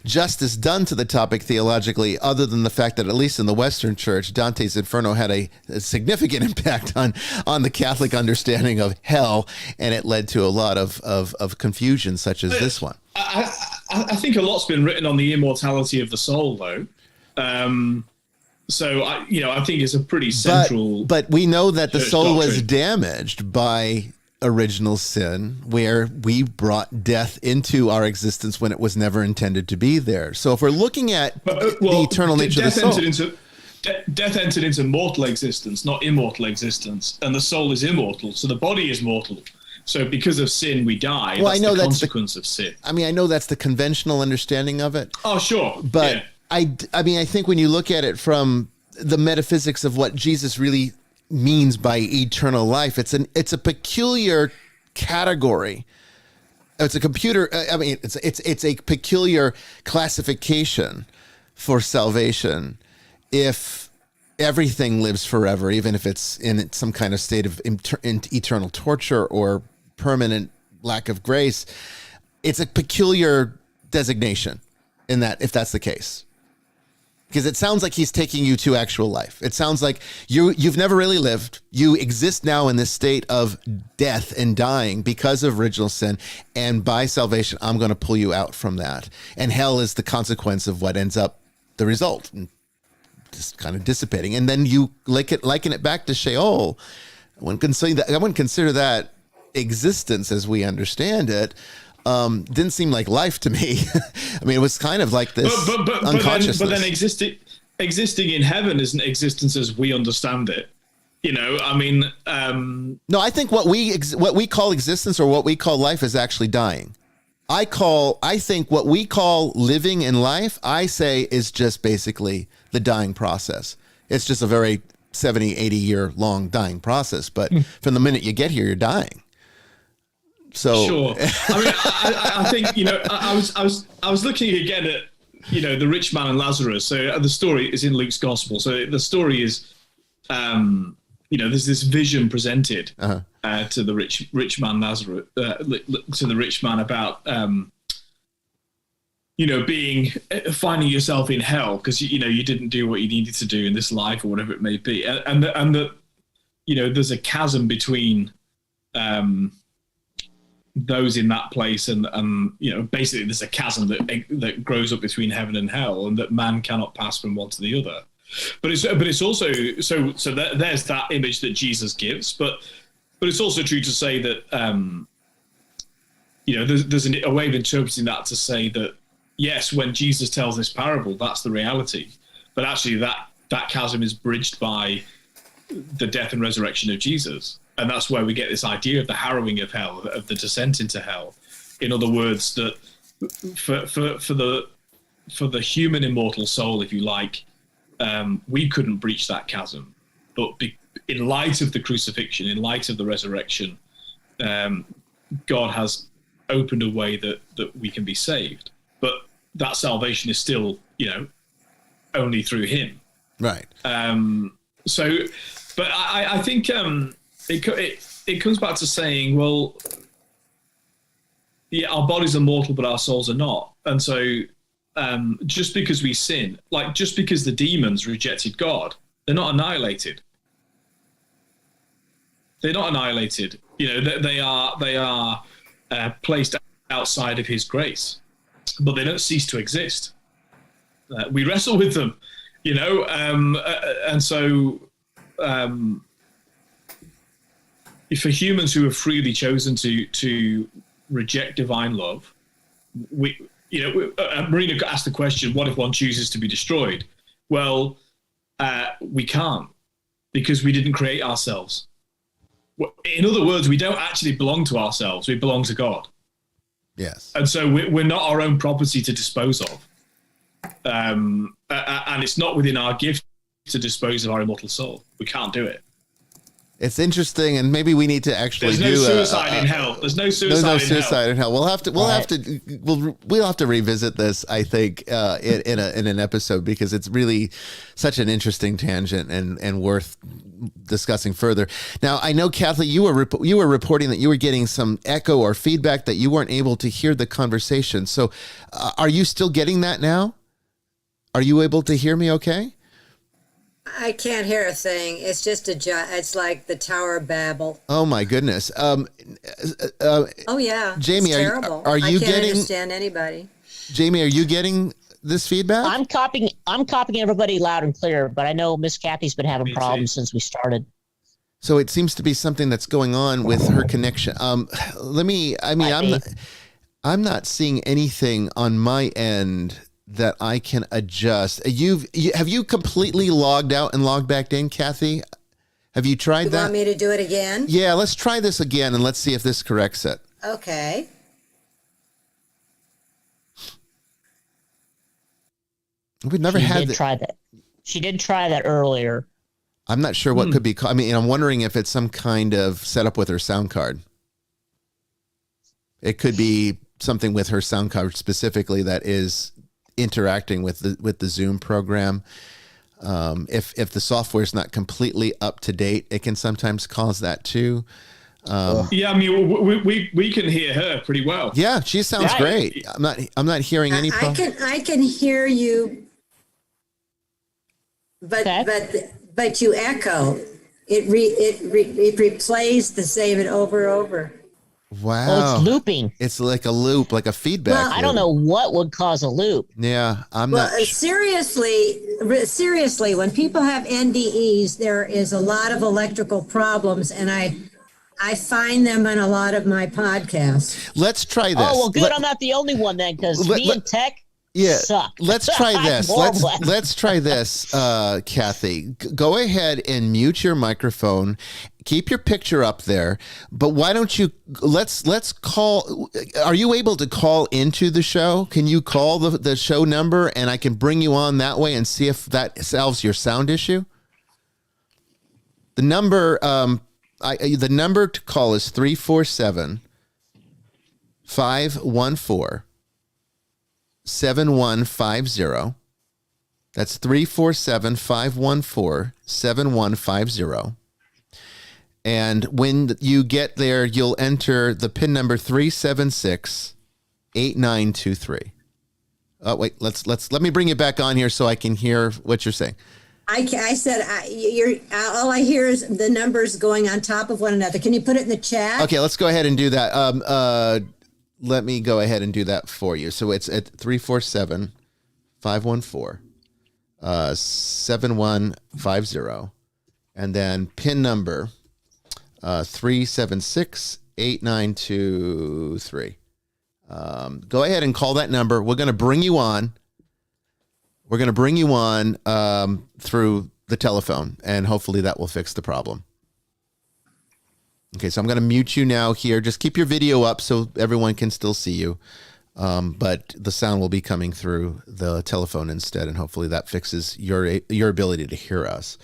justice done to the topic theologically, other than the fact that at least in the Western Church, Dante's Inferno had a significant impact on the Catholic understanding of hell, and it led to a lot of confusion, such as this one. I think a lot's been written on the immortality of the soul, though. So I think it's a pretty central. But we know that the soul doctrine was damaged by original sin, where we brought death into our existence when it was never intended to be there. So if we're looking at the eternal nature of the soul, death entered into mortal existence, not immortal existence, and the soul is immortal. So the body is mortal. So because of sin, we die. Well, that's I know the that's consequence of sin. I know that's the conventional understanding of it. Oh, sure. But yeah. I think when you look at it from the metaphysics of what Jesus really means by eternal life, it's a peculiar category. It's a peculiar classification for salvation. If everything lives forever, even if it's in some kind of state of eternal torture or permanent lack of grace, it's a peculiar designation in that, if that's the case. Because it sounds like he's taking you to actual life. It sounds like you've never really lived. You exist now in this state of death and dying because of original sin. And by salvation, I'm going to pull you out from that. And hell is the consequence of what ends up the result, and just kind of dissipating. And then you liken it back to Sheol. I wouldn't consider that existence as we understand it. Didn't seem like life to me. It was kind of like this unconsciousness. But then existing in heaven isn't existence as we understand it. No, I think what we call existence or what we call life is actually dying. I think what we call living in life, I say, is just basically the dying process. It's just a very 70, 80 year long dying process. But from the minute you get here, you're dying. So sure. I think I was looking again at the rich man and Lazarus. So the story is in Luke's gospel. So the story is, there's this vision presented to the rich man Lazarus, to the rich man about finding yourself in hell because you didn't do what you needed to do in this life or whatever it may be, and that there's a chasm between those in that place and basically there's a chasm that grows up between heaven and hell, and that man cannot pass from one to the other. But it's also there's that image that Jesus gives, but it's also true to say that there's a way of interpreting that to say that yes, when Jesus tells this parable, that's the reality, but actually that chasm is bridged by the death and resurrection of Jesus, and that's where we get this idea of the harrowing of hell, of the descent into hell. In other words, that for the human immortal soul, if you like, we couldn't breach that chasm, but in light of the crucifixion, in light of the resurrection, God has opened a way that we can be saved. But that salvation is still, only through Him. Right. But I think it comes back to saying, well, yeah, our bodies are mortal, but our souls are not, and so. Just because we sin, like just because the demons rejected God, they're not annihilated. They're not annihilated. They are placed outside of His grace, but they don't cease to exist. We wrestle with them, and so for humans who have freely chosen to reject divine love, Marina asked the question, what if one chooses to be destroyed? Well, we can't, because we didn't create ourselves. In other words, we don't actually belong to ourselves. We belong to God. Yes. And so we're not our own property to dispose of. And it's not within our gift to dispose of our immortal soul. We can't do it. It's interesting, and maybe we need to actually do. There's no suicide in hell. There's no suicide in hell. We'll have to revisit this, I think, in an episode, because it's really such an interesting tangent and worth discussing further. Now, I know, Kathy, you were reporting that you were getting some echo or feedback that you weren't able to hear the conversation. So, are you still getting that now? Are you able to hear me? Okay. I can't hear a thing. It's just it's like the Tower of Babel. Oh my goodness. Oh yeah. Jamie, it's terrible. Are you I can't getting understand anybody? Jamie, are you getting this feedback? I'm copying everybody loud and clear, but I know Miss Kathy's been having problems since we started. So it seems to be something that's going on with her connection. I'm not seeing anything on my end that I can adjust. Have you completely logged out and logged back in, Kathy? Have you tried that? You want me to do it again? Yeah, let's try this again and let's see if this corrects it. Okay. We've never had that. Try that. She did try that earlier. I'm not sure what could be. I'm wondering if it's some kind of setup with her sound card. It could be something with her sound card specifically that is interacting with the Zoom program. If the software is not completely up to date, it can sometimes cause that too. Yeah, I mean, we can hear her pretty well. Yeah, she sounds great. I'm not hearing any problem. I can hear you, but you echo. It replays the same and over. Wow. Oh, it's looping. It's like a loop, like a feedback. Well, I don't know what would cause a loop. Yeah, seriously, when people have NDEs, there is a lot of electrical problems, and I find them in a lot of my podcasts. Let's try this. Oh, well, good. I'm not the only one then, because me and tech suck. Let's try this. Let's try this, Kathy. Go ahead and mute your microphone. Keep your picture up there. But why don't you let's call? Are you able to call into the show? Can you call the show number and I can bring you on that way and see if that solves your sound issue? The number the number to call is 347-514-7150. That's 347-514-7150. And when you get there, you'll enter the PIN number 376-8923. Oh, wait, let me bring you back on here so I can hear what you're saying. I said all I hear is the numbers going on top of one another. Can you put it in the chat? Okay, let's go ahead and do that. Let me go ahead and do that for you. So it's at 347-514. 7150, and then PIN number 3768923. Go ahead and call that number. We're going to bring you on. We're going to bring you on through the telephone, and hopefully that will fix the problem. Okay, so I'm going to mute you now here. Just keep your video up so everyone can still see you. But the sound will be coming through the telephone instead, and hopefully that fixes your ability to hear us.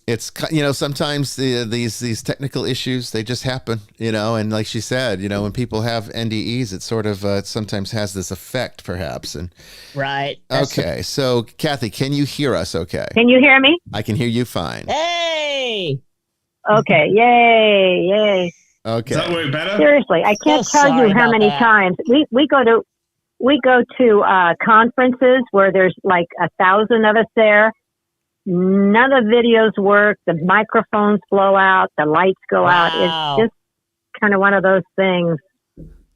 It's, sometimes these technical issues, they just happen, and like she said, when people have NDEs, it sort of sometimes has this effect perhaps. And right. Okay. So Kathy, can you hear us? Okay. Can you hear me? I can hear you fine. Hey. Okay. Yay. Okay. Does that work better? Seriously, I can't tell you how many times we go to conferences where there's like 1,000 of us there. None of the videos work. The microphones blow out. The lights go out. It's just kind of one of those things.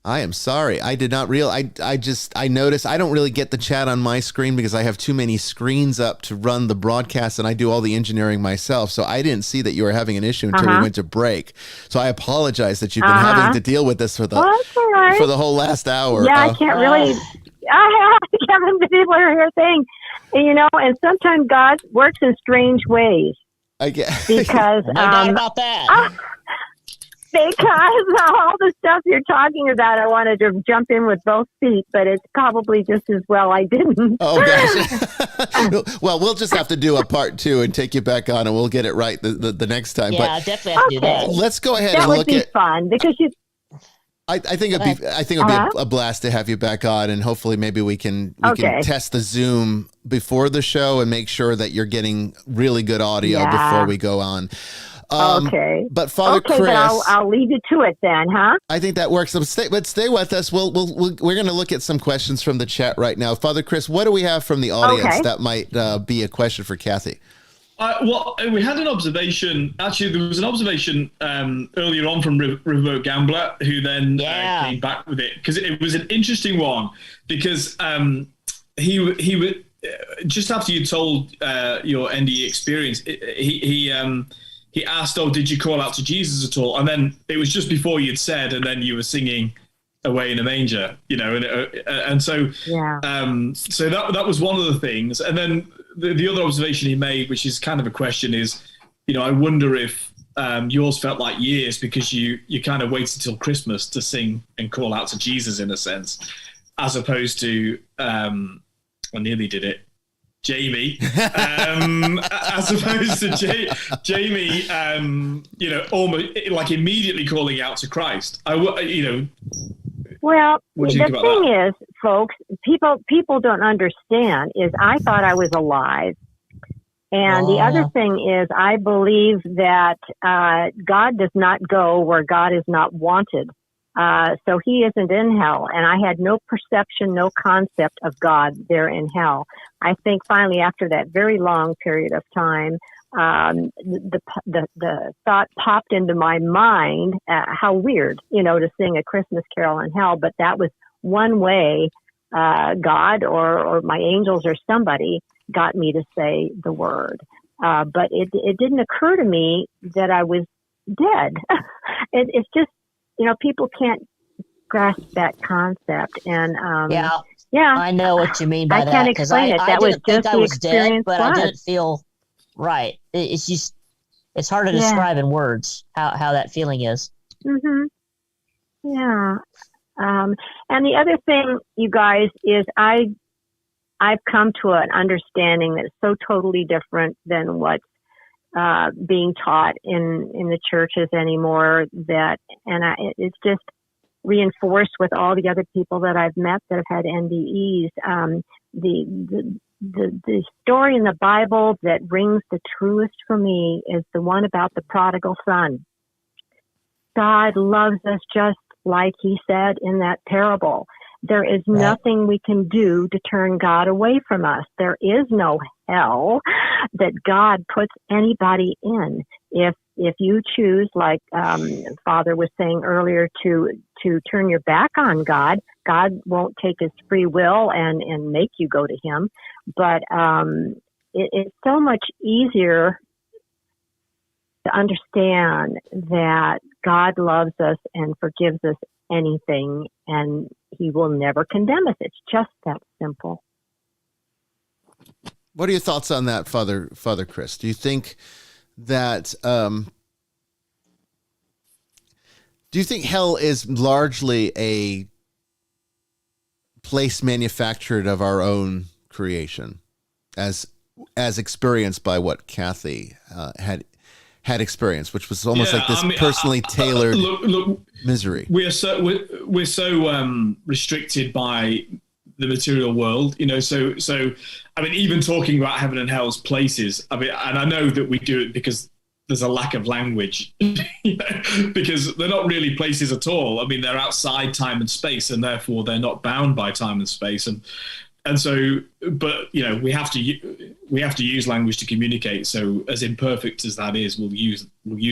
I am sorry. I did not realize. I noticed I don't really get the chat on my screen because I have too many screens up to run the broadcast, and I do all the engineering myself. So I didn't see that you were having an issue until we went to break. So I apologize that you've been having to deal with this for the for the whole last hour. Yeah, I can't really. I haven't been able to hear a thing. And sometimes God works in strange ways. I guess. Because no doubt about that. Because all the stuff you're talking about, I wanted to jump in with both feet, but it's probably just as well I didn't. Oh, gosh. Well, we'll just have to do a part 2 and take you back on, and we'll get it right the next time. Yeah, but definitely have to do that. Let's go ahead and look at. That would be fun because you. I think it'd be a blast to have you back on, and hopefully maybe we can test the Zoom before the show and make sure that you're getting really good audio before we go on. Okay. But Father Chris, but I'll leave you to it then, huh? I think that works. But stay with us. We're going to look at some questions from the chat right now. Father Chris, what do we have from the audience that might be a question for Kathy? Well, we had an observation. Actually, there was an observation earlier on from Riverboat Gambler, who then came back with it because it was an interesting one. Because he would just after you told your NDE experience, he asked, "Oh, did you call out to Jesus at all?" And then it was just before you'd said, and then you were singing "Away in a Manger," and so so that was one of the things, and then. The other observation he made, which is kind of a question, is, I wonder if yours felt like years because you kind of waited till Christmas to sing and call out to Jesus in a sense, as opposed to, I nearly did it, Jamie, as opposed to Jamie, almost like immediately calling out to Christ. Well, the thing is, folks, people don't understand is I thought I was alive. And the other thing is I believe that God does not go where God is not wanted. So he isn't in hell. And I had no perception, no concept of God there in hell. I think finally after that very long period of time, the thought popped into my mind, how weird, to sing a Christmas carol in hell. But that was one way God or my angels or somebody got me to say the word. But it didn't occur to me that I was dead. It's just, people can't grasp that concept. And yeah, I know what you mean by that. I can't explain it. That was just the experience. But I didn't feel right. It's just, it's hard to describe in words how that feeling is. Mm-hmm. Yeah. And the other thing, you guys, is I've come to an understanding that's so totally different than what's being taught in the churches anymore. It's just reinforced with all the other people that I've met that have had NDEs. The story in the Bible that rings the truest for me is the one about the prodigal son. God loves us just like he said in that parable. There is nothing we can do to turn God away from us. There is no hell that God puts anybody in. If you choose, like Father was saying earlier, to to turn your back on God. God won't take his free will and make you go to him. But it's so much easier to understand that God loves us and forgives us anything, and he will never condemn us. It's just that simple. What are your thoughts on that, Father Chris? Do you think that do you think hell is largely a place manufactured of our own creation, as experienced by what Kathy had experienced, which was almost like this personally tailored look, misery? We're so restricted by the material world, you know. So I mean, even talking about heaven and hell's places, I mean, and I know that we do it because there's a lack of language, you know, because they're not really places at all. I mean, they're outside time and space, and therefore they're not bound by time and space. And so, but you know, we have to use language to communicate. So, as imperfect as that is, we'll use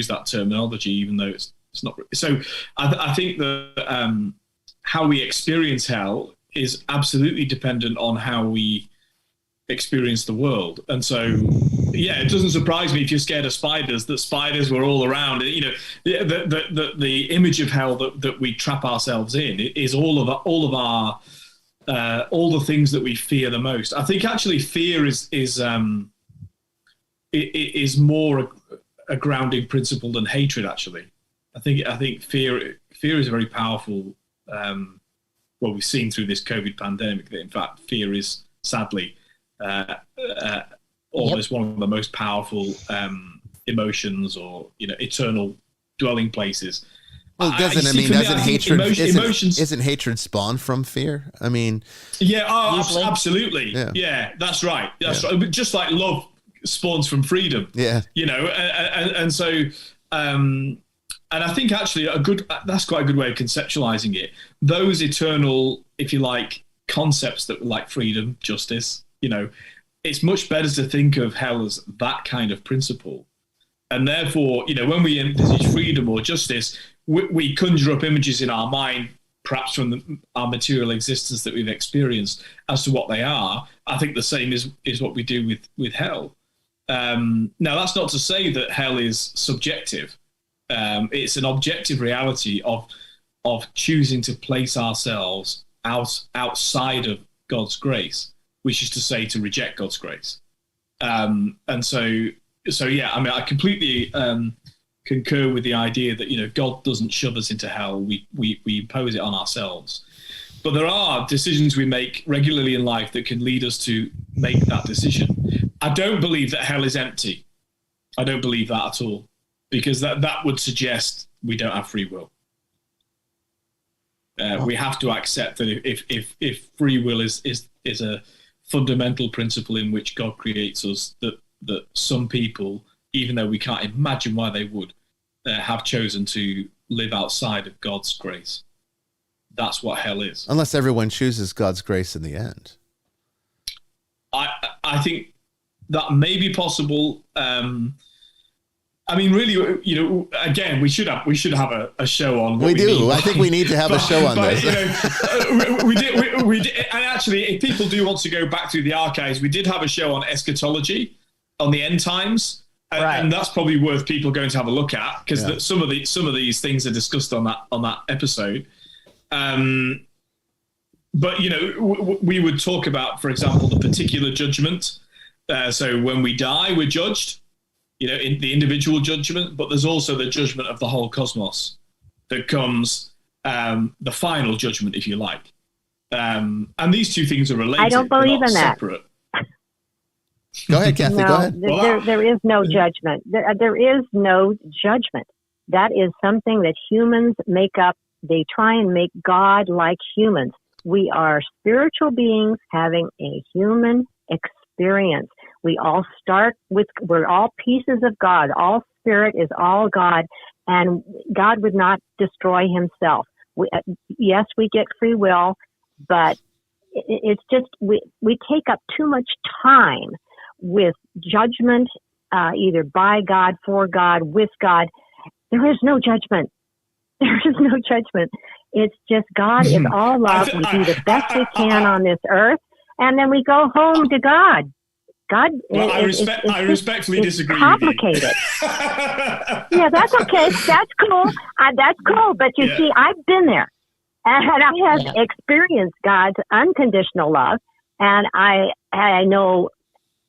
that terminology, even though it's not. So, I think that how we experience hell is absolutely dependent on how we experience the world. And so, yeah, it doesn't surprise me if you're scared of spiders, that spiders were all around. You know, the image of hell that we trap ourselves in is all of our all the things that we fear the most. I think actually fear is more a grounding principle than hatred. Actually, I think fear is a very powerful. Well, we've seen through this COVID pandemic that in fact fear is sadly almost one of the most powerful emotions, or you know, eternal dwelling places. Well, doesn't hatred isn't hatred spawned from fear? I mean, yeah, absolutely, yeah, that's right. Right. Just like love spawns from freedom. Yeah, you know, and so. And I think actually that's quite a good way of conceptualizing it. Those eternal, if you like, concepts that like freedom, justice, you know, it's much better to think of hell as that kind of principle. And therefore, you know, when we envisage freedom or justice, we conjure up images in our mind, perhaps from our material existence that we've experienced, as to what they are. I think the same is what we do with hell. Now, that's not to say that hell is subjective. It's an objective reality of choosing to place ourselves outside of God's grace, which is to say to reject God's grace. And so yeah, I mean, I completely concur with the idea that, you know, God doesn't shove us into hell. We impose it on ourselves. But there are decisions we make regularly in life that can lead us to make that decision. I don't believe that hell is empty. I don't believe that at all. Because that would suggest we don't have free will. We have to accept that if free will is a fundamental principle in which God creates us, that some people, even though we can't imagine why they would, have chosen to live outside of God's grace. That's what hell is. Unless everyone chooses God's grace in the end. I think that may be possible. I mean, really, you know, again, we should have a show on. What we do. I think we need to have a show on this. You know, we did. And actually, if people do want to go back through the archives, we did have a show on eschatology, on the end times, and that's probably worth people going to have a look at, because some of these things are discussed on that episode. But you know, we would talk about, for example, the particular judgment. So when we die, we're judged. You know, in the individual judgment, but there's also the judgment of the whole cosmos that comes, the final judgment, if you like. And these two things are related. I don't believe in that. Separate. Go ahead, Kathy. No, go ahead. There is no judgment. There is no judgment. That is something that humans make up. They try and make God like humans. We are spiritual beings having a human experience. We all start with, we're all pieces of God. All spirit is all God, and God would not destroy himself. Yes, we get free will, but it's just, we take up too much time with judgment, either by God, for God, with God. There is no judgment. There is no judgment. It's just God is all love. We do the best we can on this earth, and then we go home to God. God, well, I respectfully disagree complicated. with you. Yeah, that's okay. That's cool. That's cool. But you see, I've been there, and I have experienced God's unconditional love, and I know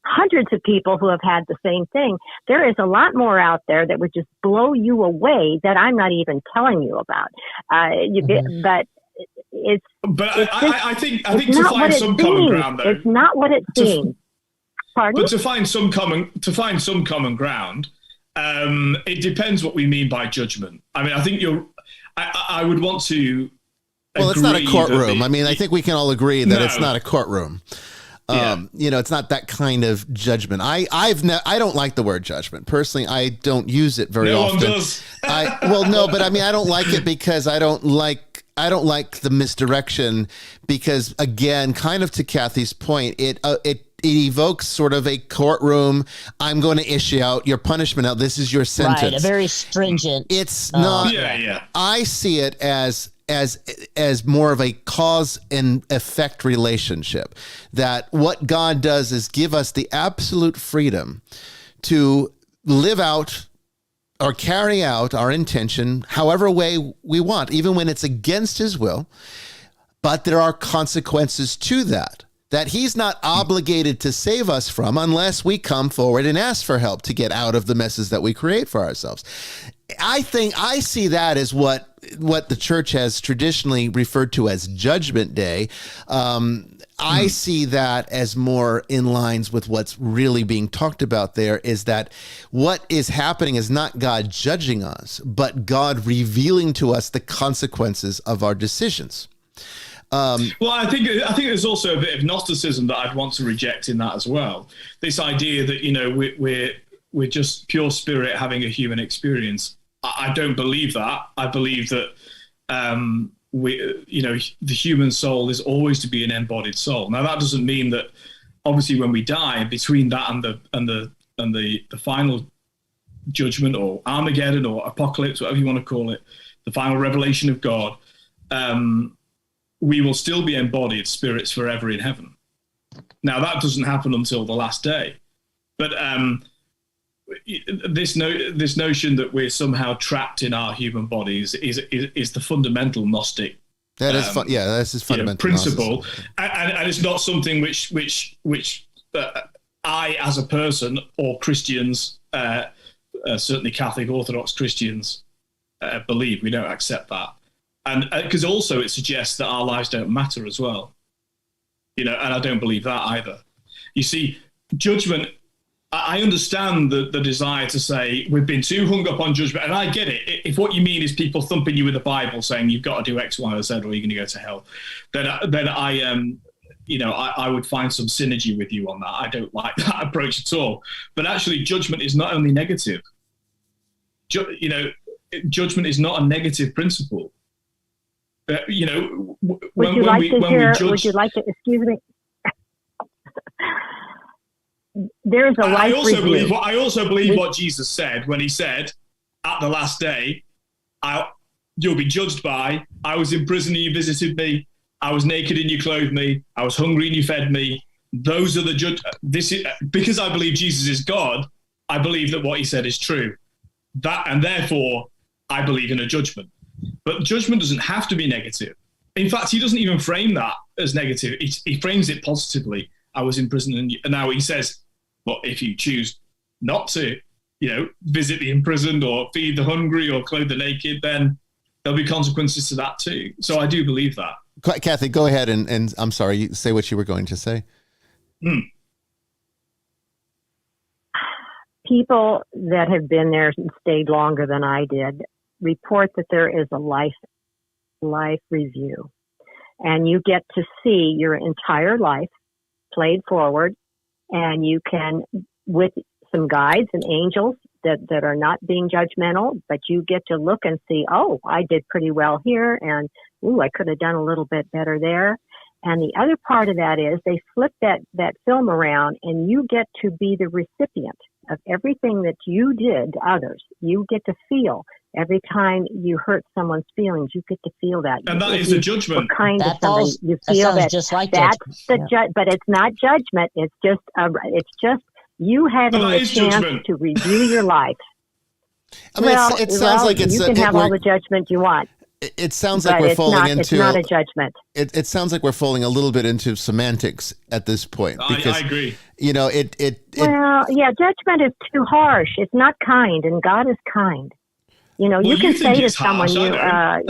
hundreds of people who have had the same thing. There is a lot more out there that would just blow you away that I'm not even telling you about. But it's. But I think to find some common ground, though, it's not what it seems. Pardon? But to find some common ground, it depends what we mean by judgment. I mean, I think I would want to. Well, it's not a courtroom. I think we can all agree that it's not a courtroom. It's not that kind of judgment. I don't like the word judgment. Personally, I don't use it very often. No one does. I don't like it because I don't like the misdirection, because again, kind of to Kathy's point, it evokes sort of a courtroom. I'm going to issue out your punishment. Now, this is your sentence. Right, a very stringent. It's not. I see it as more of a cause and effect relationship, that what God does is give us the absolute freedom to live out or carry out our intention however way we want, even when it's against his will. But there are consequences to that he's not obligated to save us from unless we come forward and ask for help to get out of the messes that we create for ourselves. I think I see that as what the church has traditionally referred to as Judgment Day. I see that as more in lines with what's really being talked about there, is that what is happening is not God judging us, but God revealing to us the consequences of our decisions. Well, I think there's also a bit of Gnosticism that I'd want to reject in that as well. This idea that we're just pure spirit having a human experience. I don't believe that. I believe that the human soul is always to be an embodied soul. Now, that doesn't mean that obviously when we die, between that and the final judgment, or Armageddon, or apocalypse, whatever you want to call it, the final revelation of God, we will still be embodied spirits forever in heaven. Now, that doesn't happen until the last day. But this notion that we're somehow trapped in our human bodies is the fundamental Gnostic. That's his fundamental principle, and it's not something which I, as a person, or Christians, certainly Catholic Orthodox Christians, believe. We don't accept that. And because also it suggests that our lives don't matter as well, and I don't believe that either. You see, judgment, I understand the desire to say we've been too hung up on judgment, and I get it. If what you mean is people thumping you with the Bible saying you've got to do X, Y, or Z, or you're going to go to hell, then I would find some synergy with you on that. I don't like that approach at all. But actually, judgment is not only negative. Judgment is not a negative principle. Would you like to, excuse me? There is a life review. I also believe what Jesus said when he said, at the last day, you'll be judged by, I was in prison and you visited me, I was naked and you clothed me, I was hungry and you fed me. Those are the because I believe Jesus is God, I believe that what he said is true. And therefore, I believe in a judgment. But judgment doesn't have to be negative. In fact, he doesn't even frame that as negative. He frames it positively. I was in prison, and now he says, well, if you choose not to, visit the imprisoned or feed the hungry or clothe the naked, then there'll be consequences to that too. So I do believe that. Kathy, go ahead and I'm sorry, say what you were going to say. People that have been there and stayed longer than I did report that there is a life review, and you get to see your entire life played forward, and you can, with some guides and angels that are not being judgmental, but you get to look and see, oh, I did pretty well here, and I could have done a little bit better there. And the other part of that is they flip that film around, and you get to be the recipient. of everything that you did to others. You get to feel every time you hurt someone's feelings. You get to feel that, and that if is you a judgment. were kind That to somebody, falls- you that feel sounds that. just like That's judgment. the but it's not judgment. It's just you having No, that the is chance judgment. to review your life. I mean, it sounds like it's you can have all the judgment you want. It sounds But like we're it's falling not, into. It's not a judgment. It sounds like we're falling a little bit into semantics at this point. Because, I agree. You know, Well, yeah, judgment is too harsh. It's not kind, and God is kind. You know, you can think say to it's harsh, someone, I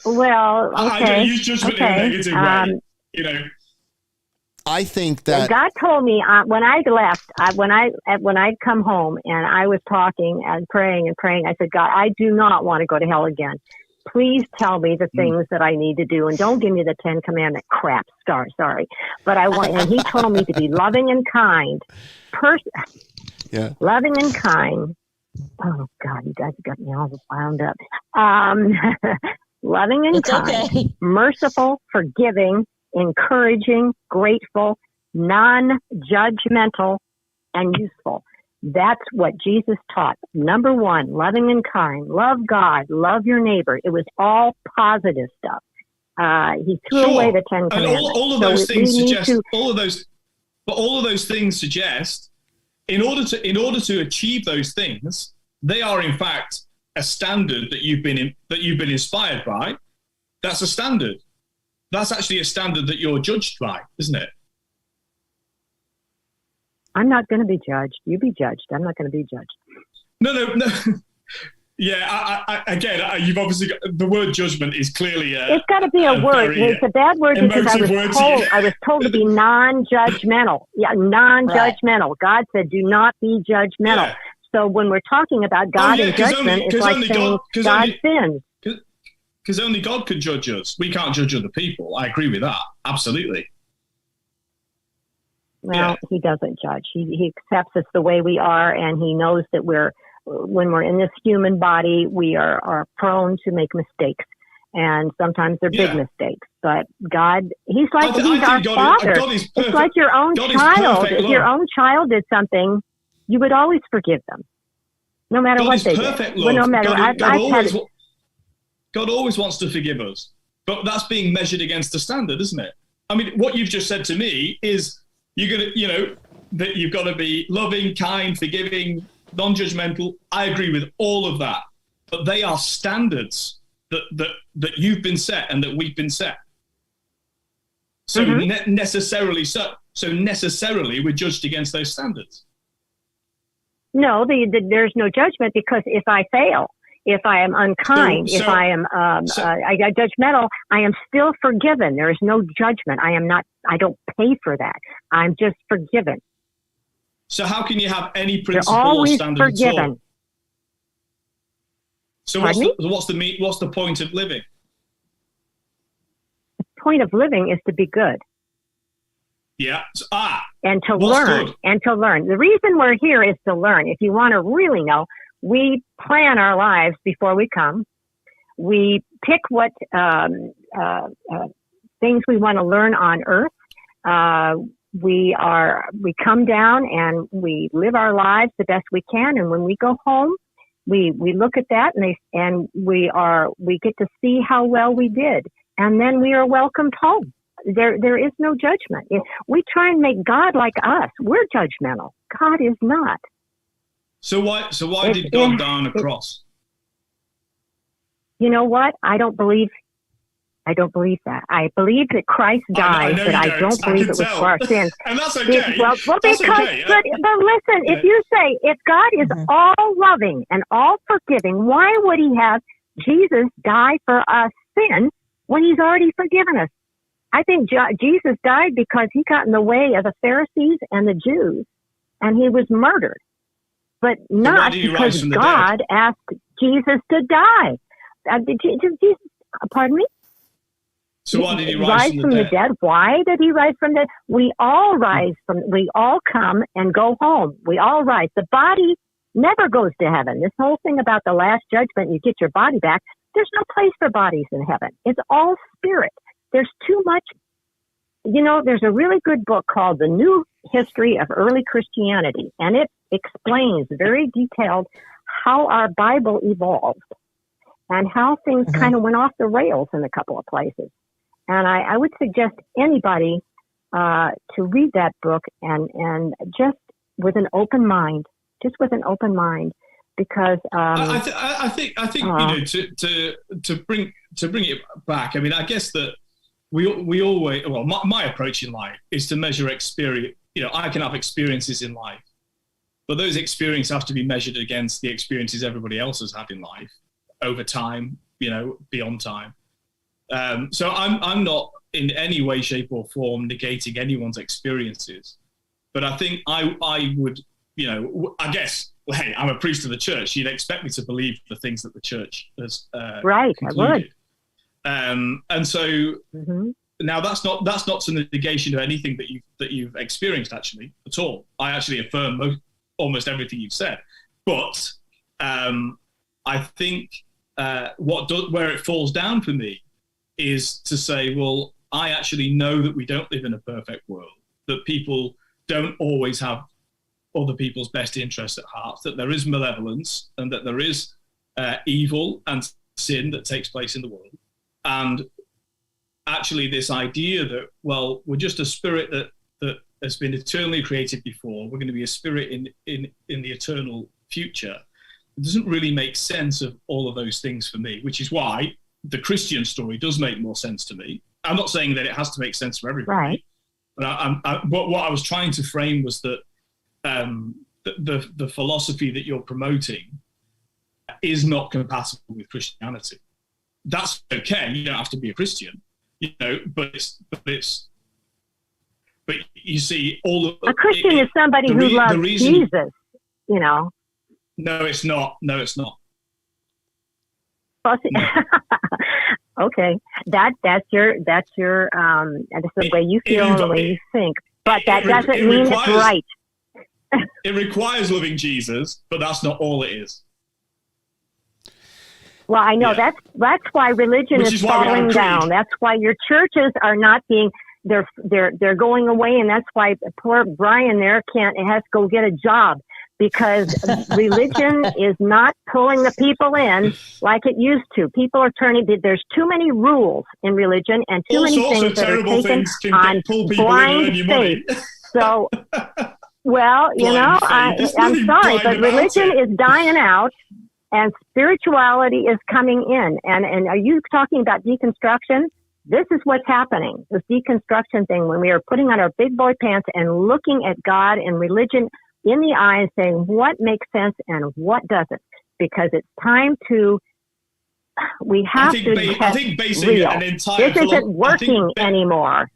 well, okay. I don't use judgment in a negative way. You know, I think that God told me when I left, when I'd come home and I was talking and praying, I said, God, I do not want to go to hell again. Please tell me the things that I need to do, and don't give me the 10 Commandment crap. Sorry, but I want. And He told me to be loving and kind, loving and kind. Oh God, you guys got me all wound up. Loving and It's kind, okay. merciful, forgiving, encouraging, grateful, non-judgmental, and useful. That's what Jesus taught. Number one, loving and kind. Love God. Love your neighbor. It was all positive stuff. He threw away the 10 Commandments. And all of those things suggest all of those things suggest in order to achieve those things, they are in fact a standard that you've been inspired by. That's a standard. That's actually a standard that you're judged by, isn't it? I'm not going to be judged. You be judged. I'm not going to be judged. No. Yeah, again, you've obviously got, the word judgment is clearly it's got to be a word. It's a bad word because I was told to be non-judgmental. Yeah, non-judgmental. Right. God said, "Do not be judgmental." Yeah. So when we're talking about God and judgment, it's like saying God sins. Because only God can judge us. We can't judge other people. I agree with that. Absolutely. Well, He doesn't judge. He accepts us the way we are, and He knows that when we're in this human body, we are prone to make mistakes, and sometimes they're big mistakes. But God, He's our Father. It's like your own child. If your own child did something, you would always forgive them, no matter what they did. Well, no matter. God always wants to forgive us, but that's being measured against the standard, isn't it? I mean, what you've just said to me is that you've got to be loving, kind, forgiving, non-judgmental. I agree with all of that, but they are standards that you've been set and that we've been set. So necessarily we're judged against those standards. No, there's no judgment, because if I fail, if I am unkind, if I am judgmental, I am still forgiven. There is no judgment. I don't pay for that. I'm just forgiven. So how can you have any principle or standard forgiven. At all? So what's the point of living? The point of living is to be good. Yeah. And to learn. Good? And to learn. The reason we're here is to learn. If you want to really know, we plan our lives before we come. We pick what things we want to learn on earth. We come down and we live our lives the best we can. And when we go home, we look at that and we get to see how well we did. And then we are welcomed home. There is no judgment. We try and make God like us. We're judgmental. God is not. So why did God die on a cross? You know what? I don't believe that. I believe that Christ died, but I don't believe it was for our sins. And that's okay. But listen, if you say, if God is all loving and all forgiving, why would He have Jesus die for us sin when He's already forgiven us? I think Jesus died because He got in the way of the Pharisees and the Jews, and He was murdered. But not because God asked Jesus to die. Jesus, pardon me? So why did He rise from the dead? Why did He rise from the dead? We all we all come and go home. We all rise. The body never goes to heaven. This whole thing about the last judgment, you get your body back. There's no place for bodies in heaven. It's all spirit. There's too much. There's a really good book called The New history of early Christianity, and it explains very detailed how our Bible evolved and how things kind of went off the rails in a couple of places. And I would suggest anybody to read that book and just with an open mind, because I think to bring it back. I mean, I guess that we always, well, my approach in life is to measure experience. I can have experiences in life, but those experiences have to be measured against the experiences everybody else has had in life over time, beyond time. So I'm not in any way, shape or form negating anyone's experiences, but I think I would, I guess, well, hey, I'm a priest of the church. You'd expect me to believe the things that the church has right, concluded. I would. And so now that's not to the negation of anything that you've experienced actually at all. I actually affirm almost everything you've said, but I think where it falls down for me is to say, well, I actually know that we don't live in a perfect world, that people don't always have other people's best interests at heart, that there is malevolence and that there is evil and sin that takes place in the world. And actually this idea that, well, we're just a spirit that has been eternally created before, we're going to be a spirit in the eternal future, it doesn't really make sense of all of those things for me, which is why the Christian story does make more sense to me. I'm not saying that it has to make sense for everybody, right. But what I was trying to frame was that the philosophy that you're promoting is not compatible with Christianity. That's okay. You don't have to be a Christian, but you see, a Christian is somebody who loves Jesus. No, it's not. Okay, that's your that's the way you feel and the way you think, but that doesn't mean it's right. It requires loving Jesus, but that's not all it is. Well, I know that's why religion is falling down. That's why your churches are not being they're going away, and that's why poor Bryan there has to go get a job, because religion is not pulling the people in like it used to. People are there's too many rules in religion and too many things that are taken on blind faith. So, well, I'm sorry, but religion is dying out and spirituality is coming in. And are you talking about deconstruction? This is what's happening, this deconstruction thing, when we are putting on our big boy pants and looking at God and religion in the eye and saying what makes sense and what doesn't, because it's time to, we have to get real. This isn't working anymore.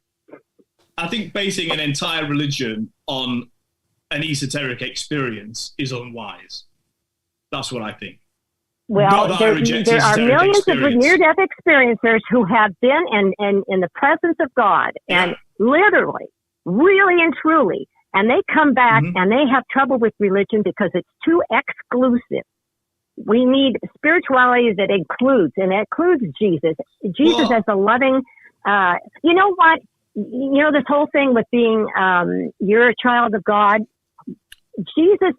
I think basing an entire religion on an esoteric experience is unwise. That's what I think. Well, there are millions of near-death experiencers who have been in the presence of God, and literally, really and truly, and they come back and they have trouble with religion because it's too exclusive. We need spirituality that includes Jesus. Jesus as a loving, you know what? This whole thing with being, you're a child of God. Jesus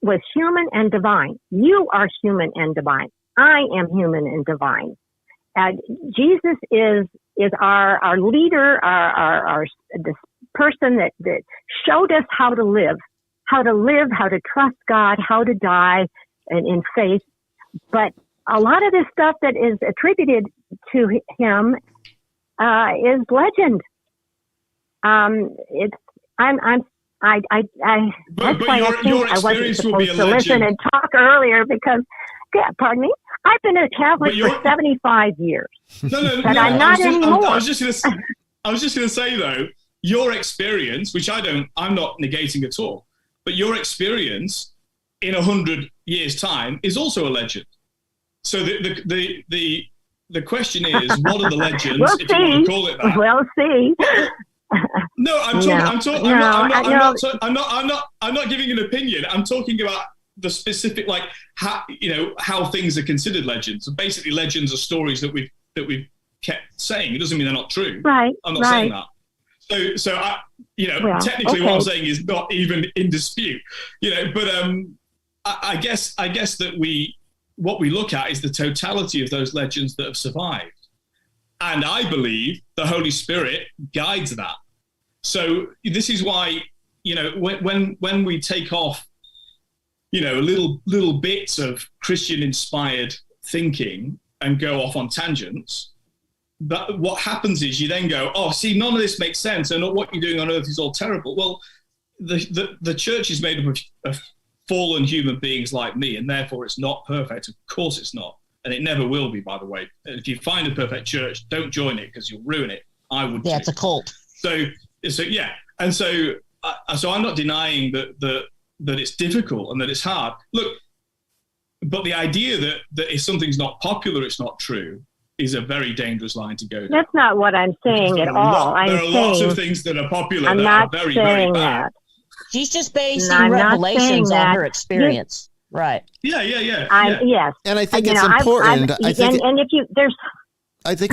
was human and divine. You are human and divine. I am human and divine. Jesus is our leader, this person that showed us how to live, how to trust God, how to die in faith. But a lot of this stuff that is attributed to him is legend. That's why I wasn't supposed to listen and talk earlier because, pardon me, I've been a Catholic for 75 years. But I'm not anymore. I was just going to say though, your experience, which I'm not negating at all, but your experience in 100 years' time is also a legend. So the question is, what are the legends? If you want to call it that. We'll see. No, I'm not giving an opinion. I'm talking about the specific, like how things are considered legends. So basically, legends are stories that we've kept saying. It doesn't mean they're not true. Right. I'm not saying that. So I, Well, technically what I'm okay. saying is not even in dispute, but I guess that what we look at is the totality of those legends that have survived. And I believe the Holy Spirit guides that. So this is why, when we take off, little bits of Christian inspired thinking and go off on tangents, but what happens is you then go, oh, see, none of this makes sense, and what you're doing on earth is all terrible. Well, the church is made up of fallen human beings like me, and therefore it's not perfect. Of course it's not, and it never will be, by the way. If you find a perfect church, don't join it because you'll ruin it. I would. Yeah, it's a cult. So yeah, and so I'm not denying that it's difficult and that it's hard. Look, but the idea that if something's not popular, it's not true, is a very dangerous line to go down. That's not what I'm saying at all. There are lots of things that are popular I'm that not are very, very saying bad. that. She's just basing I'm not revelations saying on that. her experience. Right. Yeah. Yes. And I think You it's know, important. and if you there's I think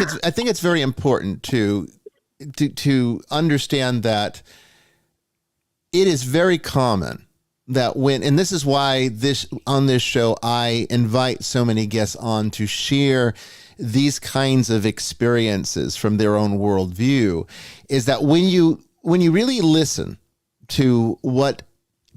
it's very important to understand that it is very common that and this is why on this show I invite so many guests on to share these kinds of experiences from their own worldview, is that when you really listen to what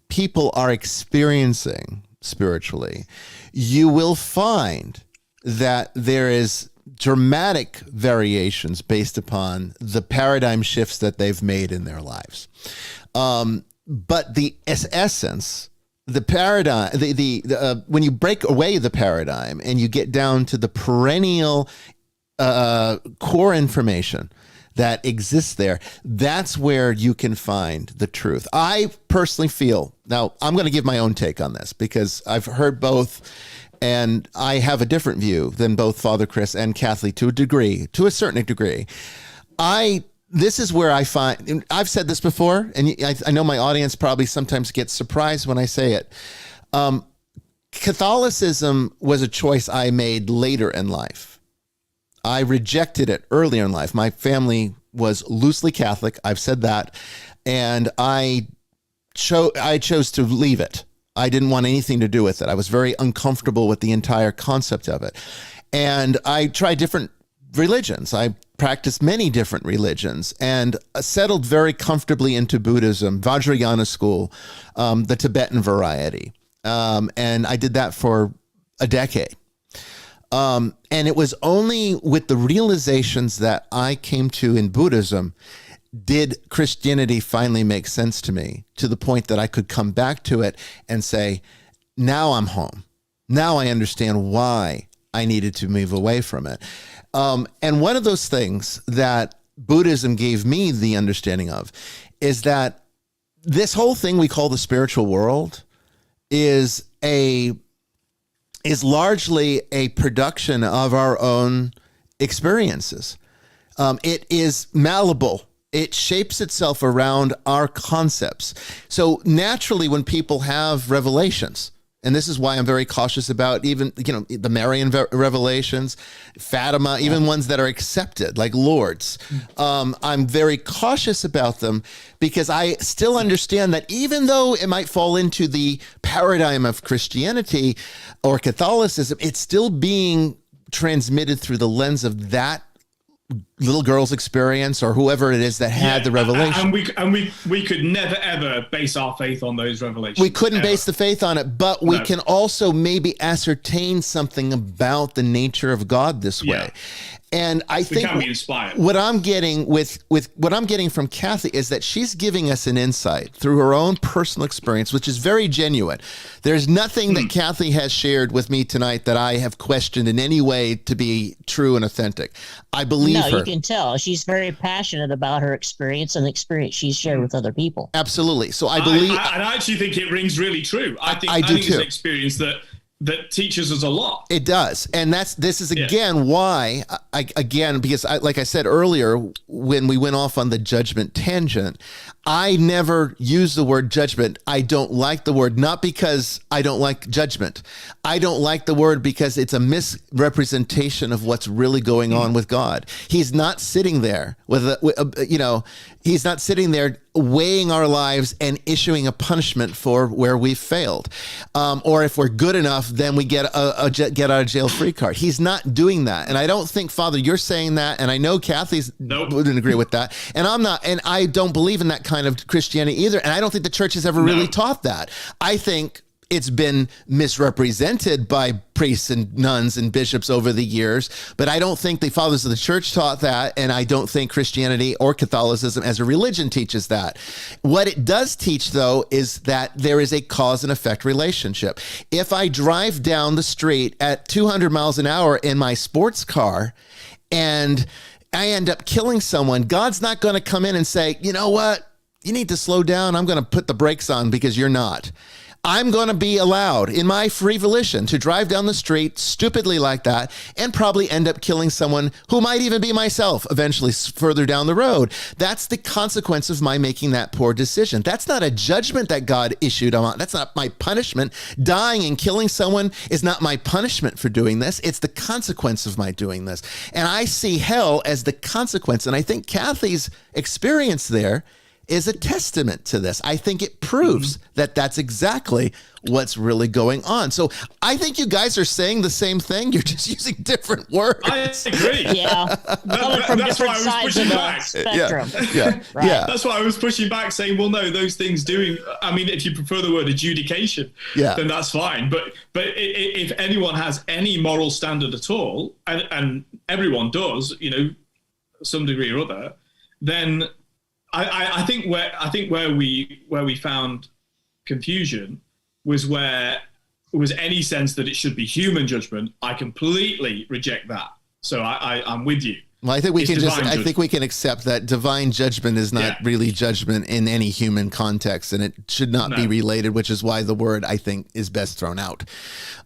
people are experiencing spiritually, you will find that there is dramatic variations based upon the paradigm shifts that they've made in their lives. But the essence, the paradigm, when you break away the paradigm and you get down to the perennial core information that exists there, that's where you can find the truth. I personally feel, now I'm going to give my own take on this because I've heard both, and I have a different view than both Father Chris and Kathy to a certain degree. This is where I find, I've said this before, and I know my audience probably sometimes gets surprised when I say it. Catholicism was a choice I made later in life. I rejected it earlier in life. My family was loosely Catholic. I've said that. And I chose to leave it. I didn't want anything to do with it. I was very uncomfortable with the entire concept of it. And I tried different religions. I practiced many different religions and settled very comfortably into Buddhism, Vajrayana school, the Tibetan variety. And I did that for a decade. And it was only with the realizations that I came to in Buddhism did Christianity finally make sense to me, to the point that I could come back to it and say, now I'm home. Now I understand why I needed to move away from it. And one of those things that Buddhism gave me the understanding of is that this whole thing we call the spiritual world is largely a production of our own experiences. It is malleable. It shapes itself around our concepts. So naturally, when people have revelations, and this is why I'm very cautious about even, the Marian revelations, Fatima, even ones that are accepted, like Lourdes. I'm very cautious about them because I still understand that even though it might fall into the paradigm of Christianity or Catholicism, it's still being transmitted through the lens of that little girl's experience or whoever it is that had the revelation. And we could never ever base our faith on those revelations. We couldn't base the faith on it, but we can also maybe ascertain something about the nature of God this way. And I think can be inspired. What I'm getting with what I'm getting from Kathy is that she's giving us an insight through her own personal experience, which is very genuine. There's nothing that Kathy has shared with me tonight that I have questioned in any way to be true and authentic. I believe her. No, you can tell she's very passionate about her experience and the experience she's shared with other people. Absolutely. So I believe, I actually think it rings really true. I think do it's too. an experience that that teaches us a lot. It does. And this is again why, because like I said earlier, when we went off on the judgment tangent, I never use the word judgment. I don't like the word, not because I don't like judgment. I don't like the word because it's a misrepresentation of what's really going on with God. He's not sitting there he's not sitting there weighing our lives and issuing a punishment for where we've failed. Or if we're good enough, then we get a get out of jail free card. He's not doing that. And I don't think, Father, you're saying that. And I know Kathy's wouldn't agree with that. And I'm not, and I don't believe in that kind of Christianity either. And I don't think the church has ever really taught that. I think it's been misrepresented by priests and nuns and bishops over the years, but I don't think the fathers of the church taught that, and I don't think Christianity or Catholicism as a religion teaches that. What it does teach, though, is that there is a cause and effect relationship. If I drive down the street at 200 miles an hour in my sports car and I end up killing someone, God's not going to come in and say, you know what, you need to slow down. I'm going to put the brakes on because you're not. I'm going to be allowed in my free volition to drive down the street stupidly like that and probably end up killing someone who might even be myself eventually further down the road. That's the consequence of my making that poor decision. That's not a judgment that God issued on. That's not my punishment. Dying and killing someone is not my punishment for doing this. It's the consequence of my doing this. And I see hell as the consequence. And I think Kathy's experience there is a testament to this. I think it proves that that's exactly what's really going on. So I think you guys are saying the same thing. You're just using different words. I agree. Yeah. That's why I was pushing back. Spectrum. Yeah. Right. Yeah. That's why I was pushing back, saying, well, no, those things do. I mean, if you prefer the word adjudication, then that's fine. But if anyone has any moral standard at all, and everyone does, some degree or other, then I think where we found confusion was where it was any sense that it should be human judgment. I completely reject that. So I'm with you. Well, I think we can accept that divine judgment is not really judgment in any human context, and it should not be related, which is why the word, I think, is best thrown out.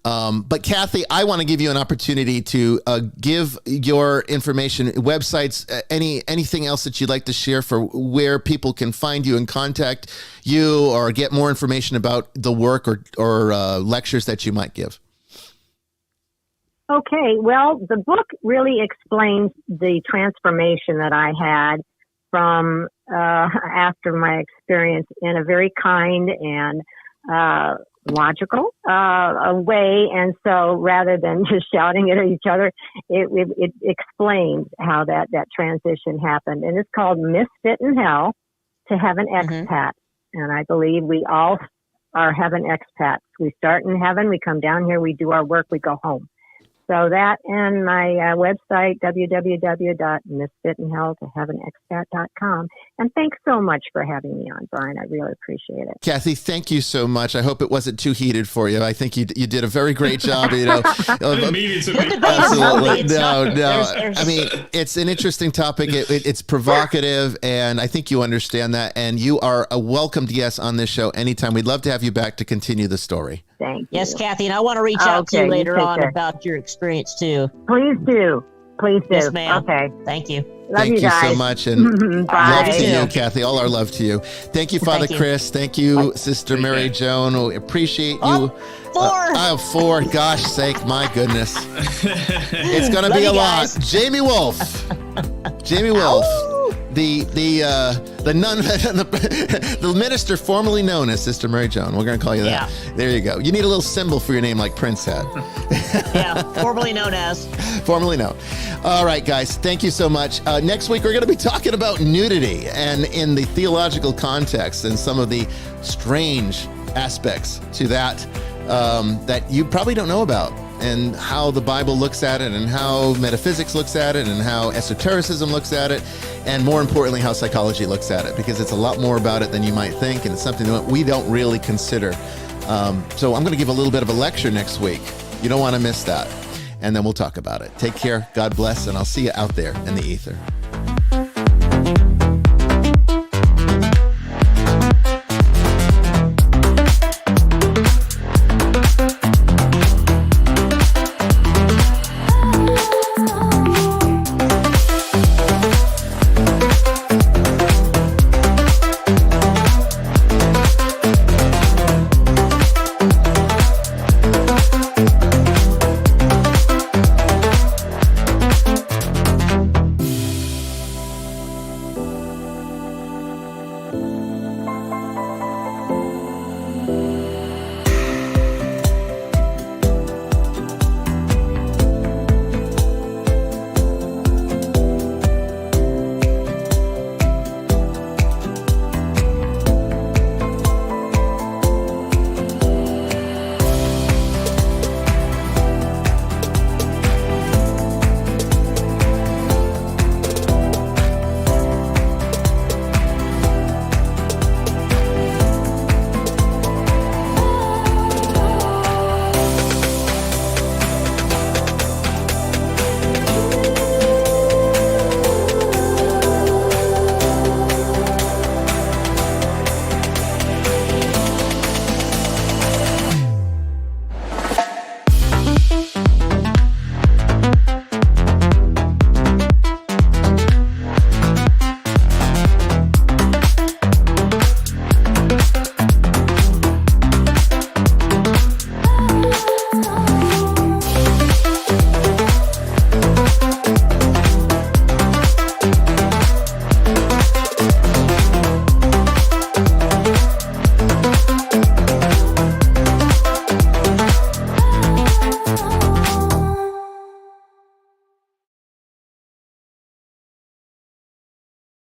But Kathy, I want to give you an opportunity to give your information, websites, anything else that you'd like to share for where people can find you and contact you or get more information about the work or lectures that you might give. Okay, well, the book really explains the transformation that I had from after my experience in a very kind and logical way. And so rather than just shouting at each other, it explains how that transition happened. And it's called Misfit in Hell to Heaven Expat. And I believe we all are heaven expats. We start in heaven, we come down here, we do our work, we go home. So that and my website, www.misfitinhelltoheavenexpat.com. And thanks so much for having me on, Bryan. I really appreciate it. Kathy, thank you so much. I hope it wasn't too heated for you. I think you did a very great job. Absolutely. No. I mean, it's an interesting topic. It's provocative, and I think you understand that. And you are a welcomed guest on this show anytime. We'd love to have you back to continue the story. Thank you. Yes, Kathy, and I want to reach out to you later on about your experience too. Please do. Yes, ma'am. Okay. Thank you. Thank you guys so much, and Bye. love to you, Kathy. All our love to you. Thank you, Father Chris. Thank you, Sister Mary Joan. We appreciate you. 4. 4. Gosh sake, my goodness. It's going to be a lot. Jamie Wolf. The nun, the minister formerly known as Sister Mary Joan. We're going to call you that. Yeah. There you go. You need a little symbol for your name like Prince had. Formerly known as. Formerly known. All right, guys. Thank you so much. Next week, we're going to be talking about nudity and in the theological context and some of the strange aspects to that that you probably don't know about, and how the Bible looks at it, and how metaphysics looks at it, and how esotericism looks at it, and more importantly, how psychology looks at it, because it's a lot more about it than you might think, and it's something that we don't really consider. So I'm going to give a little bit of a lecture next week. You don't want to miss that. And then we'll talk about it. Take care. God bless. And I'll see you out there in the ether.